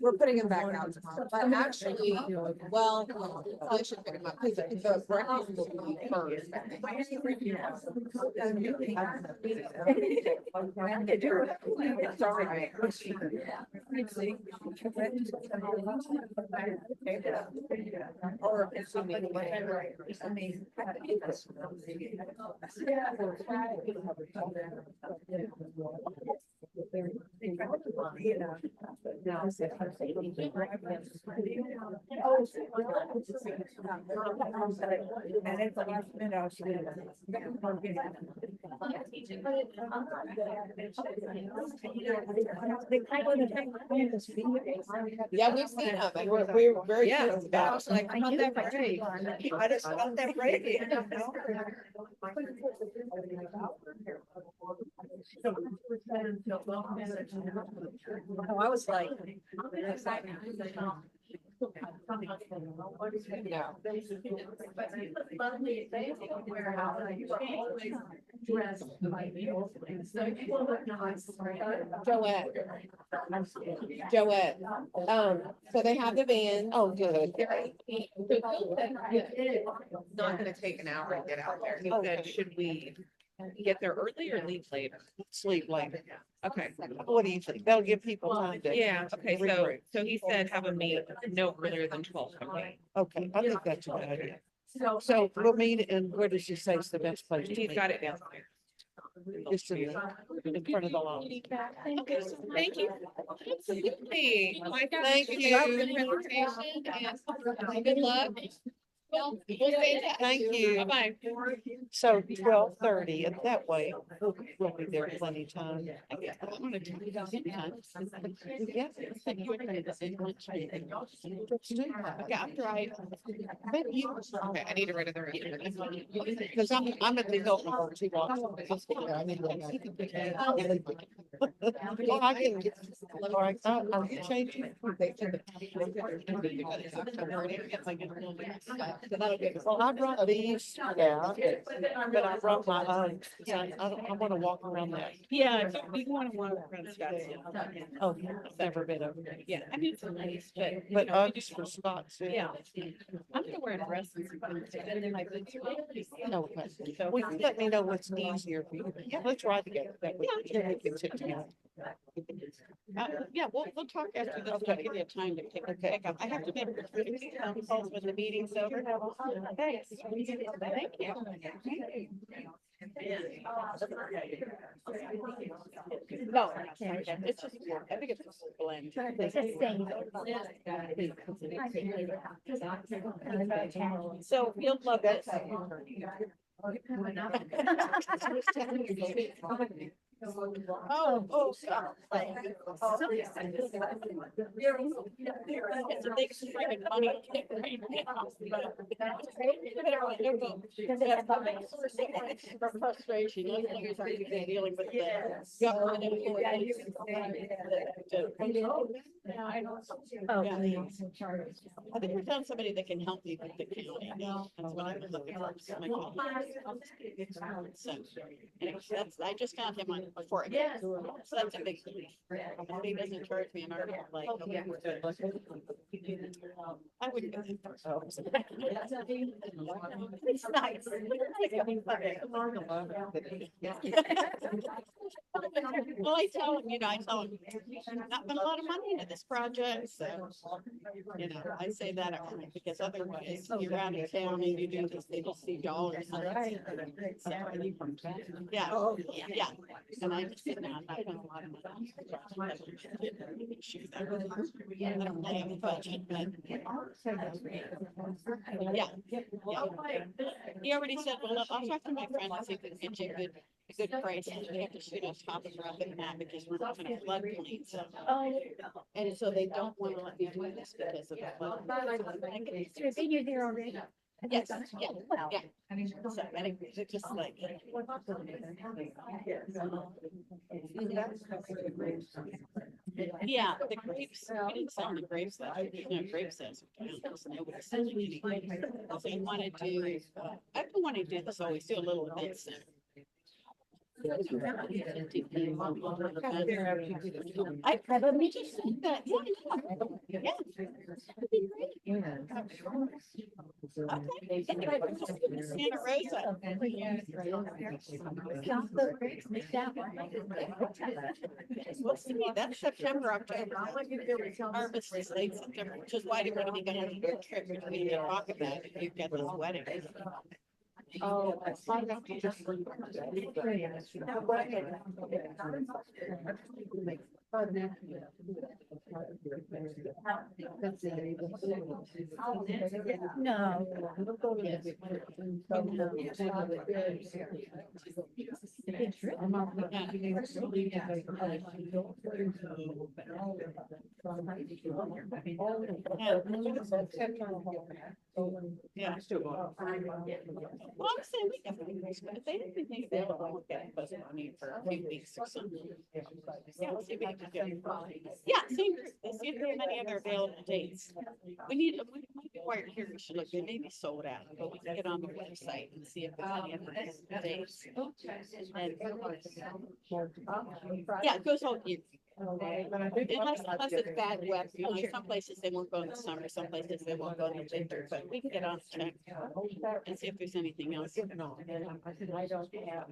We're putting them back out tomorrow, but actually, well, I should pick them up, because the breakfast will be first. Sorry. Or assuming whatever. Yeah, we've seen them, and we're very curious about. I was like, I'm not that brave. I just felt that brave. Oh, I was like. Joette, so they have the van. Oh, good. Not gonna take an hour to get out there. He said, should we get there early or leave later? sleep later. Okay. What do you think? That'll give people time to. Yeah, okay, regroup. so he said have a meet no earlier than 12:30. Okay, I think that's a good idea. So we'll meet, and where does she say is the best place to He's meet? got it down. Just in front of the lawn. Okay, so thank you. Absolutely. Thank For you. the presentation and good luck. Well, we'll stay in touch. Thank you. Bye-bye. So 12:30, and that way we'll be there plenty of time. Yeah. Yeah. Let's do that. Okay, after Maybe you. okay, I need to write it there. Because I'm at the Hilton for 2 blocks. Well, I can, all right, I'll change it. Well, I brought these, yeah, but I brought my own. I want to walk around that. Yeah, we want to walk around Scottsdale. Oh, I've never been over there. Yeah, I mean, it's nice, but. But Uggs for spots. Yeah. I'm gonna wear a dress and then my boots. No, well, you let me know what's easier for you. Yeah, let's ride together. That way, then we can sit together. Yeah, we'll talk after this. I'll give you time to pick up. I have to make calls when the meeting's over. Thanks. Thank you. No, it's just, I think it's just a blend. So you'll love this. Oh, stop. It's a big freaking money pit right now. For frustration, those lawyers aren't even dealing with the government employees. Oh, Yeah. please. I think we found somebody that can help me with the county. That's what I've been looking for. Somebody who- So, anyway, that's, I just found him on before. Yes. So that's a big thing. If he doesn't charge me an arm, like, okay, we're good. I wouldn't go in for those. It's nice. Well, I tell him, I tell him, not been a lot of money into this project, so, I say that up front, because otherwise, you're out of town and you do this, they just see dollars. Yeah, yeah, and I just said, no, I'm not putting a lot of money. I don't have a budget, but. Yeah, yeah. He already said, well, I'll talk to my friend and see if we can get you a good price. We have to shoot us topographic map because we're not in a floodplain, so. And so they don't want to let me do this because of the flood. So have been there already? Yes, yeah, yeah. So anyways, it's just like. Yeah, the grapes, we didn't sell the grapes last year. There's no grape sales. Nobody selling any grapes. They want to do, I've been wanting to do this always, do a little event center. I probably just said that. Yeah. That'd be great. Okay. Santa Rosa. Well, to me, that's September, October. Harvest is late September, which is why they want to be going on a trip between the talk about if you've got this wedding. Oh, No. Yeah. Well, I'm saying we definitely, but if they have anything available, we'll get it budget money for a few weeks or something. Yeah, we'll see if we can do. Yeah, same group. Let's see if there are any other available dates. We need, we might be wired here. We should look, they may be sold out, but we can get on the website and see if there's any other available dates. And yeah, it goes all year. Unless it's bad weather, some places they won't go in the summer, some places they won't go in the winter, but we can get on the check and see if there's anything else. I don't have.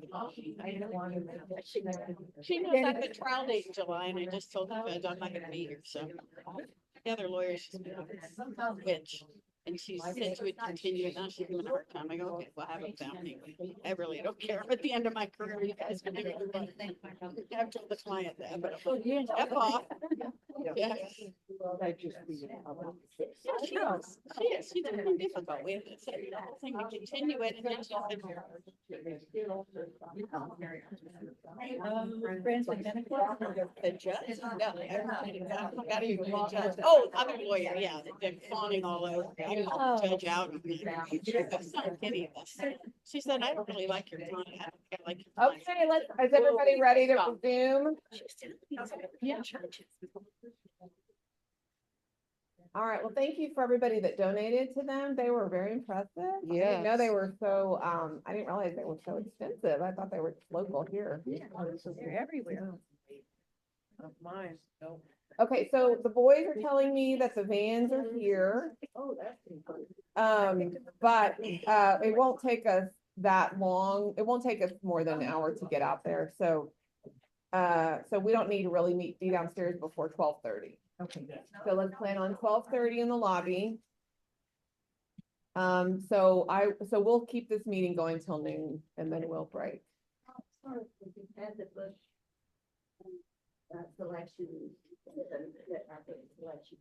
She knows I have a trial date in July and I just told the judge I'm not gonna be here, so. The other lawyer, she's been a witch. And she said she would continue it. Now she's giving a hard time. I go, okay, well, have it without me. I really don't care. At the end of my career, you guys can do everything. I've told the client that, but F off. Yeah. Yeah, she is. She is. She's been difficult. We have to say the whole thing to continue it and then she said. Friends with benefits? The judge? No, I got even the judge. Oh, other lawyer, yeah, they're fawning all over. I called the judge out. That's not any of this. She said, I don't really like your client. I don't think I like your client. Okay, is everybody ready to resume? Yeah. All right, well, thank you for everybody that donated to them. They were very impressive. I didn't know they were so, I didn't realize they were so expensive. I thought they were local here. They're everywhere. Mine, no. Okay, so the boys are telling me that the vans are here. Oh, that's. But it won't take us that long. It won't take us more than an hour to get out there. So we don't need to really be downstairs before 12:30. Okay. So let's plan on 12:30 in the lobby. So we'll keep this meeting going till noon and then we'll break. Had the Bush selection, selection.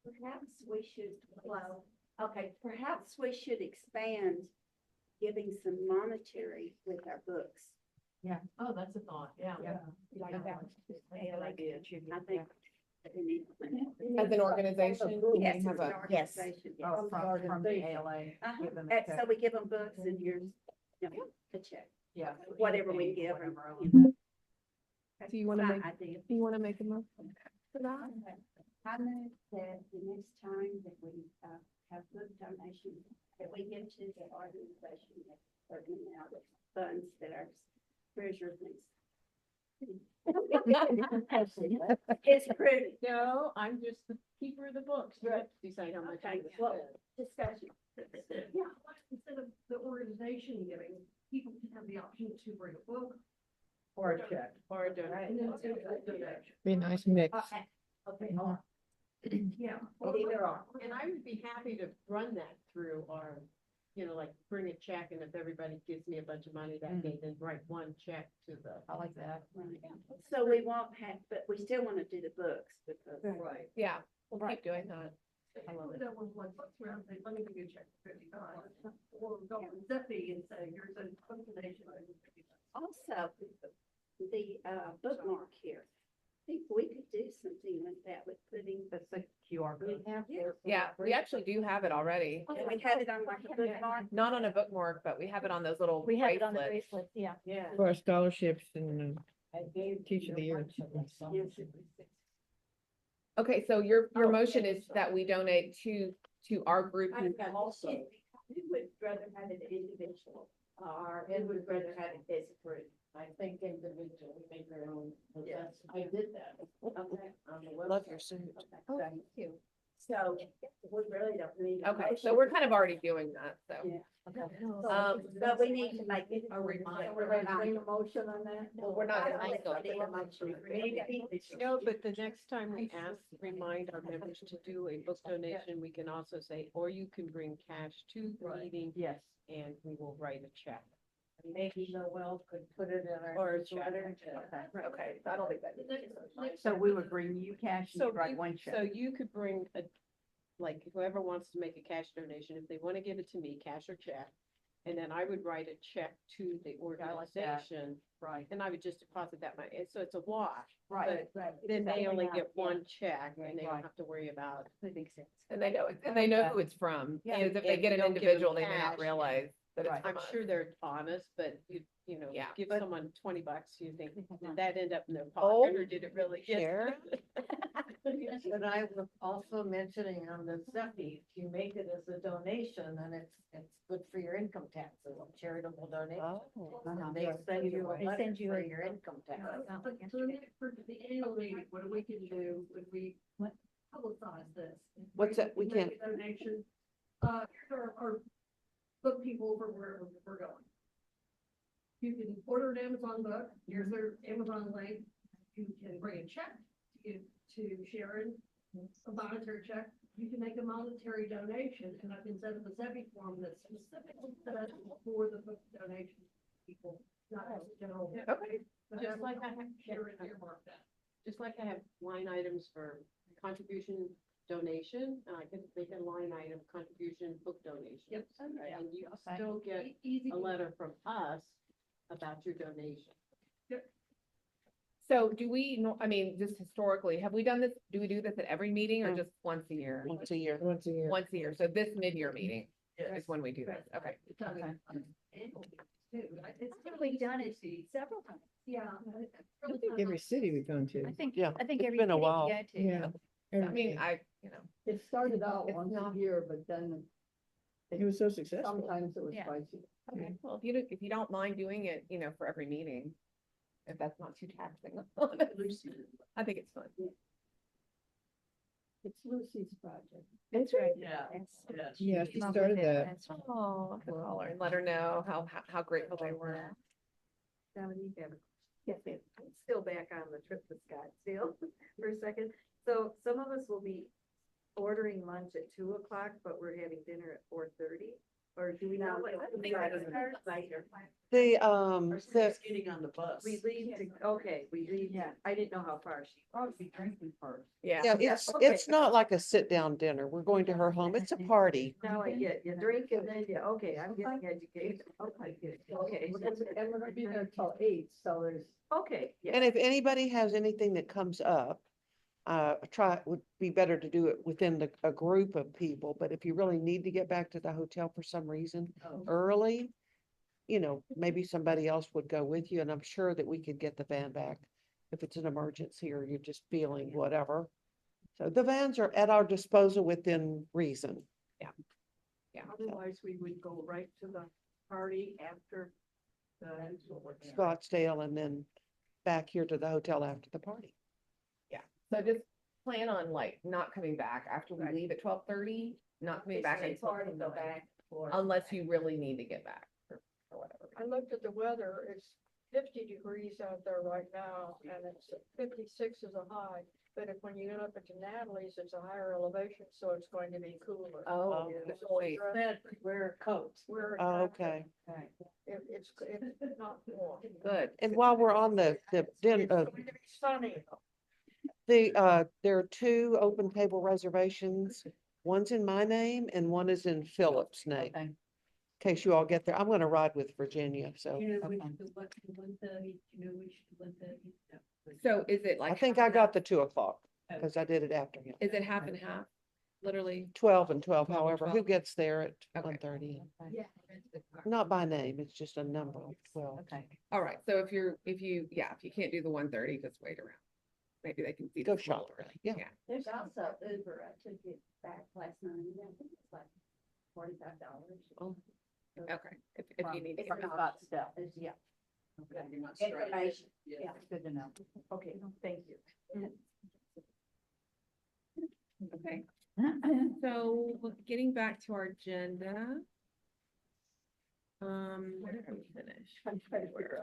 Perhaps we should, well, okay, perhaps we should expand giving some monetary with our books. Oh, that's a thought, yeah. I think. As an organization. we Yes, have as an a- organization, yes. Oh, from the ALA. Uh-huh. give them a And check. so we give them books and here's, a check, Yeah. whatever we anything, give them. whatever. Do you wanna Fine make- idea. Do you want to make a motion for that? I know that the next time that we have book donations, that we give to the organization a certain amount of funds that our treasurer thinks. It's prudent. No, I'm just the keeper of the books. You have to decide how much. Okay, you well, spend. discussion. Yeah, instead of the organization giving, people can have the option to bring a book. Or a check. Or a donation. And then do a donation. Be a nice mix. Okay, Yeah. either or. And I would be happy to run that through our, like bring a check and if everybody gives me a bunch of money that day, then write one check to the. I like that. So we won't have, but we still want to do the books because. Right. Yeah, we'll keep doing that. I love it. That was like, let's round, say, let me give you a check for $50. Or go to Zippy and say, here's a book donation. I need $50. Also, the bookmark here, I think we could do something with that, with putting. That's the QR code. Yeah, we actually do have it already. We have it on like a bookmark. Not on a bookmark, but we have it on those little We have it on the bracelets. bracelets, yeah. Yeah. For our scholarships and teacher of the year. Okay, so your motion is that we donate to our group. I also, we would rather have it individual, or we would rather have it as a group. I think individually make their own. Yes. I did that. Okay. Love your suit. Oh, thank you. So we really don't need. a Okay, so motion. we're kind of already doing that, so. Yeah. Um, But we need to make it. A reminder. We're ready to bring a motion on that? Well, we're not I gonna don't go think we need a motion. We need to be- No, but the next time we remind our members to do a book donation, we can also say, or you can bring cash to the meeting. Yes. And we will write a check. Maybe Noel could put it in our. Or a check. newsletter. Okay, I don't think that. So we would bring you cash and So you'd write you- one check. So you could bring like whoever wants to make a cash donation, if they want to give it to me, cash or check. And then I would write a check to the organization. Right, And I would just deposit that money. And so it's a wash. right. Then they only get Yeah. one check and they don't Right. have to worry about. That makes sense. And they know who it's from. Yeah. And if they If get you an don't give them individual, they may not cash. realize that it's Right. from I'm us. sure they're honest, but Yeah. give But- someone $20, you think, did that end up in their Oh, pocket or did it really get? Share. But I was also mentioning on the ZEPI, if you make it as a donation, then it's good for your income taxes, charitable donation. Oh. And they send you a They letter send you for a- your income tax. But for the annual meeting, what we can do, would we publicize this? What's that? We make a Donation, here's our book people for wherever we're going. You can order an Amazon book, here's their Amazon link, you can bring a check to give to Sharon, a monetary check, you can make a monetary donation, and I can set up a ZEBI form that's specifically set up for the book donation people, not as a general. Okay. Just like I have, Sharon earmark that. just like I have line items for contribution donation, and I can make a line item contribution book donation. Yep. And you Okay. still get Easy. a letter from us about your donation. So do we, I mean, just historically, have we done this, do we do this at every meeting or No. just once a year? Once a year. Once a year. Once a year, so this mid-year meeting is when we do this, okay. It's on Okay. annual too. It's We've done it easy. several times. Yeah. I think every city we've gone to. I think, Yeah, I think it's every. been a city we while. go to. Yeah. I every mean, city. It started out It's once not- a year, but then It was so successful. sometimes it was Yeah. twice. Okay, well, if you don't mind doing it, for every meeting, if that's not too taxing. I think it's fun. It's Lucy's project. That's right. Yeah. That's- Yeah, she Come up started with it. that. That's fine. Oh, I'll have to call her and let her know how grateful they were. Yes, ma'am. Still back on the trip to Scottsdale for a second. So some of us will be ordering lunch at 2:00, but we're having dinner at 4:30? Or do we know? No, what I the think that time doesn't- starts? Later. The, Getting on the bus. We leave, okay, we leave, I didn't know how far she. Probably drinking first. Yeah. yeah, it's not like a sit-down dinner. We're going to her home. It's a party. Now I get, you drink and then you, okay, I'm getting educated. Okay, good, okay. And we're gonna be there till 8, so there's. Okay, yeah. And if anybody has anything that comes up, would be better to do it within a group of people, but if you really need to get back to the hotel for some reason Oh. early, you know, maybe somebody else would go with you, and I'm sure that we could get the van back if it's an emergency or you're just feeling whatever. So the vans are at our disposal within reason. Otherwise, we would go right to the party after the. Scottsdale and then back here to the hotel after the party. So just plan on like not coming back after we leave at 12:30, not coming back until unless you really need to get back for whatever. I looked at the weather, it's 50 degrees out there right now, and it's 56 is a high. But if when you get up into Natalie's, it's a higher elevation, so it's going to be cooler. Oh, Yeah, so wait. dress- Wear coats. Wear a Oh, jacket. okay. It's not warm. Good. And while we're on the It's din, going to be sunny. there are two open table reservations. One's in my name and one is in Philip's name. In case you all get there, I'm gonna ride with Virginia, so So is it like? I think I got the 2:00 because I did it after him. Is it half and half? Literally? 12 and 12, 12 and however, who 12. gets there at Okay. 1:30? Yeah. Not by name, it's just a number of 12. All right. So if you can't do the 1:30, just wait around. Maybe they can see. Go the shop, smaller. yeah. There's also Uber. I took it back last night. and I think it's like $45. Oh. Okay. If you need to. It's get an back. option. It's- Yeah. Information. Yeah. Good to know. Okay, thank you. Okay. So getting back to our agenda. Where did we finish?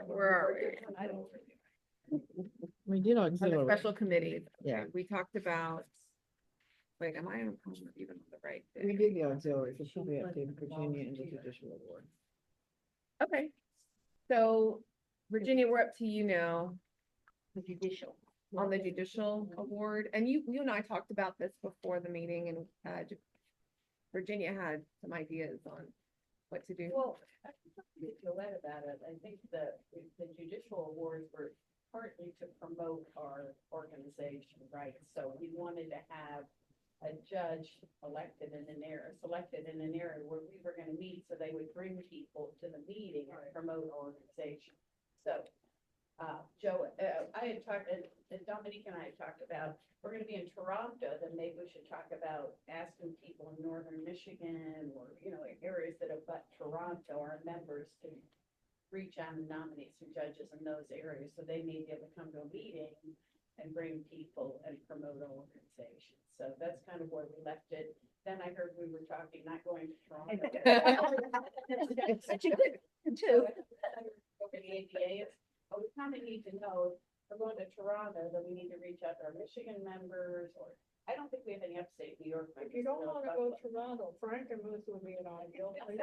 Where are we? We did On the auxiliary. special committees. Yeah. Okay, we talked about. Wait, am I on even on the right? We thing? did the auxiliary, so she'll be updating Virginia and the judicial award. Okay. So Virginia, we're up to you now. The judicial. On the judicial award, and you and I talked about this before the meeting, and Virginia had some ideas on what to do. Well, I can talk to Joette about it. I think that the judicial awards were partly to promote our organization, right? So we wanted to have a judge selected in an area where we were gonna meet, so they would bring people to the meeting and promote our organization. So, I had talked, and Dominique and I had talked about, we're gonna be in Toronto, then maybe we should talk about asking people in northern Michigan or, areas that abut Toronto, our members to reach out and nominate some judges in those areas, so they may be able to come to a meeting and bring people and promote our organization. So that's kind of where we left it. Then I heard we were talking, not going to Toronto. Such a good, too. Over the ADA, but we kind of need to know, if we're going to Toronto, then we need to reach out to our Michigan members, or, I don't think we have any upstate New York members. If you don't so want to go to Toronto, Frankenmuth would be an ideal place.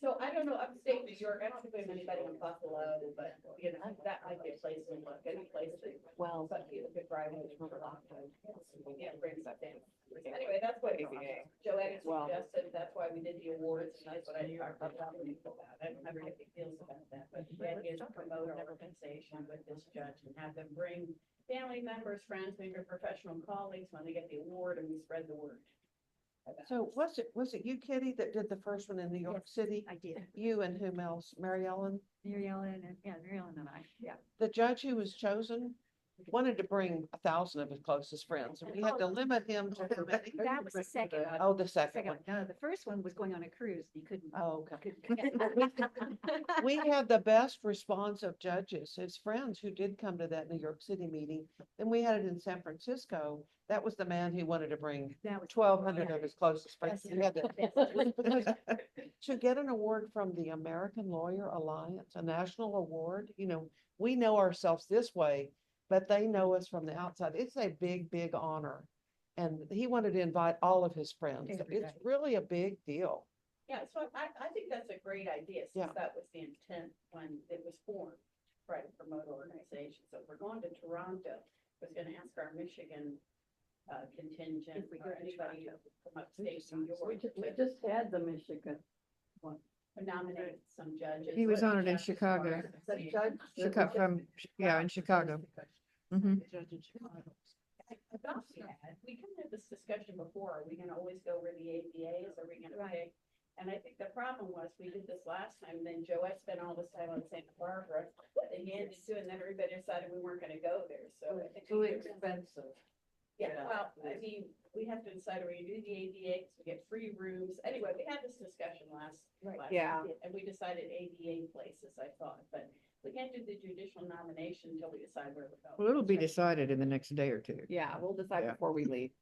So I don't know, upstate New York, I don't think we have anybody in Buffalo, but, that might be a place to look, any place that, Well, but people could drive over to Toronto. Yeah, bring that in. Anyway, that's what Joanne suggested, that's why we did the awards, and that's what I talked about with people about. I don't have any big feels about that, but the idea is to promote our organization with this judge and have them bring family members, friends, maybe professional colleagues when they get the award, and we spread the word. So was it you, Kitty, that did the first one in New York City? I did. You and whom else? Mary Ellen? Mary Ellen and, Mary Ellen and I, yeah. The judge who was chosen wanted to bring 1,000 of his closest friends, and we had to limit him to how many? That was the second. Oh, the second Second one. one. No, the first one was going on a cruise. You couldn't. Oh, okay. couldn't- We had the best response of judges, his friends who did come to that New York City meeting. Then we had it in San Francisco. That was the man who wanted to bring That was 1,200 of his closest friends. Yes. We had to- because to get an award from the American Lawyer Alliance, a national award, we know ourselves this way, but they know us from the outside. It's a big, big honor. And he wanted to invite all of his friends. It's really a big deal. Yeah, so I think that's a great idea, Yeah. since that was the intent when it was formed, to try to promote organizations. So if we're going to Toronto, I was gonna ask our Michigan contingent, or anybody from upstate New York We to just had the Michigan one. nominate some judges. He was What honored in judges Chicago. are The associated? judge. Yeah, in Chicago. Mhm. I thought we kind of had this discussion before, are we gonna always go where the ABA is, are we gonna pick? And I think the problem was, we did this last time, and then Joette spent all this time on Santa Barbara, and Andy too, and then everybody decided we weren't gonna go there, so I think. Too we- expensive. Yeah, well, I mean, we have to decide, are we gonna do the ADA, because we get free rooms, anyway, we had this discussion last. Yeah. week, And we decided ADA places, I thought, but we can't do the judicial nomination until we decide where we're going. Well, it'll be decided in the next day or two. Yeah, we'll decide Yeah. before we leave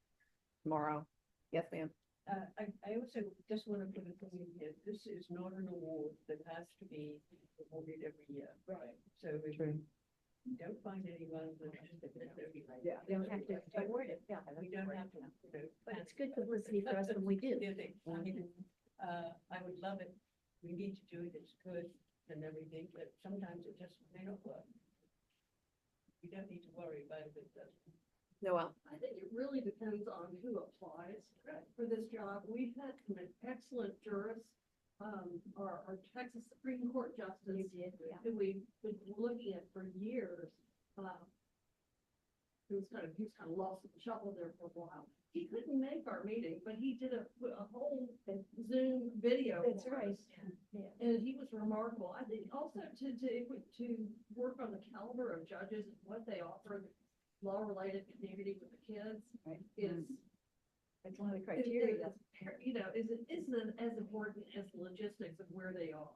tomorrow. Yes, ma'am. I also just want to put a thing in here, this is not an award that has to be awarded every year. Right. So if you don't find anyone that has to be every year. We don't have to award it, yeah. We don't have to. But it's good publicity for us when we do. I would love it, we need to do it, it's good and everything, but sometimes it just may not work. You don't need to worry about it if it doesn't. Noel. I think it really depends on who applies for this job. We've had some excellent jurists, our Texas Supreme Court justice, who we've been looking at for years. He was kind of lost in the shuffle there for a while. He couldn't make our meeting, but he did a whole Zoom video. That's for right. us. And he was remarkable. I think also to work on the caliber of judges and what they offer the law-related community with the kids is. That's one of the is- criteria. You know, isn't as important as the logistics of where they are.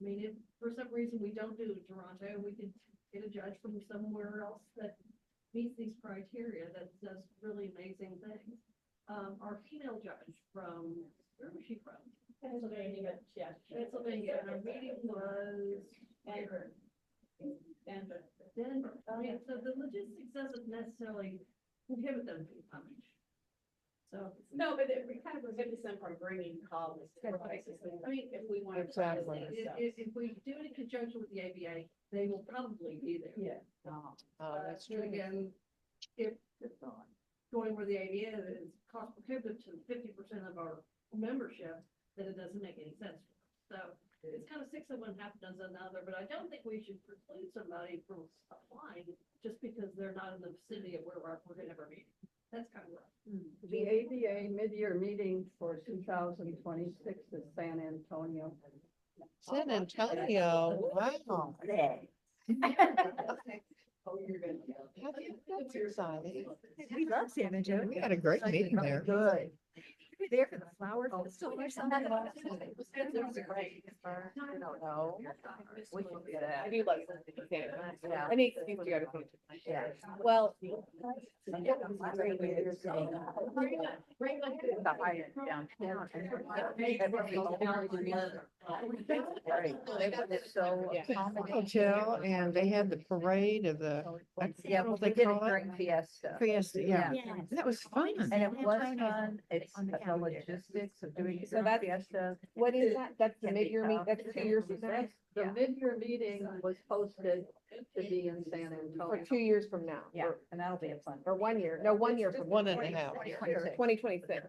I mean, if for some reason we don't do it in Toronto, we could get a judge from somewhere else that meets these criteria that does really amazing things. Our female judge from, where was she from? Pennsylvania, yeah. Pennsylvania, and our meeting was Denver. Denver. I mean, so the logistics doesn't necessarily prohibit them from coming. So. No, but it kind of prohibits them from bringing colleagues to places, I mean, if we want to. Exactly. If we do it in conjunction with the ABA, they will probably be there. Yeah. Oh, that's But true. again, if going where the ABA is cost prohibitive to 50% of our membership, then it doesn't make any sense. So it's kind of six of one, half dozen another, but I don't think we should preclude somebody from applying just because they're not in the vicinity of where we're going to have our meeting. That's kind of rough. The ABA mid-year meeting for 2026 is San Antonio. San Antonio, wow. Oh, you're gonna go. That's exciting. We love San Antonio. We had a great meeting there. Good. We were there for the flowers festival or something. I don't know. We can do that. I do love San Yeah. I need excuse to go to San Antonio. Yeah. Well, The higher downtown. Hotel, and they had the parade of the, Yeah, well, they did it during Fiesta. Fiesta, yeah. Yeah. That was fun. And it was Antonio. fun, it's On the the calendar. logistics of doing it So during that's- Fiesta. what is that? That's the Can be mid-year meet, tough. that's 2 years from now? The mid-year meeting was posted to be in San For Antonio. 2 years from now? Yeah, and that'll be a fun. Or 1 year, no, 1 year from. 1.5. 2026.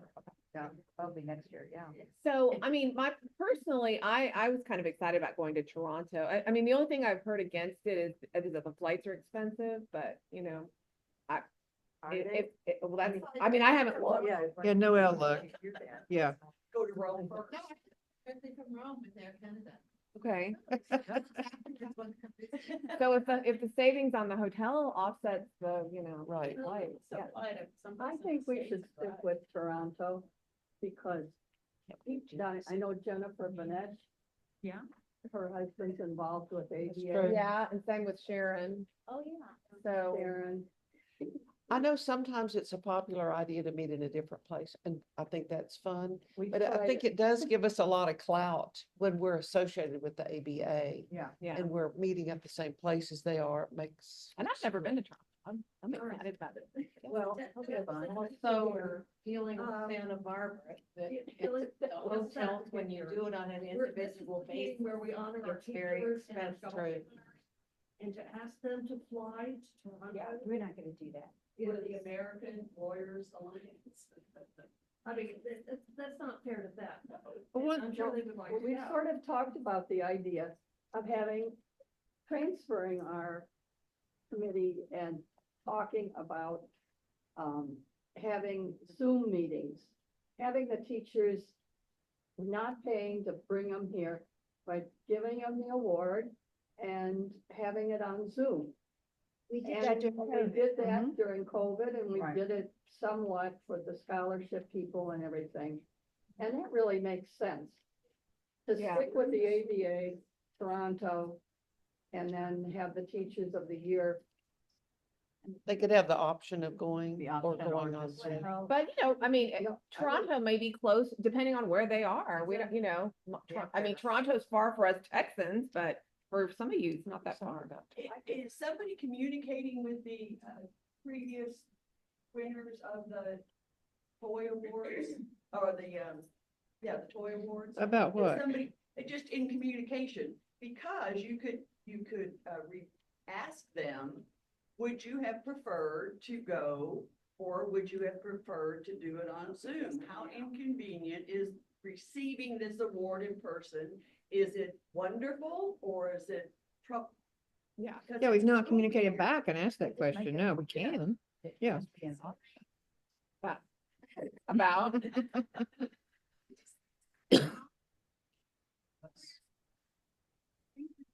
Yeah, that'll be next year, yeah. So, I mean, personally, I was kind of excited about going to Toronto. I mean, the only thing I've heard against it is that the flights are expensive, but, you know, well, that's, I mean, I haven't looked. Yeah, Noel looked. Yeah. Go to Rome first. Especially from Rome, but they're Canada. Okay. So if the savings on the hotel offsets the, you know. Right. flights, yeah. I think we should stick with Toronto because I know Jennifer Bennett. Yeah. Her husband's involved with true. ADA. Yeah, and same with Sharon. Oh, yeah. So, Sharon. I know sometimes it's a popular idea to meet in a different place, and I think that's fun. We But I tried think it does give us a lot of clout when we're associated with the ABA Yeah. yeah. and we're meeting at the same place as they are. It makes. And I've never been to Toronto. I'm excited about it. Well, also dealing with Santa Barbara, that it's help when you do it on an individual basis. Where we honor our It's very teachers and our expensive. scholarship earners, and to ask them to fly to Toronto We're not gonna do that. with the American Lawyers Alliance. I mean, that's not fair to them. But one- I'm sure they would like Well, to we know. sort of talked about the idea of transferring our committee and talking about, having Zoom meetings, having the teachers not paying to bring them here, but giving them the award and having it on Zoom. We did And that during we COVID. did that during COVID, and we Right. did it somewhat for the scholarship people and everything. And that really makes sense. To Yeah. stick with the ABA, Toronto, and then have the teachers of the year. They could have the option of going The or option going or on just- Zoom. But, you know, I mean, Yeah, Toronto may be close, depending on where they are. We don't, you know, I mean, Toronto's far for us Texans, but for some of you, it's not that far. Is somebody communicating with the previous winners of the toy awards or the toy awards? About Is what? somebody, just in communication, because you could ask them, would you have preferred to go, or would you have preferred to do it on Zoom? How inconvenient is receiving this award in person? Is it wonderful, or is it trouble? Yeah. Yeah, we've not communicated back and asked that question. No, we can. Yeah. About,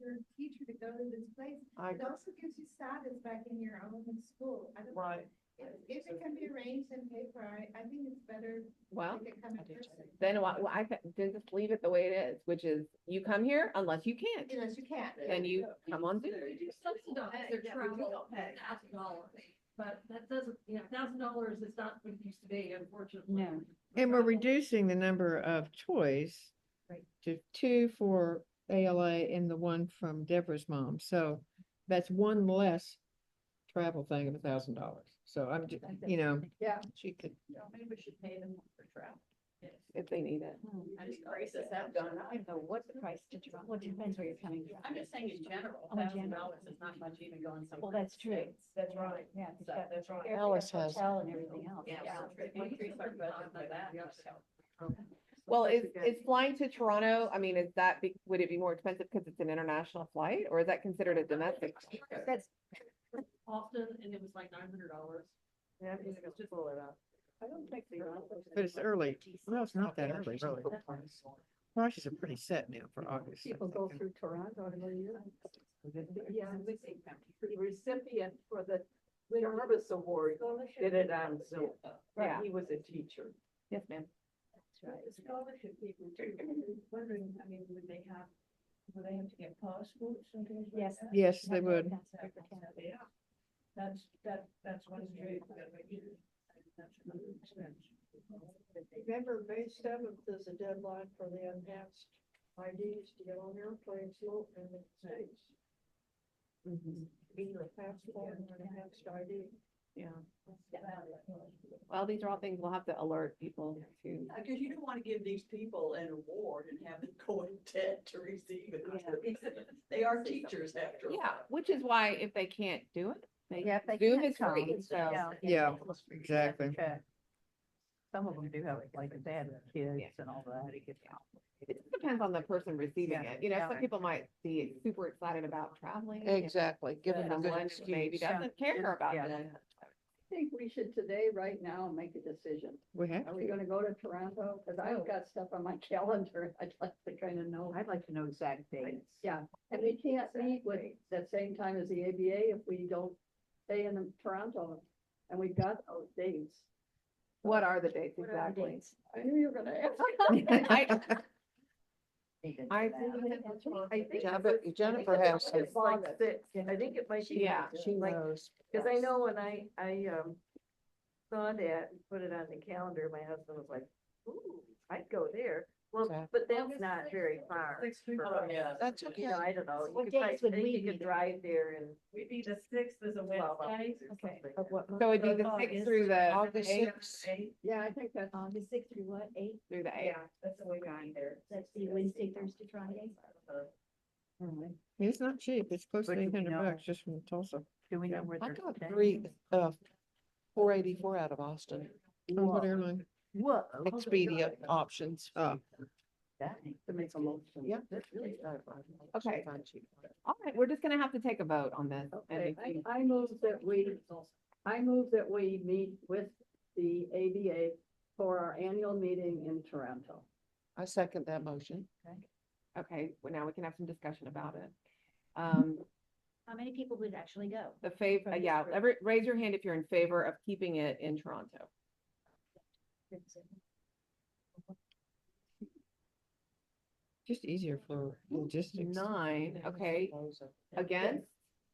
You're a teacher to go to this place. It also gives you status back in your own school. I don't know. Right. If it can be arranged in paper, I think it's better well, if it come in person. then then just leave it the way it is, which is you come here unless you can't. Unless you can't. Then you come on Zoom. We do subsidize their travel $1,000, but that doesn't, $1,000 is not what it used to be, unfortunately. No. And we're reducing the number of toys to 2 for ALA and the one from Deborah's mom. So that's one less travel thing of $1,000. So I'm, you know, Yeah. She could, Maybe we should pay them more for travel. If they need it. As prices have gone up. I don't know what the price to Toronto, well, it depends where you're coming from. I'm just saying in general, Oh, in general. $1,000 is not much even going somewhere. Well, that's true. That's right. Yeah. 'cause So, that- that's right. airfare, Alice has- Hotel and everything else. Yeah. Increase our budget by that. Well, is flying to Toronto, I mean, would it be more expensive because it's an international flight, or is that considered a domestic? That's, Often, and it was like $900. Yeah, it's just pull it up. I don't think the. but it's early. Well, it's not that early, really. Prices are pretty set now for August. I People go think. through Toronto every year. Yeah, the recipient for the Jarvis Award did it on Zoom. Yeah. He was a teacher. Yes, ma'am. The scholarship people too, wondering, I mean, would they have to get passports and things like yes. that? Yes, they would. Yeah. That's one trade. That's another expense. Remember, May 7th is a deadline for the enhanced IDs to get on airplanes in the States. Either a passport or an enhanced ID. Yeah. Well, these are all things we'll have to alert people to. Because you don't want to give these people an award and have them go in debt to receive it. They are teachers after all. Yeah, which is why if they can't do it, Yeah, if they Zoom can't is free, come, so. Yeah, exactly. Some of them do have it, like they have kids and all that, it gets complicated. It just depends on the person receiving Yeah, it. You know, yeah. some people might be super excited about traveling. exactly, give them a good Someone maybe excuse. doesn't care about Yeah. it. I think we should today, right now, make a decision. We have Are we to. gonna go to Toronto? Cause I've got stuff on my calendar. I'd like to kind of know. I'd like to know exact dates. Yeah, and we can't meet with that same time as the ABA if we don't stay in Toronto. And we've got those dates. What are the dates What are the exactly? dates? I knew you were gonna ask. I, I think Jennifer has some. it's like six. I think it might be. Yeah, She like, knows. cause I know when I saw that and put it on the calendar, my husband was like, ooh, I'd go there. Well, but that's not very far. for us. That's You okay. know, I don't know. What You could days probably- would I think we you could be? drive there and. We'd be the 6th is a 12 hours Wednesday. or Okay. something. Of what month? So it'd be the August. 6th through the August 8th, 6th. Yeah, I think that's. August 6th through what, 8th? through the 8th. Yeah, that's the way we be there. That's the Wednesday, Thursday, Friday. It's not cheap. It's close to But do we $800 know- bucks just from Tulsa. Do we know where I they're? got staying? 484 out of Austin. On what airline? Whoa. Expedia options. Oh, That makes a lot. Yeah. That's really. Okay. all right, we're just gonna have to take a vote on this. and Okay, if you- I move that we meet with the ABA for our annual meeting in Toronto. I second that motion. Okay, well, now we can have some discussion about it. How many people would actually go? The favor, yeah, raise your hand if you're in favor of keeping it in Toronto. Just easier for logistics. 9, okay, again,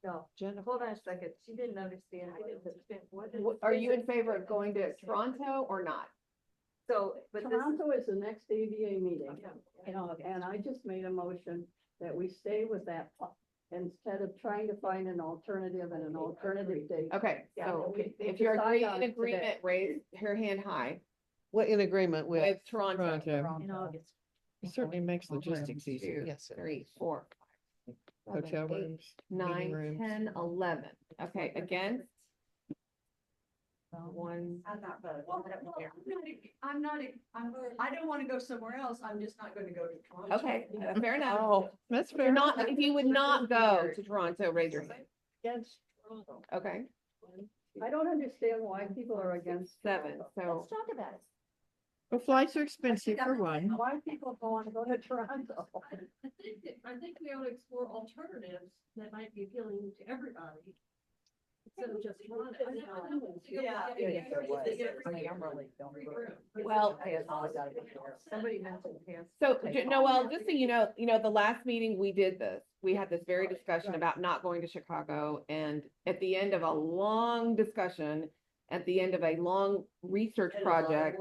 No, Jennifer, hold on a second. She didn't understand. I didn't understand. What is- are you in favor of going to Toronto or not? So, but this is. Toronto is the next ABA meeting, In August. and I just made a motion that we stay with that instead of trying to find an alternative and an alternative date. Okay, Yeah, so we if you're decide in on it today. agreement, raise your hand high what in agreement with? with Toronto. In August. It certainly makes logistics easier. Yes, it 3, 4, 5, 6, 7, Hotel 8, rooms, 9, meeting rooms. 10, 11. Okay, against? 1, I don't want to go somewhere else. I'm just not going to go to Toronto. okay, fair enough. Oh, That's fair. Not, if you would not go to Toronto, raise your hand. Against Toronto. Okay, I don't understand why people are against. 7, Toronto. so. Let's talk about it. Well, flights are expensive for one. Why people don't want to go to Toronto? I think we ought to explore alternatives that might be appealing to everybody. Instead of just one. Well, Somebody mentioned his. so, Noel, just so you know, the last meeting we did this, we had this very discussion about not going to Chicago. And at the end of a long discussion, at the end of a long research project,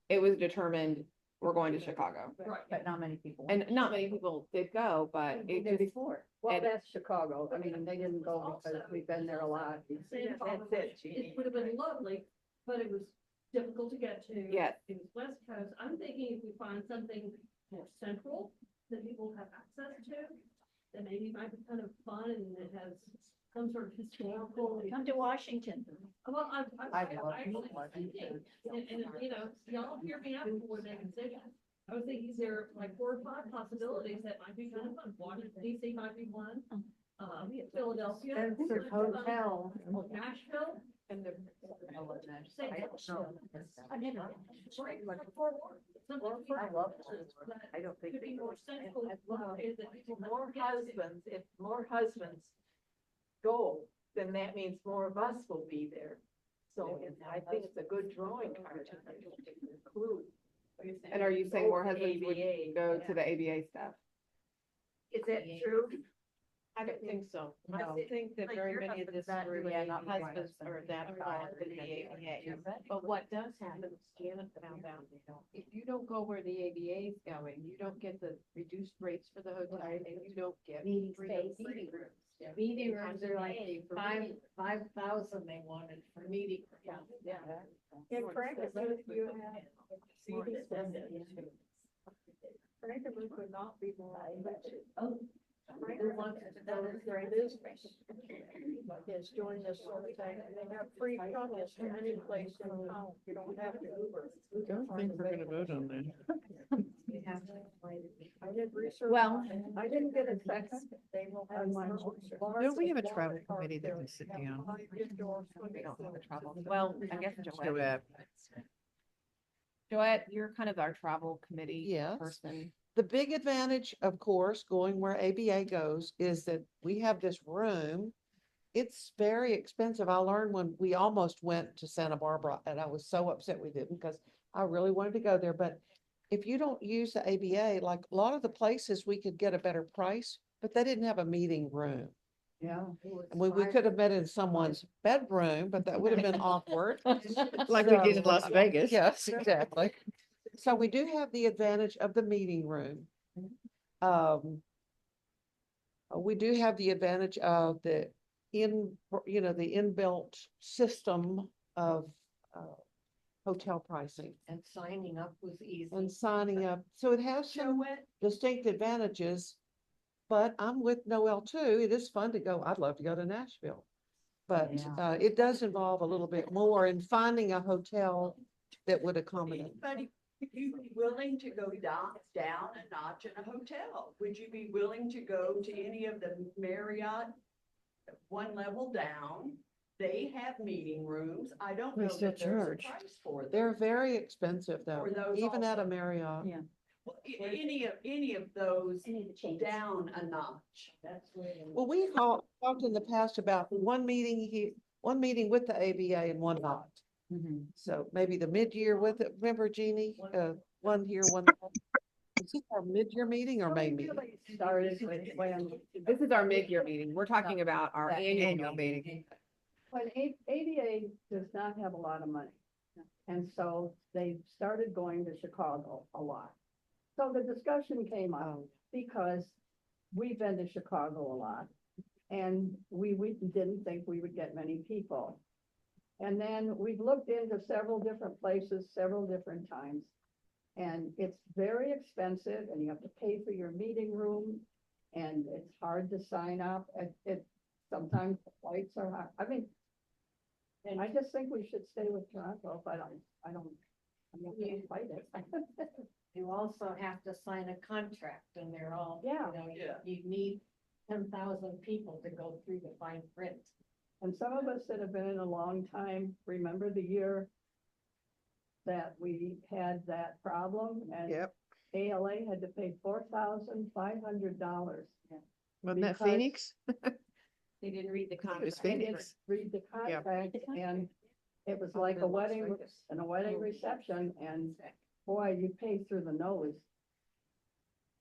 it was determined we're going to Chicago. Right. But not many people. And not many people did go, but it just, before. Well, And- that's Chicago. I mean, they didn't go because we've been there a lot. That's it, It would have been lovely, but it was difficult to get to. Yes. It was West Coast. I'm thinking if we find something more central that people have access to, that maybe might be kind of fun and it has some sort of historical. Come to Washington. Well, I love actually Washington. thinking, and, you know, y'all hear me out before we make a decision. I was thinking there are like 4 or 5 possibilities that might be kind of fun. Washington DC might be one. Philadelphia. Spencer Hotel. Nashville. And the. I don't know. I've never been. I love it. I don't think. Could be more central. located that people might More get to. husbands, if more husbands go, then that means more of us will be there. So I think it's a good drawing card to include. and are you saying more husbands would ABA, go to yeah. the ABA stuff? Is that true? I don't think so. I No. think that Like very your many of this husband's not group, doing not anything. husbands are identified with the ABA. But what does happen, is Janet found out, if you don't go where the ABA is going, you don't get the reduced rates for the hotel and you don't get. Meeting free space. meeting rooms. Yeah. Meeting rooms are like Pay for 5,000 they wanted for meeting. rooms. Yeah. In Franklin, you have. Franklin could not be more. Franklin wants to demonstrate this. Is doing this sort of thing, and they have free trucks to any place in town. You don't have to Uber. Don't think we're gonna vote on that. I did research. Well- on it. I didn't get a second. They will have my. Don't we have a travel committee that can sit down? We don't have a travel. Well, I guess Joette. Joette, you're kind of our travel committee Yes. person. The big advantage, of course, going where ABA goes is that we have this room. It's very expensive. I learned when we almost went to Santa Barbara and I was so upset we didn't because I really wanted to go there. But if you don't use the ABA, like a lot of the places we could get a better price, but they didn't have a meeting room. Yeah. And we could have met in someone's bedroom, but that would have been awkward. Like we did in Las Vegas. Yes, exactly. So we do have the advantage of the meeting room. Um, we do have the advantage of the the inbuilt system of, hotel pricing And signing up was easy. and signing up. So it has some distinct advantages. But I'm with Noel too. It is fun to go. I'd love to go to Nashville. But, it does involve a little bit more in finding a hotel that would accommodate. But would you be willing to go down a notch in a hotel? Would you be willing to go to any of the Marriott, one level down? They have meeting rooms. I don't They know still that there's charge. a price for them. They're very expensive though, For those even at a also. Marriott. Yeah. Well, any of those Any of the changes. down a notch. That's where. Well, we talked in the past about one meeting with the ABA and one not. So maybe the mid-year with it. Remember Jeannie, one here, one. Is this our mid-year meeting or main meeting? Started when, this is our mid-year meeting. We're talking about our annual meeting. When ABA does not have a lot of money. And so they started going to Chicago a lot. So the discussion came up because we've been to Chicago a lot. And we didn't think we would get many people. And then we've looked into several different places, several different times. And it's very expensive and you have to pay for your meeting room. And it's hard to sign up. Sometimes the flights are high. I mean, and I just think we should stay with Toronto, but I'm not gonna fight it. You also have to sign a contract and they're all, Yeah. you need 10,000 people to go through the fine print. And some of us that have been in a long time, remember the year that we had that problem and Yep. ALA had to pay $4,500. Wasn't that Because- Phoenix? they didn't read the It was contract. They Phoenix. didn't read the contract and it was like a wedding and a wedding reception and boy, you pay through the nose.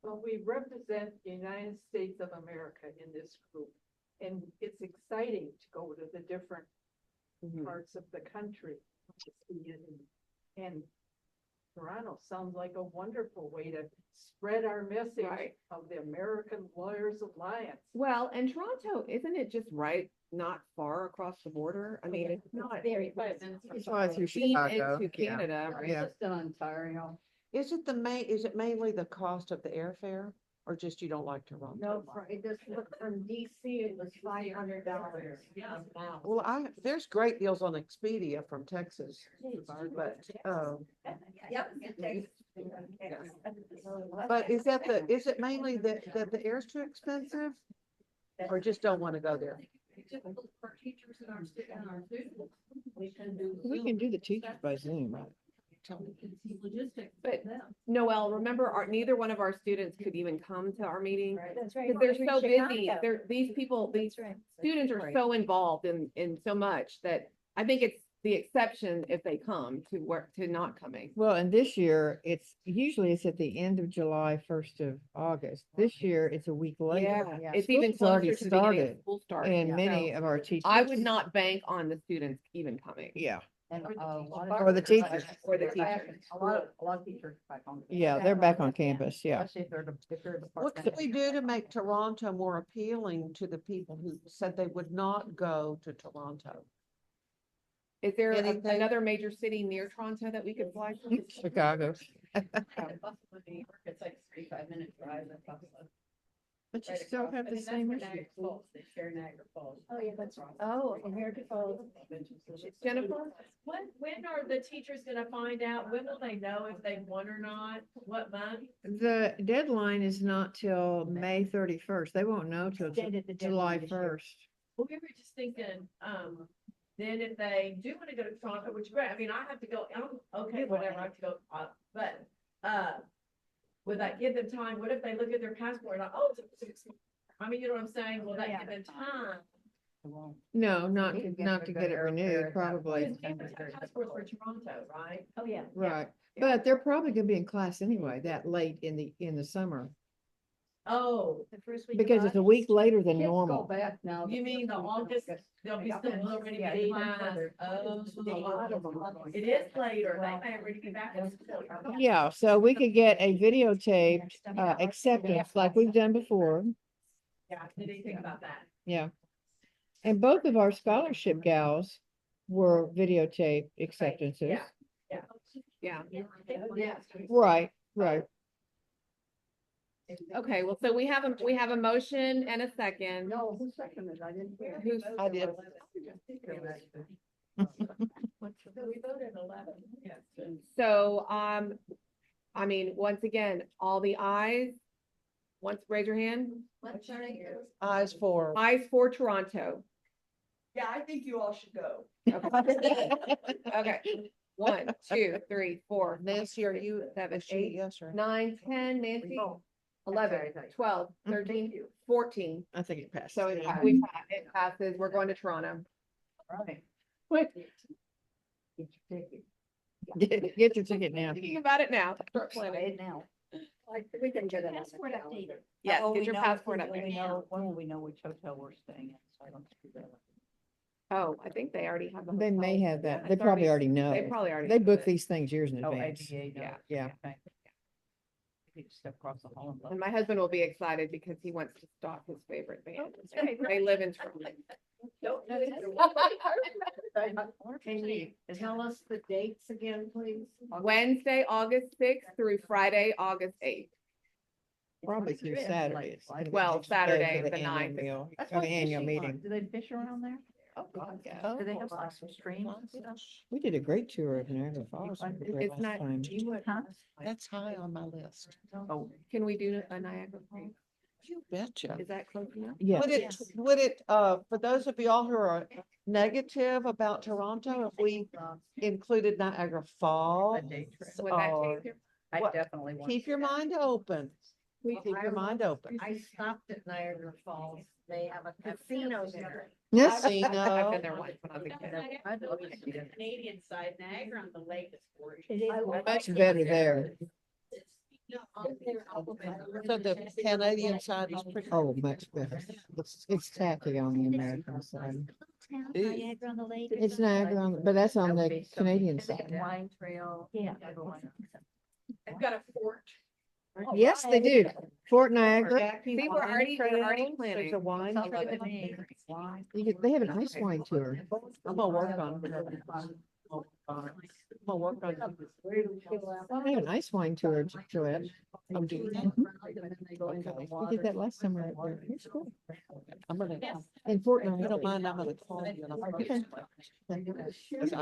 Well, we represent the United States of America in this group. And it's exciting to go to the different parts of the country. to see it. And Toronto sounds like a wonderful way to spread our message Right. of the American Lawyers Alliance. Well, and Toronto, isn't it just not far across the border? I mean, it's not. Very but It's fly through Being Chicago. into Yeah. Canada, It's right? Yeah. just in Ontario. Is it mainly the cost of the airfare or just you don't like Toronto? No, it just looked from DC, it was $500. Yeah. Now. Well, there's great deals on Expedia from Texas, but, but is it mainly that the air's too expensive? Or just don't want to go there? For teachers and our students, We can do. We can do the teachers by Zoom, right? logistics. But Noel, remember, neither one of our students could even come to our meeting. That's right. Because they're We're in so busy. Chicago. These That's right. students are so involved in so much that I think it's the exception if they come to not coming. Well, and this year, usually it's at the end of July, 1st of August. This year, it's a week later. It's even School's already closer to the beginning of started, school start. And Yeah. many of our teachers. I would not bank on the students even coming. Yeah, And Or the teachers. Or the teachers. A lot of teachers back on. yeah, they're back on campus, yeah. Especially if they're What could we do to make Toronto more appealing to the people who said they would not go to Toronto? Is there Anything? another major city near Toronto that we could fly to? Chicago. It's like 3-5 minute drive. But you still have the same issue. They share Niagara Falls. Oh, yeah, that's right. Oh, American Falls. Jennifer? When are the teachers gonna find out? When will they know if they won or not? What month? The deadline is not till May 31st. They won't know till Extended the July deadline this year. 1st. Well, we were just thinking, then if they do wanna go to Toronto, which, great, I mean, I have to go, okay, whatever, I have to go, but, would that give them time? What if they look at their passport and, I mean, you know what I'm saying? Will that give them time? No, not to get it renewed, probably. Passports for Toronto, right? Oh, yeah. Right. But they're probably gonna be in class anyway, that late in the summer. Oh, The first week of because it's a August. week later than Kids go normal. back now. you mean the August, they'll be still already Yeah, in even class. further. Oh, It it is later, they might already be back in school. Yeah, so we could get a videotaped acceptance like we've done before. Yeah, did they think about that? Yeah. And both of our scholarship gals were videotaped acceptances. Yeah. Yeah. Yeah. Right, right. Okay, well, so we have a motion and a second. No, who seconded? I didn't hear. Who's- I did. We voted 11. Yes. So, I mean, once again, all the ayes. Raise your hand. Eyes for. Ayes for Toronto. Yeah, I think you all should go. Okay. 1, 2, 3, 4. Nancy, are you, 7, is she 8, yes or? 9, 10, Nancy, Oh. 11, 12, 13, 14. I think it passed. So it passes. We're going to Toronto. Right. Quick. Get your ticket now. Thinking about it now. Start planning. now. We can do that. Passport updated. Yes, Will get we your know- passport will we updated. know- When will we know which hotel we're staying in? So I don't screw that up. Oh, I think they already have. the They may hotels. have that. It's They probably already They know. probably already. They know book it. these things years in Oh, advance. ADA. Yeah. Yeah. Okay. You just step across the hall and. And my husband will be excited because he wants to stalk his favorite band. Okay, They live in Toronto. Can you Tell us the dates again, please. Wednesday, August 6th through Friday, August 8th. Probably through Saturday. It's gonna be Well, next day Saturday, for the annual 9th. meal- That's For what the annual fishing meeting. Do they fish around there? Oh, God, yeah. Oh, Do they have like some streams? We did a great tour of Niagara Falls. It's not- time. Huh? That's high on my list. Oh, Can we do a Niagara Falls? You betcha. Is that close enough? Yeah. Would it, for those of y'all who are negative about Toronto, if we included Niagara Falls? a day trip. Would that or- take you? I What- definitely want. Keep your mind open. Keep your mind open. I stopped at Niagara Falls. They have a casino there. Yes. I've been Casino. there once when I was a kid. I'd love to see it. Canadian side, Niagara on the lake is gorgeous. It is. Much better there. So the Canadian side is pretty. Oh, much better. It's tacky on the American side. Town, Ew. Niagara on the Lake. It's Niagara, but that's on the Canadian side. Wine trail. Yeah. I've got a fort. Yes, they do. Fort Niagara. See, we're already planning. There's a wine. Sounds trail. good to me. Wine. They have an ice wine tour. I'm gonna work on. I'm gonna work on. They have an ice wine tour, Joette. I'm doing that. We did that last summer. At the- It's cool. I'm gonna, In Fort if you Niagara. don't mind, I'm gonna call you. And I'll- Okay. 'Cause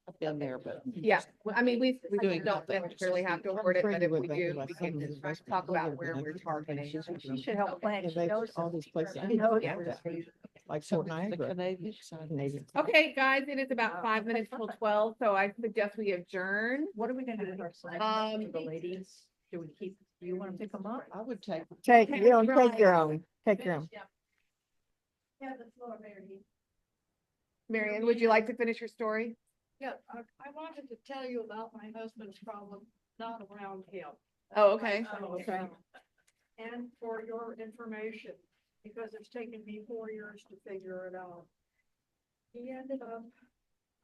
I've been there, but. Yeah, well, I mean, we doing- don't necessarily have to award it, but if we Friendly do, with we Becky can last just summer. talk about where we're targeting. She should help plan. Yeah, She they- knows all these places. I She didn't knows know that. Like Fort The Niagara. Canadian side. Canadian. Okay, guys, it is about 5 minutes till 12, so I suggest we adjourn. What are we gonna do with our slides? Um, The ladies, do we keep, do you want to pick them up? I would take. Take your own. Take your own. Take your own. Yeah, the floor, Mary. Marion, would you like to finish your story? Yeah, I wanted to tell you about my husband's problem, not around him. Oh, okay. And for your information, because it's taken me 4 years to figure it out. He ended up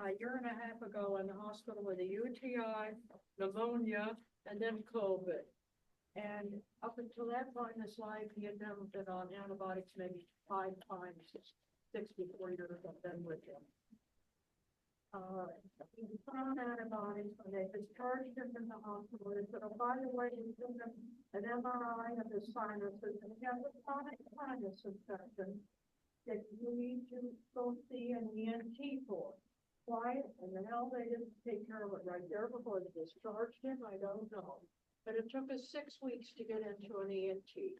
a year and a half ago in the hospital with a UTI, pneumonia, and then COVID. And up until that point in his life, he had never been on antibiotics, maybe 5 times, 64 years I've been with him. He was put on antibiotics, and they discharged him from the hospital. They said, oh, by the way, we took him an MRI of his sinuses, and he has a chronic sinus infection that you need to go see an ENT for. Why in the hell they didn't take care of it right there before they discharged him, I don't know. But it took us 6 weeks to get into an ENT.